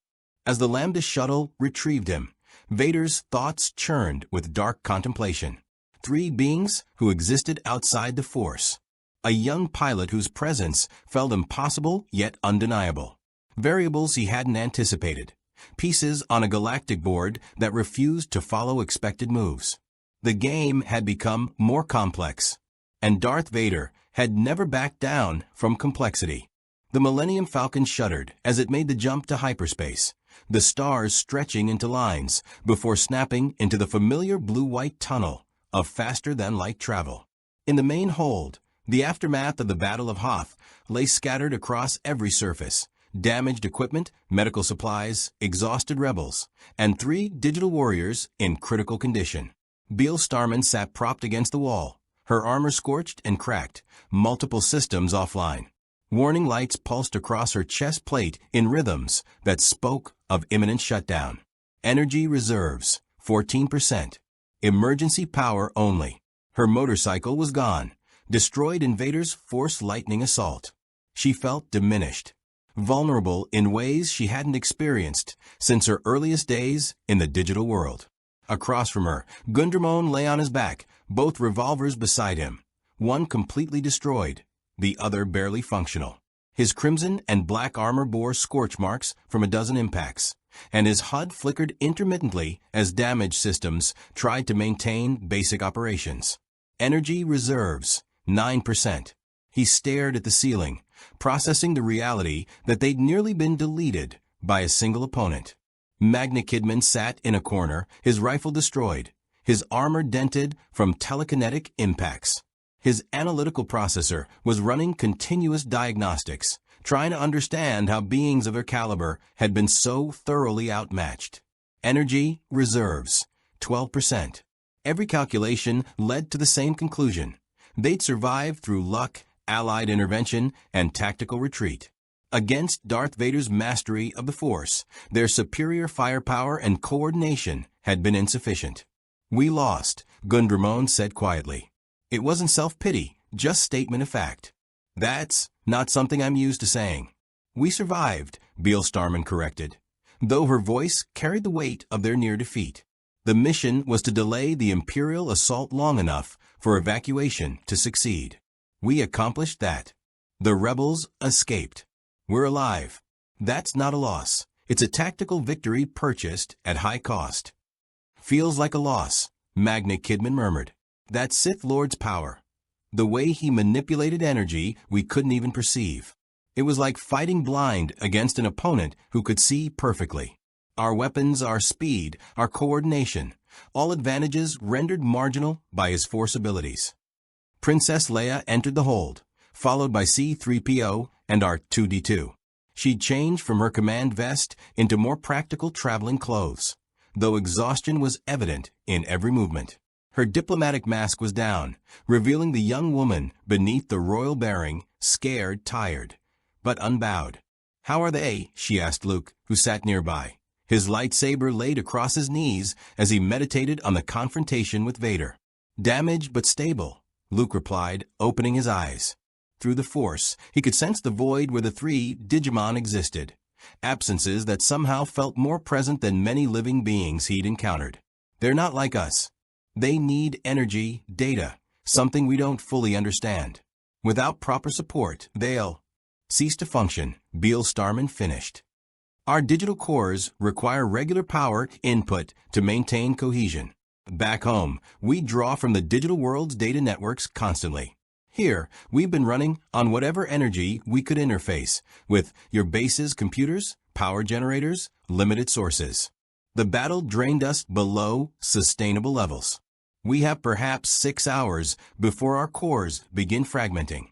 As the Lambda shuttle retrieved him, Vader's thoughts churned with dark contemplation. 3 beings who existed outside the Force. A young pilot whose presence felt impossible yet undeniable. Variables he hadn't anticipated. Pieces on a galactic board that refused to follow expected moves. The game had become more complex, and Darth Vader had never backed down from complexity. The Millennium Falcon shuddered as it made the jump to hyperspace, the stars stretching into lines before snapping into the familiar blue-white tunnel of faster-than-light travel. In the main hold, The aftermath of the Battle of Hoth lay scattered across every surface. Damaged equipment, medical supplies, exhausted rebels, and 3 digital warriors in critical condition. Beale Starman sat propped against the wall, her armor scorched and cracked, multiple systems offline. Warning lights pulsed across her chest plate in rhythms that spoke of imminent shutdown. Energy reserves, 14%. Emergency power only. Her motorcycle was gone, destroyed invaders' force lightning assault. She felt diminished, vulnerable in ways she hadn't experienced since her earliest days in the digital world. Across from her, Gundramon lay on his back, both revolvers beside him, one completely destroyed, the other barely functional. His crimson and black armor bore scorch marks from a dozen impacts, and his HUD flickered intermittently as damage systems tried to maintain basic operations. Energy reserves, 9%. He stared at the ceiling, processing the reality that they'd nearly been deleted by a single opponent. Magna Kidman sat in a corner, his rifle destroyed, his armor dented from telekinetic impacts. His analytical processor was running continuous diagnostics, trying to understand how beings of her caliber had been so thoroughly outmatched. Energy reserves, 12%. Every calculation led to the same conclusion. They'd survived through luck, allied intervention, and tactical retreat. Against Darth Vader's mastery of the Force, their superior firepower and coordination had been insufficient. "We lost," Gundramon said quietly. It wasn't self-pity, just statement of fact. "That's not something I'm used to saying." "We survived," Beale Starman corrected, though her voice carried the weight of their near defeat. The mission was to delay the Imperial assault long enough for evacuation to succeed. We accomplished that. The rebels escaped. We're alive. That's not a loss. It's a tactical victory purchased at high cost. "Feels like a loss," Magna Kidman murmured. "That Sith Lord's power. The way he manipulated energy we couldn't even perceive. It was like fighting blind against an opponent who could see perfectly. Our weapons, our speed, our coordination, all advantages rendered marginal by his force abilities." Princess Leia entered the hold, followed by C-3PO and R2-D2. She'd changed from her command vest into more practical traveling clothes, though exhaustion was evident in every movement. Her diplomatic mask was down, revealing the young woman beneath the royal bearing, scared, tired, but unbowed. "How are they?" she asked Luke, who sat nearby. His lightsaber laid across his knees as he meditated on the confrontation with Vader. "Damaged but stable," Luke replied, opening his eyes. Through the Force, he could sense the void where the 3 Digimon existed, absences that somehow felt more present than many living beings he'd encountered. "They're not like us. They need energy, data, something we don't fully understand. Without proper support, they'll cease to function," Beale Starman finished. "Our digital cores require regular power input to maintain cohesion. Back home, we draw from the digital world's data networks constantly. Here, we've been running on whatever energy we could interface with your base's computers, power generators, limited sources. The battle drained us below sustainable levels. We have perhaps 6 hours before our cores begin fragmenting."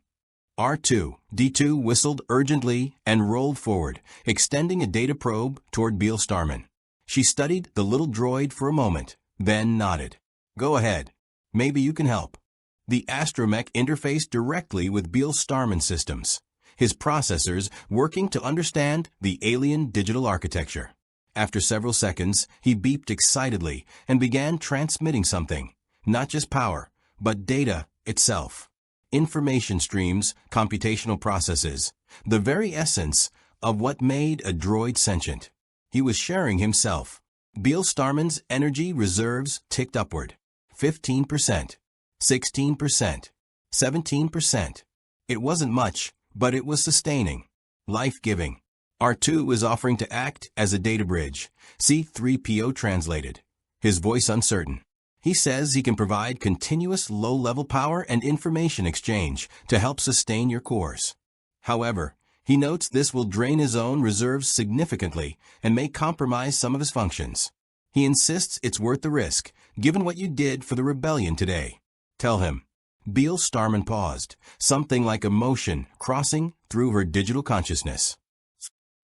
R2-D2 whistled urgently and rolled forward, extending a data probe toward Beale Starman. She studied the little droid for a moment, then nodded. "Go ahead. Maybe you can help." The astromech interfaced directly with Beale Starman systems, his processors working to understand the alien digital architecture. After several seconds, he beeped excitedly and began transmitting something, not just power, but data itself. Information streams, computational processes, the very essence of what made a droid sentient. He was sharing himself. Beale Starman's energy reserves ticked upward. 15%, 16%, 17%. It wasn't much, but it was sustaining, life-giving. R2 is offering to act as a data bridge, C-3PO translated, his voice uncertain. He says he can provide continuous low-level power and information exchange to help sustain your cores. However, he notes this will drain his own reserves significantly and may compromise some of his functions. He insists it's worth the risk, given what you did for the rebellion today. Tell him, Beale Starman paused, something like emotion crossing through her digital consciousness.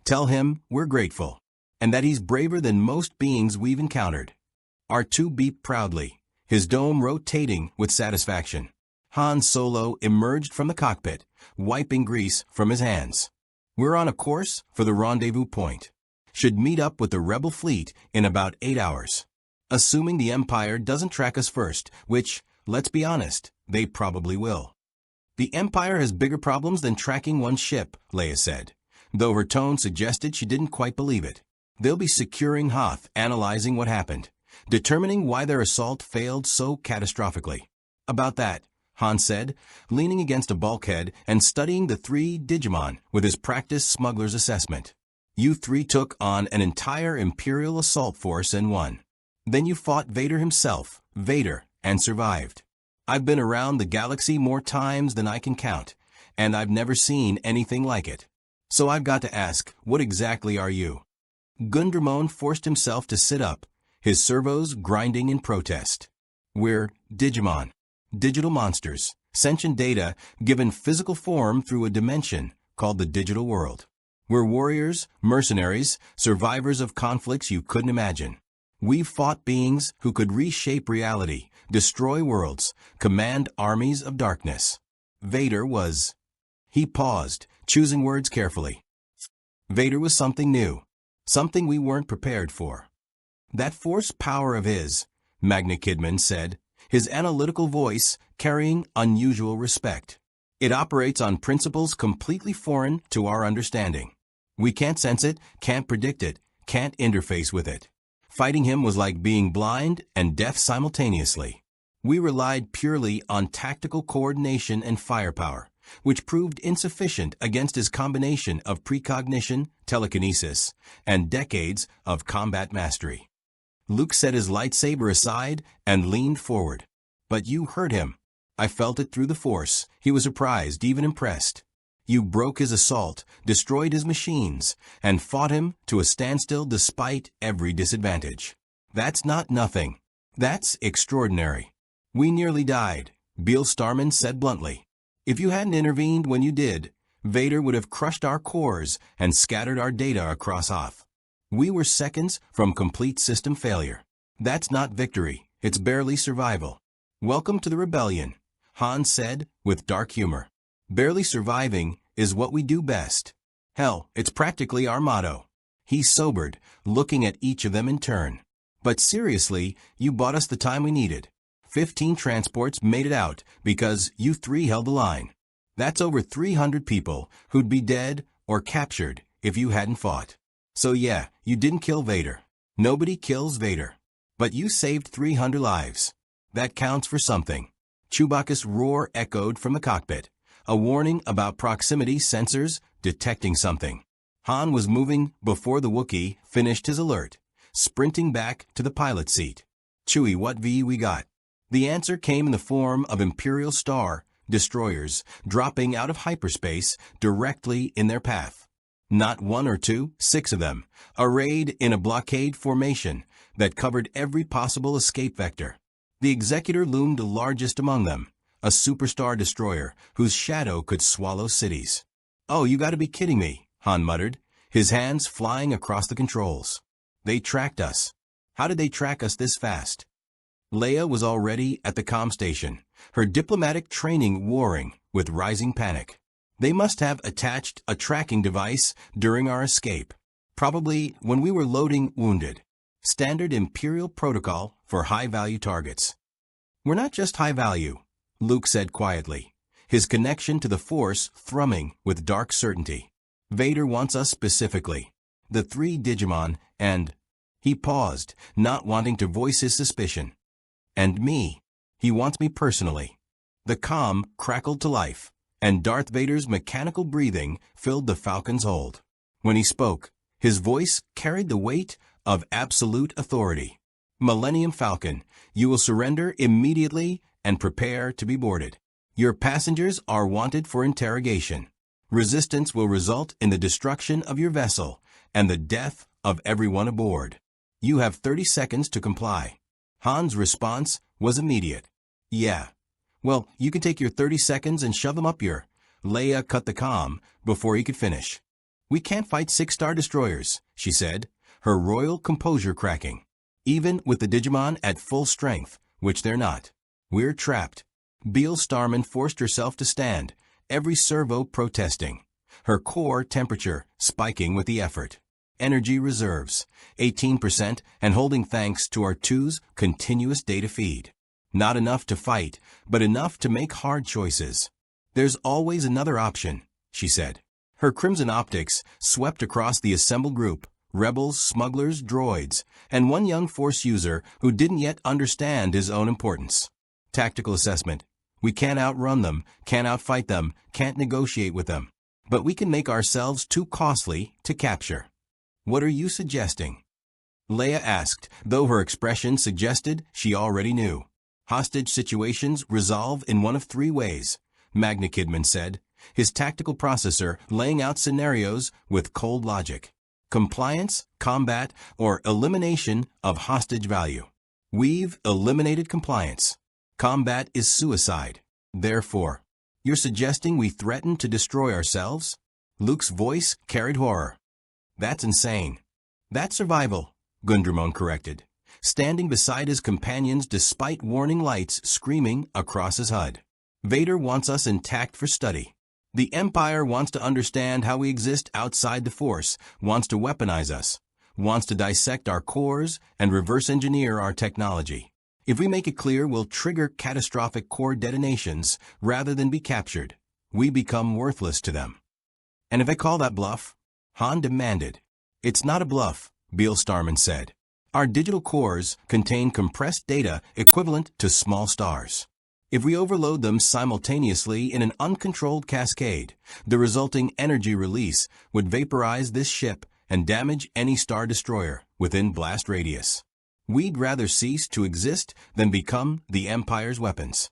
Tell him we're grateful, and that he's braver than most beings we've encountered. R2 beeped proudly, his dome rotating with satisfaction. Han Solo emerged from the cockpit, wiping grease from his hands. We're on a course for the rendezvous point. Should meet up with the rebel fleet in about 8 hours. Assuming the Empire doesn't track us first, which, let's be honest, they probably will. The Empire has bigger problems than tracking one ship, Leia said, though her tone suggested she didn't quite believe it. They'll be securing Hoth, analyzing what happened, determining why their assault failed so catastrophically. About that, Han said, leaning against a bulkhead and studying the 3 Digimon with his practiced smuggler's assessment. You 3 took on an entire Imperial assault force and won. Then you fought Vader himself, Vader, and survived. I've been around the galaxy more times than I can count, and I've never seen anything like it. So I've got to ask, what exactly are you? Gundramon forced himself to sit up, his servos grinding in protest. We're Digimon, digital monsters, sentient data given physical form through a dimension called the digital world. We're warriors, mercenaries, survivors of conflicts you couldn't imagine. We've fought beings who could reshape reality, destroy worlds, command armies of darkness. Vader was... He paused, choosing words carefully. Vader was something new, something we weren't prepared for. That force power of his, Magna Kidman said, his analytical voice carrying unusual respect. It operates on principles completely foreign to our understanding. We can't sense it, can't predict it, can't interface with it. Fighting him was like being blind and deaf simultaneously. We relied purely on tactical coordination and firepower, which proved insufficient against his combination of precognition, telekinesis, and decades of combat mastery. Luke set his lightsaber aside and leaned forward. But you heard him. I felt it through the Force. He was surprised, even impressed. You broke his assault, destroyed his machines, and fought him to a standstill despite every disadvantage. That's not nothing. That's extraordinary. We nearly died, Beale Starman said bluntly. If you hadn't intervened when you did, Vader would have crushed our cores and scattered our data across Hoth. We were seconds from complete system failure. That's not victory, it's barely survival. Welcome to the rebellion, Han said with dark humor. Barely surviving is what we do best. Hell, it's practically our motto. He sobered, looking at each of them in turn. But seriously, you bought us the time we needed. 15 transports made it out because you 3 held the line. That's over 300 people who'd be dead or captured if you hadn't fought. So yeah, you didn't kill Vader. Nobody kills Vader. But you saved 300 lives. That counts for something. Chewbacca's roar echoed from the cockpit, a warning about proximity sensors detecting something. Han was moving before the Wookiee finished his alert, sprinting back to the pilot seat. Chewie, what V we got? The answer came in the form of Imperial Star destroyers dropping out of hyperspace directly in their path. Not 1 or 2, 6 of them, arrayed in a blockade formation that covered every possible escape vector. The Executor loomed largest among them, a superstar destroyer whose shadow could swallow cities. Oh, you gotta be kidding me, Han muttered, his hands flying across the controls. They tracked us. How did they track us this fast? Leia was already at the comm station, her diplomatic training warring with rising panic. They must have attached a tracking device during our escape, probably when we were loading wounded. Standard Imperial protocol for high-value targets. We're not just high-value, Luke said quietly, his connection to the Force thrumming with dark certainty. Vader wants us specifically, the 3 Digimon, and... He paused, not wanting to voice his suspicion. And me. He wants me personally. The comm crackled to life, and Darth Vader's mechanical breathing filled the Falcon's hold. When he spoke, his voice carried the weight of absolute authority. Millennium Falcon, you will surrender immediately and prepare to be boarded. Your passengers are wanted for interrogation. Resistance will result in the destruction of your vessel and the death of everyone aboard. You have 30 seconds to comply. Han's response was immediate. Yeah, Well, you can take your 30 seconds and shove them up your... Leia cut the comm before he could finish. We can't fight 6-star destroyers, she said, her royal composure cracking. Even with the Digimon at full strength, which they're not. We're trapped. Beale Starman forced herself to stand, every servo protesting. Her core temperature spiking with the effort. Energy reserves, 18% and holding thanks to our 2's continuous data feed. Not enough to fight, but enough to make hard choices. There's always another option, she said. Her crimson optics swept across the assembled group, rebels, smugglers, droids, and one young Force user who didn't yet understand his own importance. Tactical assessment. We can't outrun them, can't outfight them, can't negotiate with them. But we can make ourselves too costly to capture. What are you suggesting? Leia asked, though her expression suggested she already knew. Hostage situations resolve in one of 3 ways, Magna Kidman said, his tactical processor laying out scenarios with cold logic. Compliance, combat, or elimination of hostage value. We've eliminated compliance. Combat is suicide. Therefore, you're suggesting we threaten to destroy ourselves? Luke's voice carried horror. That's insane. That's survival, Gundramon corrected, standing beside his companions despite warning lights screaming across his HUD. Vader wants us intact for study. The Empire wants to understand how we exist outside the Force, wants to weaponize us, wants to dissect our cores and reverse engineer our technology. If we make it clear we'll trigger catastrophic core detonations rather than be captured, we become worthless to them. And if I call that bluff? Han demanded. It's not a bluff, Beale Starman said. Our digital cores contain compressed data equivalent to small stars. If we overload them simultaneously in an uncontrolled cascade, the resulting energy release would vaporize this ship and damage any star destroyer within blast radius. We'd rather cease to exist than become the Empire's weapons.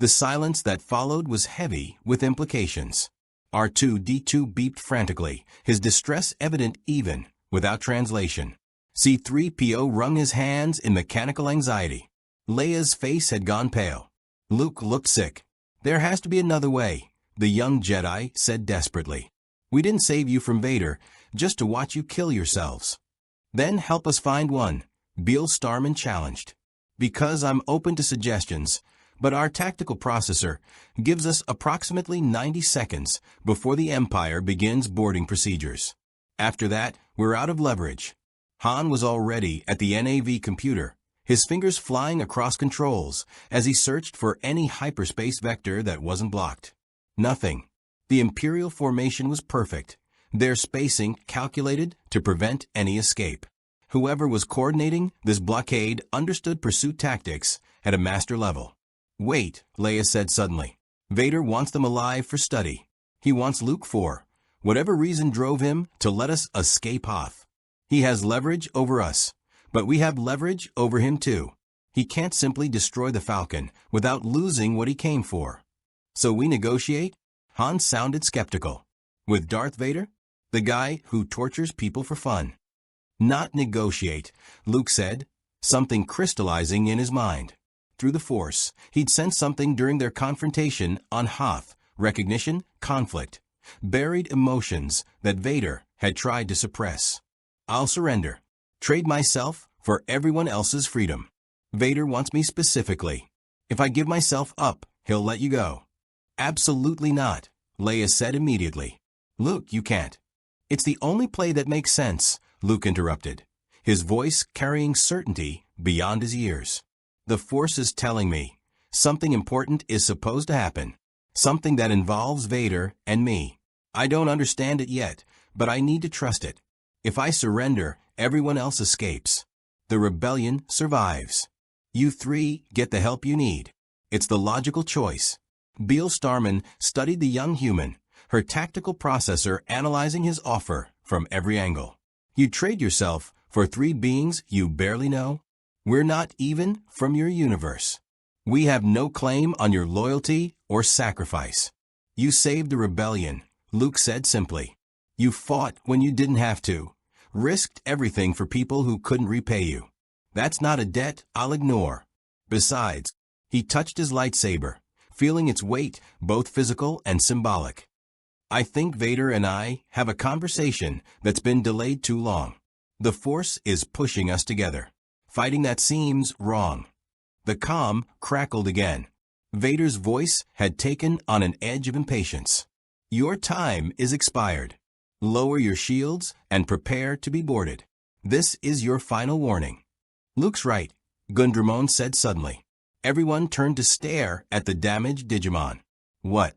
The silence that followed was heavy with implications. R2-D2 beeped frantically, his distress evident even without translation. C-3PO wrung his hands in mechanical anxiety. Leia's face had gone pale. Luke looked sick. There has to be another way, the young Jedi said desperately. We didn't save you from Vader just to watch you kill yourselves. Then help us find one, Beale Starman challenged. Because I'm open to suggestions, but our tactical processor gives us approximately 90 seconds before the Empire begins boarding procedures. After that, we're out of leverage. Han was already at the NAV computer, his fingers flying across controls as he searched for any hyperspace vector that wasn't blocked. Nothing. The Imperial formation was perfect, their spacing calculated to prevent any escape. Whoever was coordinating this blockade understood pursuit tactics at a master level. Wait, Leia said suddenly. Vader wants them alive for study. He wants Luke for whatever reason drove him to let us escape Hoth. He has leverage over us, but we have leverage over him too. He can't simply destroy the Falcon without losing what he came for. So we negotiate? Han sounded skeptical. With Darth Vader? The guy who tortures people for fun. Not negotiate, Luke said, something crystallizing in his mind. Through the Force, he'd sensed something during their confrontation on Hoth, recognition, conflict, buried emotions that Vader had tried to suppress. I'll surrender. Trade myself for everyone else's freedom. Vader wants me specifically. If I give myself up, he'll let you go. Absolutely not, Leia said immediately. Luke, you can't. It's the only play that makes sense, Luke interrupted, his voice carrying certainty beyond his ears. The Force is telling me something important is supposed to happen, something that involves Vader and me. I don't understand it yet, but I need to trust it. If I surrender, everyone else escapes. The rebellion survives. You 3 get the help you need. It's the logical choice. Beale Starman studied the young human, her tactical processor analyzing his offer from every angle. You trade yourself for 3 beings you barely know? We're not even from your universe. We have no claim on your loyalty or sacrifice. You saved the rebellion, Luke said simply. You fought when you didn't have to, risked everything for people who couldn't repay you. That's not a debt I'll ignore. Besides, he touched his lightsaber, feeling its weight, both physical and symbolic. I think Vader and I have a conversation that's been delayed too long. The Force is pushing us together. Fighting that seems wrong. The comm crackled again. Vader's voice had taken on an edge of impatience. Your time is expired. Lower your shields and prepare to be boarded. This is your final warning. Luke's right, Gundramon said suddenly. Everyone turned to stare at the damaged Digimon. What?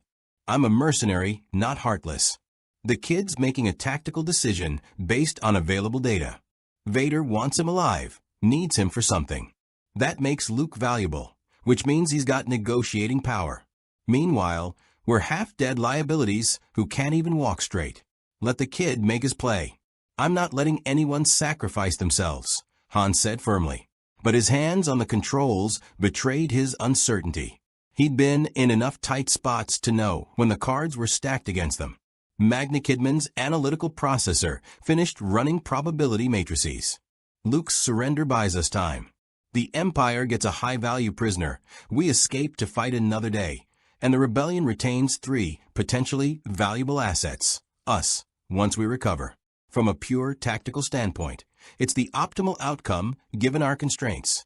I'm a mercenary, not heartless. The kid's making a tactical decision based on available data. Vader wants him alive, needs him for something. That makes Luke valuable, which means he's got negotiating power. Meanwhile, we're half-dead liabilities who can't even walk straight. Let the kid make his play. I'm not letting anyone sacrifice themselves, Han said firmly. But his hands on the controls betrayed his uncertainty. He'd been in enough tight spots to know when the cards were stacked against them. Magna Kidman's analytical processor finished running probability matrices. Luke's surrender buys us time. The Empire gets a high-value prisoner, we escape to fight another day, and the Rebellion retains 3 potentially valuable assets, us, once we recover. From a pure tactical standpoint, it's the optimal outcome given our constraints.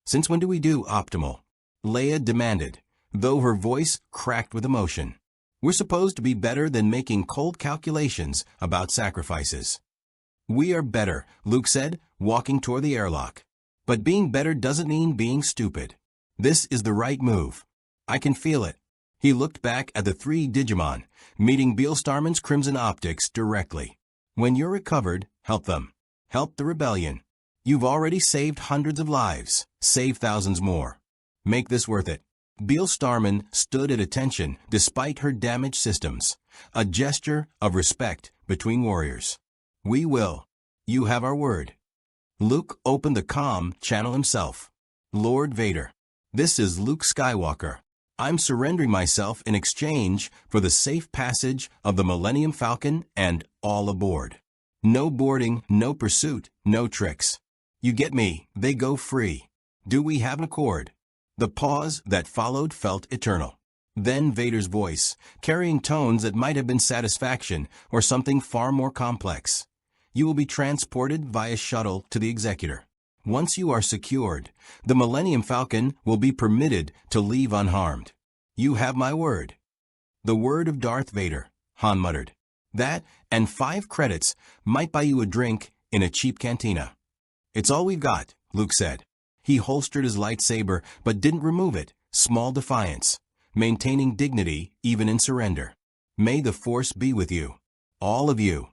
Since when do we do optimal? Leia demanded, though her voice cracked with emotion. We're supposed to be better than making cold calculations about sacrifices. We are better, Luke said, walking toward the airlock. But being better doesn't mean being stupid. This is the right move. I can feel it. He looked back at the 3 Digimon, meeting Beelstarman's crimson optics directly. When you're recovered, help them. Help the Rebellion. You've already saved hundreds of lives. Save thousands more. Make this worth it. Beelstarman stood at attention despite her damaged systems, a gesture of respect between warriors. We will. You have our word. Luke opened the comm channel himself. Lord Vader. This is Luke Skywalker. I'm surrendering myself in exchange for the safe passage of the Millennium Falcon and all aboard. No boarding, no pursuit, no tricks. You get me, they go free. Do we have an accord? The pause that followed felt eternal. Then Vader's voice, carrying tones that might have been satisfaction or something far more complex. You will be transported via shuttle to the Executor. Once you are secured, the Millennium Falcon will be permitted to leave unharmed. You have my word. The word of Darth Vader, Han muttered. That, and 5 credits, might buy you a drink in a cheap cantina. It's all we've got, Luke said. He holstered his lightsaber but didn't remove it, small defiance, maintaining dignity even in surrender. May the Force be with you. All of you.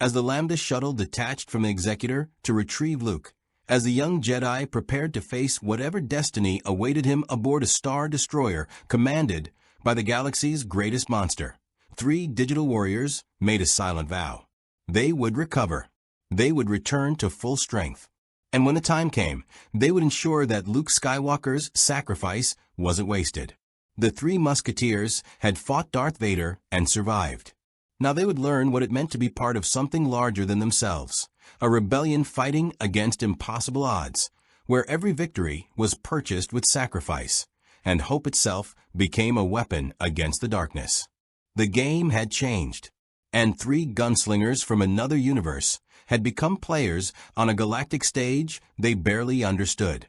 As the Lambda shuttle detached from the Executor to retrieve Luke, as the young Jedi prepared to face whatever destiny awaited him aboard a Star Destroyer commanded by the galaxy's greatest monster, 3 digital warriors made a silent vow. They would recover. They would return to full strength. And when the time came, they would ensure that Luke Skywalker's sacrifice wasn't wasted. The 3 Musketeers had fought Darth Vader and survived. Now they would learn what it meant to be part of something larger than themselves, a rebellion fighting against impossible odds, where every victory was purchased with sacrifice, and hope itself became a weapon against the darkness. The game had changed, and 3 gunslingers from another universe had become players on a galactic stage they barely understood.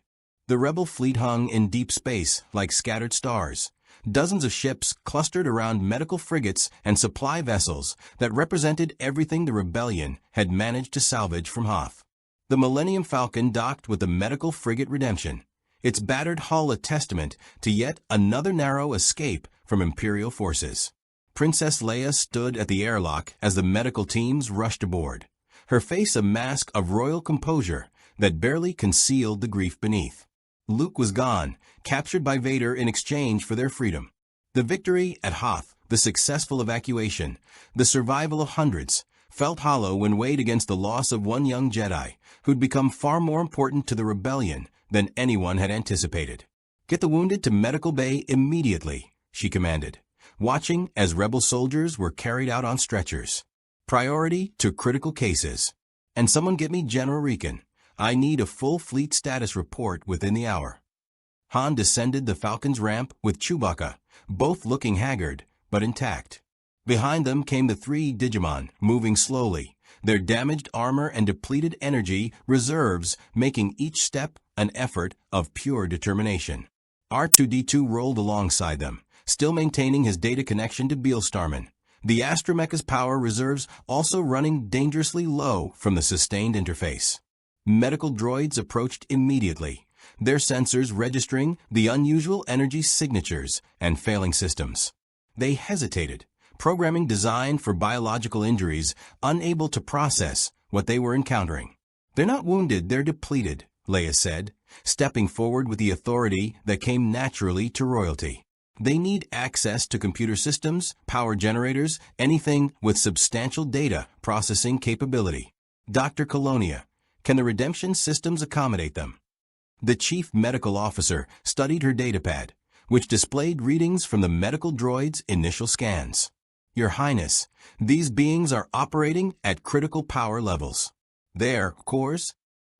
The rebel fleet hung in deep space like scattered stars. Dozens of ships clustered around medical frigates and supply vessels that represented everything the rebellion had managed to salvage from Hoth. The Millennium Falcon docked with the medical frigate Redemption, its battered hull a testament to yet another narrow escape from Imperial forces. Princess Leia stood at the airlock as the medical teams rushed aboard, her face a mask of royal composure that barely concealed the grief beneath. Luke was gone, captured by Vader in exchange for their freedom. The victory at Hoth, the successful evacuation, the survival of hundreds, felt hollow when weighed against the loss of one young Jedi who'd become far more important to the rebellion than anyone had anticipated. "Get the wounded to Medical Bay immediately," she commanded, watching as rebel soldiers were carried out on stretchers. "Priority to critical cases. And someone get me General Regan. I need a full fleet status report within the hour." Han descended the Falcon's ramp with Chewbacca, both looking haggard, but intact. Behind them came the three Digimon, moving slowly, their damaged armor and depleted energy reserves making each step an effort of pure determination. R2-D2 rolled alongside them, still maintaining his data connection to Beelstarman. The Astromecha's power reserves also running dangerously low from the sustained interface. Medical droids approached immediately, their sensors registering the unusual energy signatures and failing systems. They hesitated, programming designed for biological injuries, unable to process what they were encountering. "They're not wounded, they're depleted," Leia said, stepping forward with the authority that came naturally to royalty. "They need access to computer systems, power generators, anything with substantial data processing capability. Dr. Colonia, can the redemption systems accommodate them?" The chief medical officer studied her datapad, which displayed readings from the medical droid's initial scans. "Your Highness, these beings are operating at critical power levels. Their cores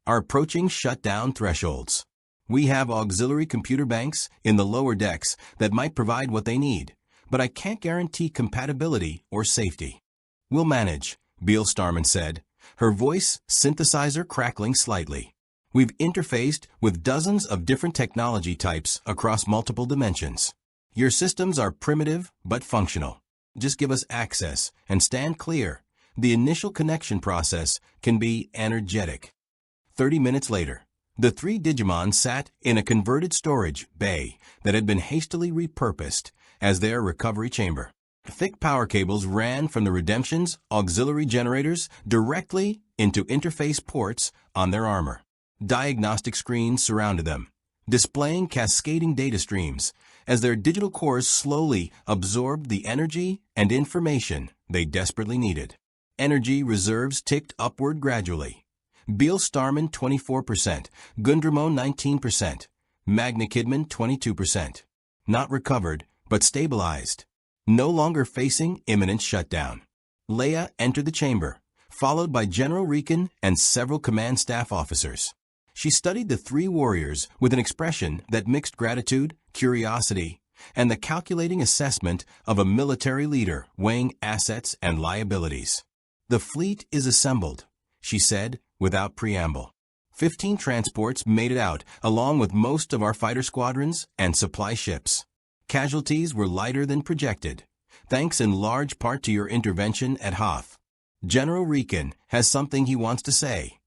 are approaching shutdown thresholds. We have auxiliary computer banks in the lower decks that might provide what they need, but I can't guarantee compatibility or safety." "We'll manage," Beelstarman said, her voice synthesizer crackling slightly. "We've interfaced with dozens of different technology types across multiple dimensions. Your systems are primitive but functional. Just give us access and stand clear. The initial connection process can be energetic." 30 minutes later, the three Digimon sat in a converted storage bay that had been hastily repurposed as their recovery chamber. Thick power cables ran from the Redemption's auxiliary generators directly into interface ports on their armor. Diagnostic screens surrounded them, displaying cascading data streams as their digital cores slowly absorbed the energy and information they desperately needed. Energy reserves ticked upward gradually. Beelstarman 24%, Gundramon 19%, Magna Kidman 22%. Not recovered, but stabilized. No longer facing imminent shutdown. Leia entered the chamber, followed by General Riken and several command staff officers. She studied the three warriors with an expression that mixed gratitude, curiosity, and the calculating assessment of a military leader weighing assets and liabilities. "The fleet is assembled," she said without preamble. 15 transports made it out, along with most of our fighter squadrons and supply ships. Casualties were lighter than projected, thanks in large part to your intervention at Hoth. General Riken has something he wants to say.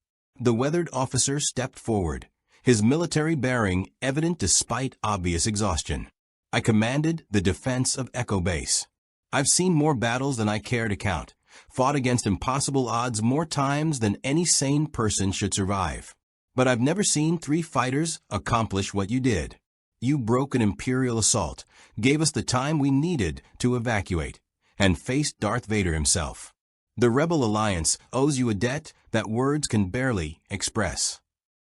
The weathered officer stepped forward, his military bearing evident despite obvious exhaustion. "I commanded the defense of Echo Base. I've seen more battles than I care to count, fought against impossible odds more times than any sane person should survive. But I've never seen 3 fighters accomplish what you did. You broke an Imperial assault, gave us the time we needed to evacuate, and faced Darth Vader himself. The Rebel Alliance owes you a debt that words can barely express."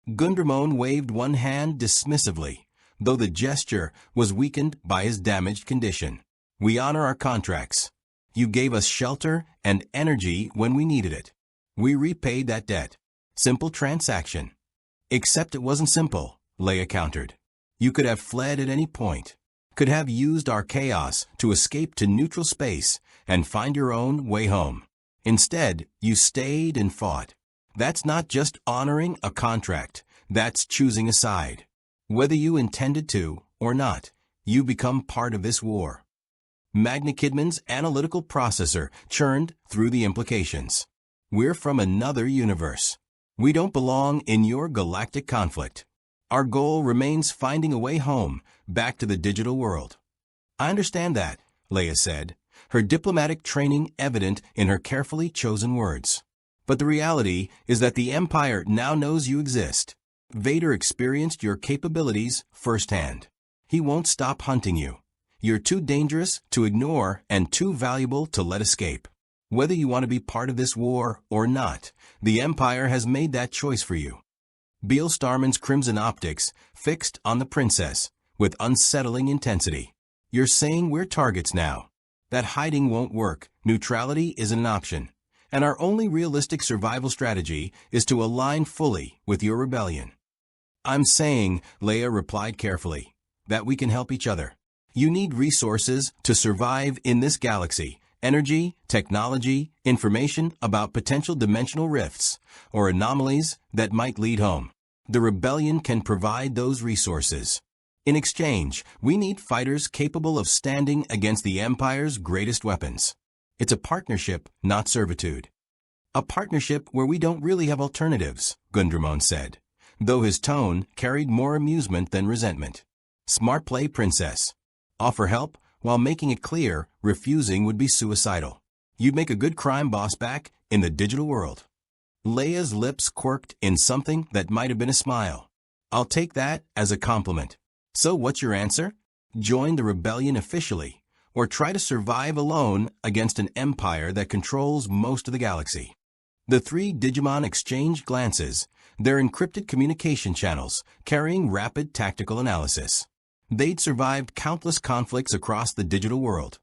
Gundramon waved one hand dismissively, though the gesture was weakened by his damaged condition. "We honor our contracts. You gave us shelter and energy when we needed it. We repaid that debt. Simple transaction." "Except it wasn't simple," Leia countered. "You could have fled at any point, could have used our chaos to escape to neutral space and find your own way home. Instead, you stayed and fought. That's not just honoring a contract, that's choosing a side. Whether you intended to or not, you become part of this war." Magna Kidman's analytical processor churned through the implications. "We're from another universe. We don't belong in your galactic conflict. Our goal remains finding a way home, back to the digital world." "I understand that," Leia said, her diplomatic training evident in her carefully chosen words. "But the reality is that the Empire now knows you exist. Vader experienced your capabilities firsthand. He won't stop hunting you. You're too dangerous to ignore and too valuable to let escape. Whether you want to be part of this war or not, the Empire has made that choice for you." Beelstarman's crimson optics fixed on the princess with unsettling intensity. "You're saying we're targets now. That hiding won't work. Neutrality isn't an option. And our only realistic survival strategy is to align fully with your rebellion." "I'm saying," Leia replied carefully, that we can help each other. You need resources to survive in this galaxy: energy, technology, information about potential dimensional rifts, or anomalies that might lead home. The rebellion can provide those resources. In exchange, we need fighters capable of standing against the Empire's greatest weapons. It's a partnership, not servitude. A partnership where we don't really have alternatives, Gundramon said, though his tone carried more amusement than resentment. Smart play, princess. Offer help while making it clear refusing would be suicidal. You'd make a good crime boss back in the digital world. Leia's lips quirked in something that might have been a smile. I'll take that as a compliment. So what's your answer? Join the rebellion officially, or try to survive alone against an empire that controls most of the galaxy. The three Digimon exchanged glances, their encrypted communication channels carrying rapid tactical analysis. They'd survived countless conflicts across the digital world,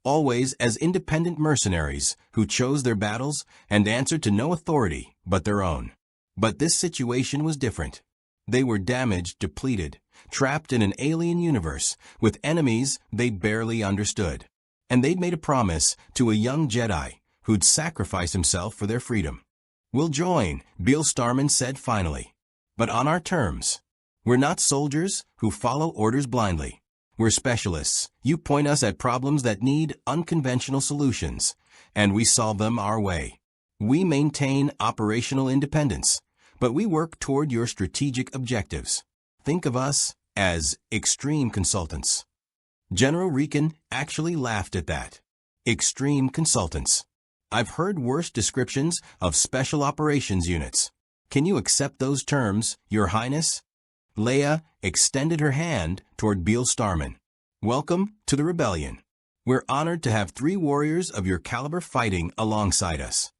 always as independent mercenaries who chose their battles and answered to no authority but their own. But this situation was different. They were damaged, depleted, trapped in an alien universe with enemies they barely understood. And they'd made a promise to a young Jedi who'd sacrifice himself for their freedom. We'll join, Beal Starman said finally. But on our terms. We're not soldiers who follow orders blindly. We're specialists. You point us at problems that need unconventional solutions, and we solve them our way. We maintain operational independence, but we work toward your strategic objectives. Think of us as extreme consultants. General Riken actually laughed at that. Extreme consultants. I've heard worse descriptions of special operations units. Can you accept those terms, Your Highness? Leia extended her hand toward Beal Starman. Welcome to the rebellion. We're honored to have three warriors of your caliber fighting alongside us.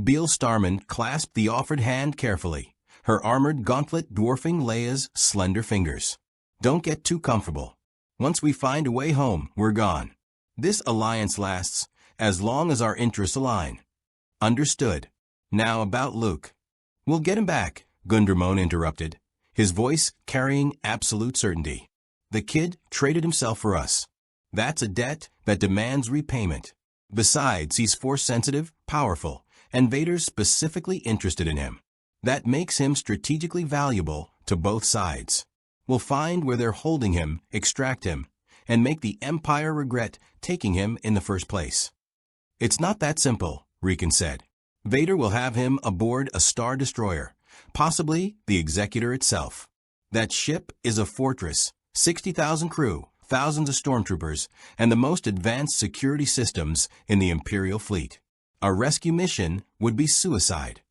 Beal Starman clasped the offered hand carefully, her armored gauntlet dwarfing Leia's slender fingers. Don't get too comfortable. Once we find a way home, we're gone. This alliance lasts as long as our interests align. Understood. Now about Luke. We'll get him back, Gundramon interrupted, his voice carrying absolute certainty. The kid traded himself for us. That's a debt that demands repayment. Besides, he's force-sensitive, powerful, and Vader's specifically interested in him. That makes him strategically valuable to both sides. We'll find where they're holding him, extract him, and make the Empire regret taking him in the first place. It's not that simple, Riken said. Vader will have him aboard a Star Destroyer, possibly the Executor itself. That ship is a fortress, 60,000 crew, thousands of stormtroopers, and the most advanced security systems in the Imperial fleet. A rescue mission would be suicide.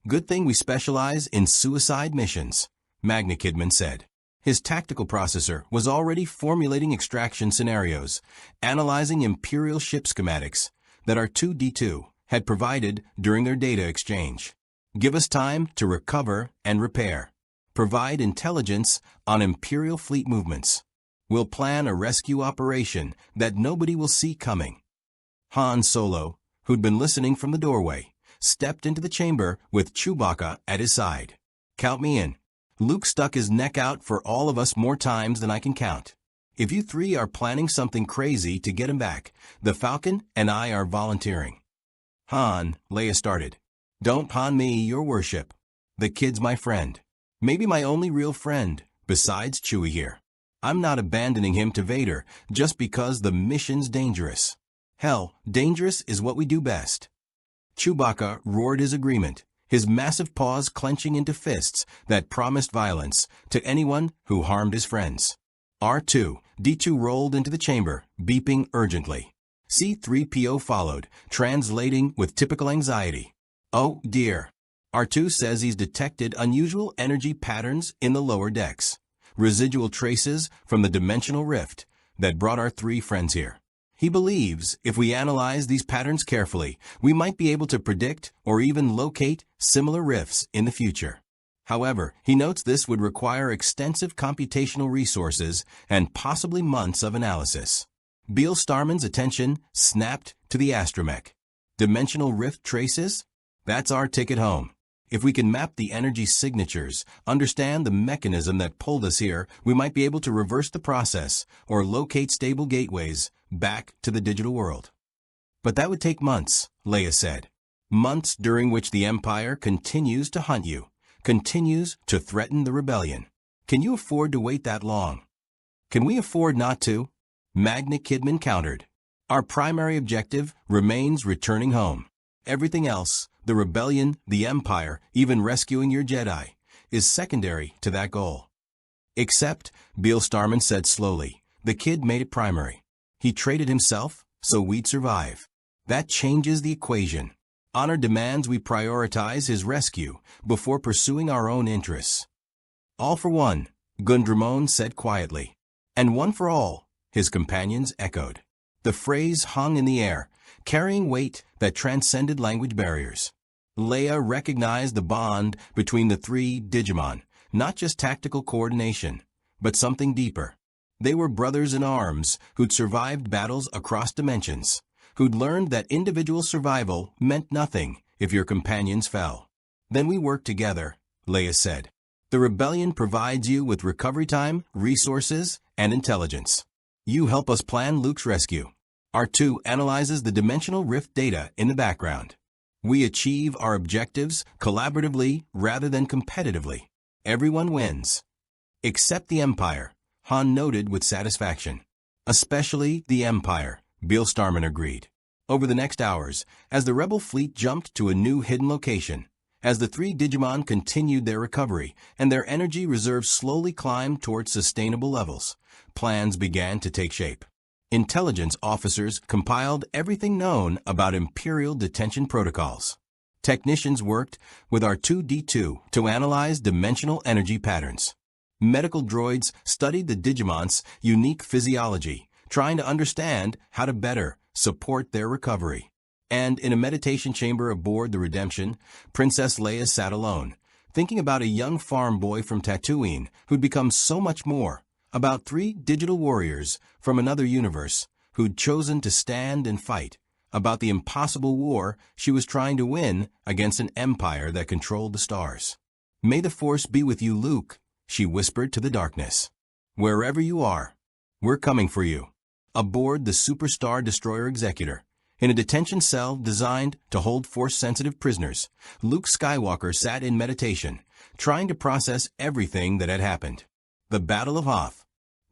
Good thing we specialize in suicide missions, Magna Kidman said. His tactical processor was already formulating extraction scenarios, analyzing Imperial ship schematics that R2-D2 had provided during their data exchange. Give us time to recover and repair. Provide intelligence on Imperial fleet movements. We'll plan a rescue operation that nobody will see coming. Han Solo, who'd been listening from the doorway, stepped into the chamber with Chewbacca at his side. Count me in. Luke stuck his neck out for all of us more times than I can count. If you three are planning something crazy to get him back, the Falcon and I are volunteering. Han, Leia started. Don't pawn me, your worship. The kid's my friend. Maybe my only real friend, besides Chewie here. I'm not abandoning him to Vader just because the mission's dangerous. Hell, dangerous is what we do best. Chewbacca roared his agreement, his massive paws clenching into fists that promised violence to anyone who harmed his friends. R2-D2 rolled into the chamber, beeping urgently. C-3PO followed, translating with typical anxiety. Oh dear. R2 says he's detected unusual energy patterns in the lower decks. Residual traces from the dimensional rift that brought our three friends here. He believes if we analyze these patterns carefully, we might be able to predict or even locate similar rifts in the future. However, he notes this would require extensive computational resources and possibly months of analysis. Beal Starman's attention snapped to the astromech. Dimensional rift traces? That's our ticket home. If we can map the energy signatures, understand the mechanism that pulled us here, we might be able to reverse the process or locate stable gateways back to the digital world. But that would take months, Leia said. Months during which the Empire continues to hunt you, continues to threaten the rebellion. Can you afford to wait that long? Can we afford not to? Magna Kidman countered. Our primary objective remains returning home. Everything else, the rebellion, the Empire, even rescuing your Jedi, is secondary to that goal. Except, Beale Starman said slowly, the kid made it primary. He traded himself so we'd survive. That changes the equation. Honor demands we prioritize his rescue before pursuing our own interests. All for one, Gundramon said quietly. And one for all, his companions echoed. The phrase hung in the air, carrying weight that transcended language barriers. Leia recognized the bond between the three Digimon, not just tactical coordination, but something deeper. They were brothers in arms who'd survived battles across dimensions, who'd learned that individual survival meant nothing if your companions fell. Then we work together, Leia said. The rebellion provides you with recovery time, resources, and intelligence. You help us plan Luke's rescue. R2 analyzes the dimensional rift data in the background. We achieve our objectives collaboratively rather than competitively. Everyone wins. Except the Empire, Han noted with satisfaction. Especially the Empire, Beale Starman agreed. Over the next hours, as the rebel fleet jumped to a new hidden location, as the three Digimon continued their recovery and their energy reserves slowly climbed towards sustainable levels, plans began to take shape. Intelligence officers compiled everything known about Imperial detention protocols. Technicians worked with R2-D2 to analyze dimensional energy patterns. Medical droids studied the Digimon's unique physiology, trying to understand how to better support their recovery. And in a meditation chamber aboard the Redemption, Princess Leia sat alone, thinking about a young farm boy from Tatooine who'd become so much more, about three digital warriors from another universe who'd chosen to stand and fight, about the impossible war she was trying to win against an empire that controlled the stars. May the Force be with you, Luke, she whispered to the darkness. Wherever you are, we're coming for you. Aboard the Superstar Destroyer Executor, in a detention cell designed to hold Force-sensitive prisoners, Luke Skywalker sat in meditation, trying to process everything that had happened. The Battle of Hoth,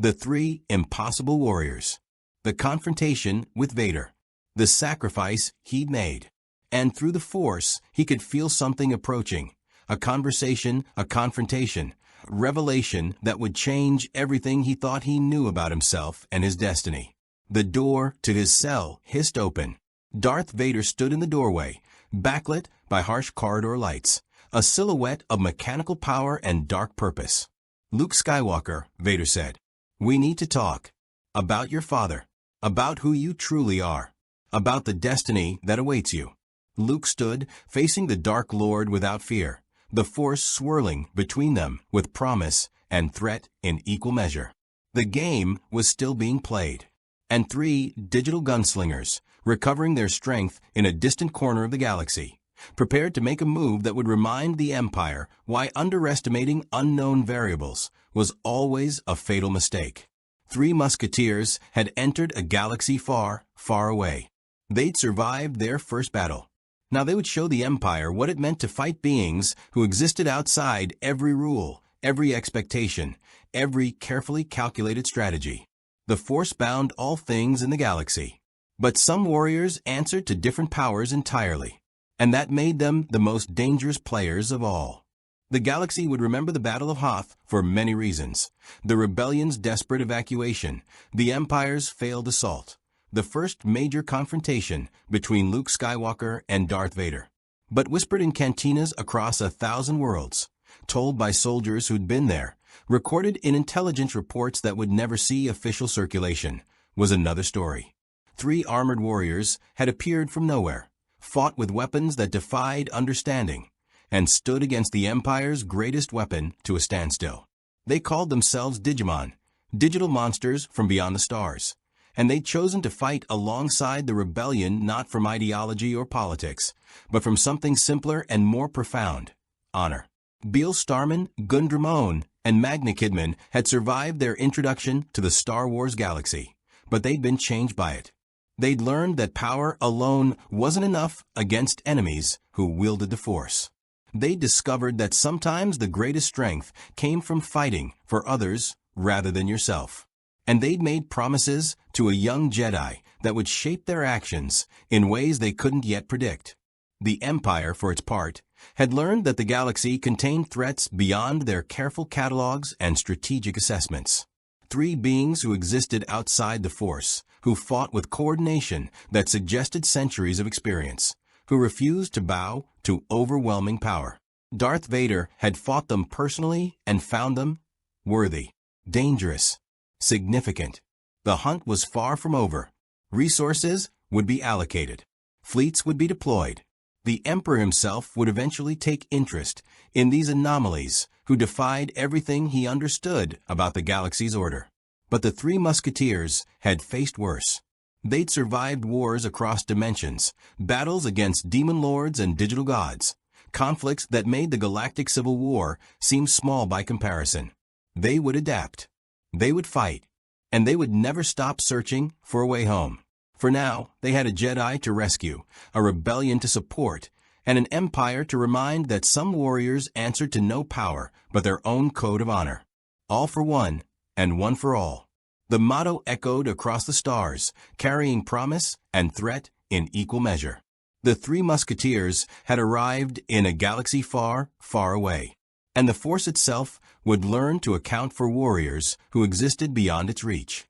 the three impossible warriors, the confrontation with Vader, the sacrifice he'd made. And through the Force, he could feel something approaching, a conversation, a confrontation, revelation that would change everything he thought he knew about himself and his destiny. The door to his cell hissed open. Darth Vader stood in the doorway, backlit by harsh corridor lights, a silhouette of mechanical power and dark purpose. Luke Skywalker, Vader said, we need to talk. About your father. About who you truly are. About the destiny that awaits you. Luke stood, facing the Dark Lord without fear, the Force swirling between them with promise and threat in equal measure. The game was still being played. And three digital gunslingers, recovering their strength in a distant corner of the galaxy, prepared to make a move that would remind the Empire why underestimating unknown variables was always a fatal mistake. Three musketeers had entered a galaxy far, far away. They'd survived their first battle. Now they would show the Empire what it meant to fight beings who existed outside every rule, every expectation, every carefully calculated strategy. The Force bound all things in the galaxy. But some warriors answered to different powers entirely, and that made them the most dangerous players of all. The galaxy would remember the Battle of Hoth for many reasons. The rebellion's desperate evacuation, the Empire's failed assault, the first major confrontation between Luke Skywalker and Darth Vader. But whispered in cantinas across 1,000 worlds, told by soldiers who'd been there, recorded in intelligence reports that would never see official circulation, was another story. Three armored warriors had appeared from nowhere, fought with weapons that defied understanding, and stood against the Empire's greatest weapon to a standstill. They called themselves Digimon, digital monsters from beyond the stars, and they'd chosen to fight alongside the rebellion not from ideology or politics, but from something simpler and more profound, honor. Beale Starman, Gundramon, and Magna Kidman had survived their introduction to the Star Wars galaxy, but they'd been changed by it. They'd learned that power alone wasn't enough against enemies who wielded the Force. They discovered that sometimes the greatest strength came from fighting for others rather than yourself. And they'd made promises to a young Jedi that would shape their actions in ways they couldn't yet predict. The Empire, for its part, had learned that the galaxy contained threats beyond their careful catalogs and strategic assessments. 3 beings who existed outside the Force, who fought with coordination that suggested centuries of experience, who refused to bow to overwhelming power. Darth Vader had fought them personally and found them worthy, dangerous, significant. The hunt was far from over. Resources would be allocated. Fleets would be deployed. The Emperor himself would eventually take interest in these anomalies who defied everything he understood about the galaxy's order. But the 3 Musketeers had faced worse. They'd survived wars across dimensions, battles against demon lords and digital gods, conflicts that made the galactic civil war seem small by comparison. They would adapt. They would fight. And they would never stop searching for a way home. For now, they had a Jedi to rescue, a rebellion to support, and an empire to remind that some warriors answered to no power but their own code of honor. All for one, and one for all. The motto echoed across the stars, carrying promise and threat in equal measure. The 3 Musketeers had arrived in a galaxy far, far away, and the Force itself would learn to account for warriors who existed beyond its reach.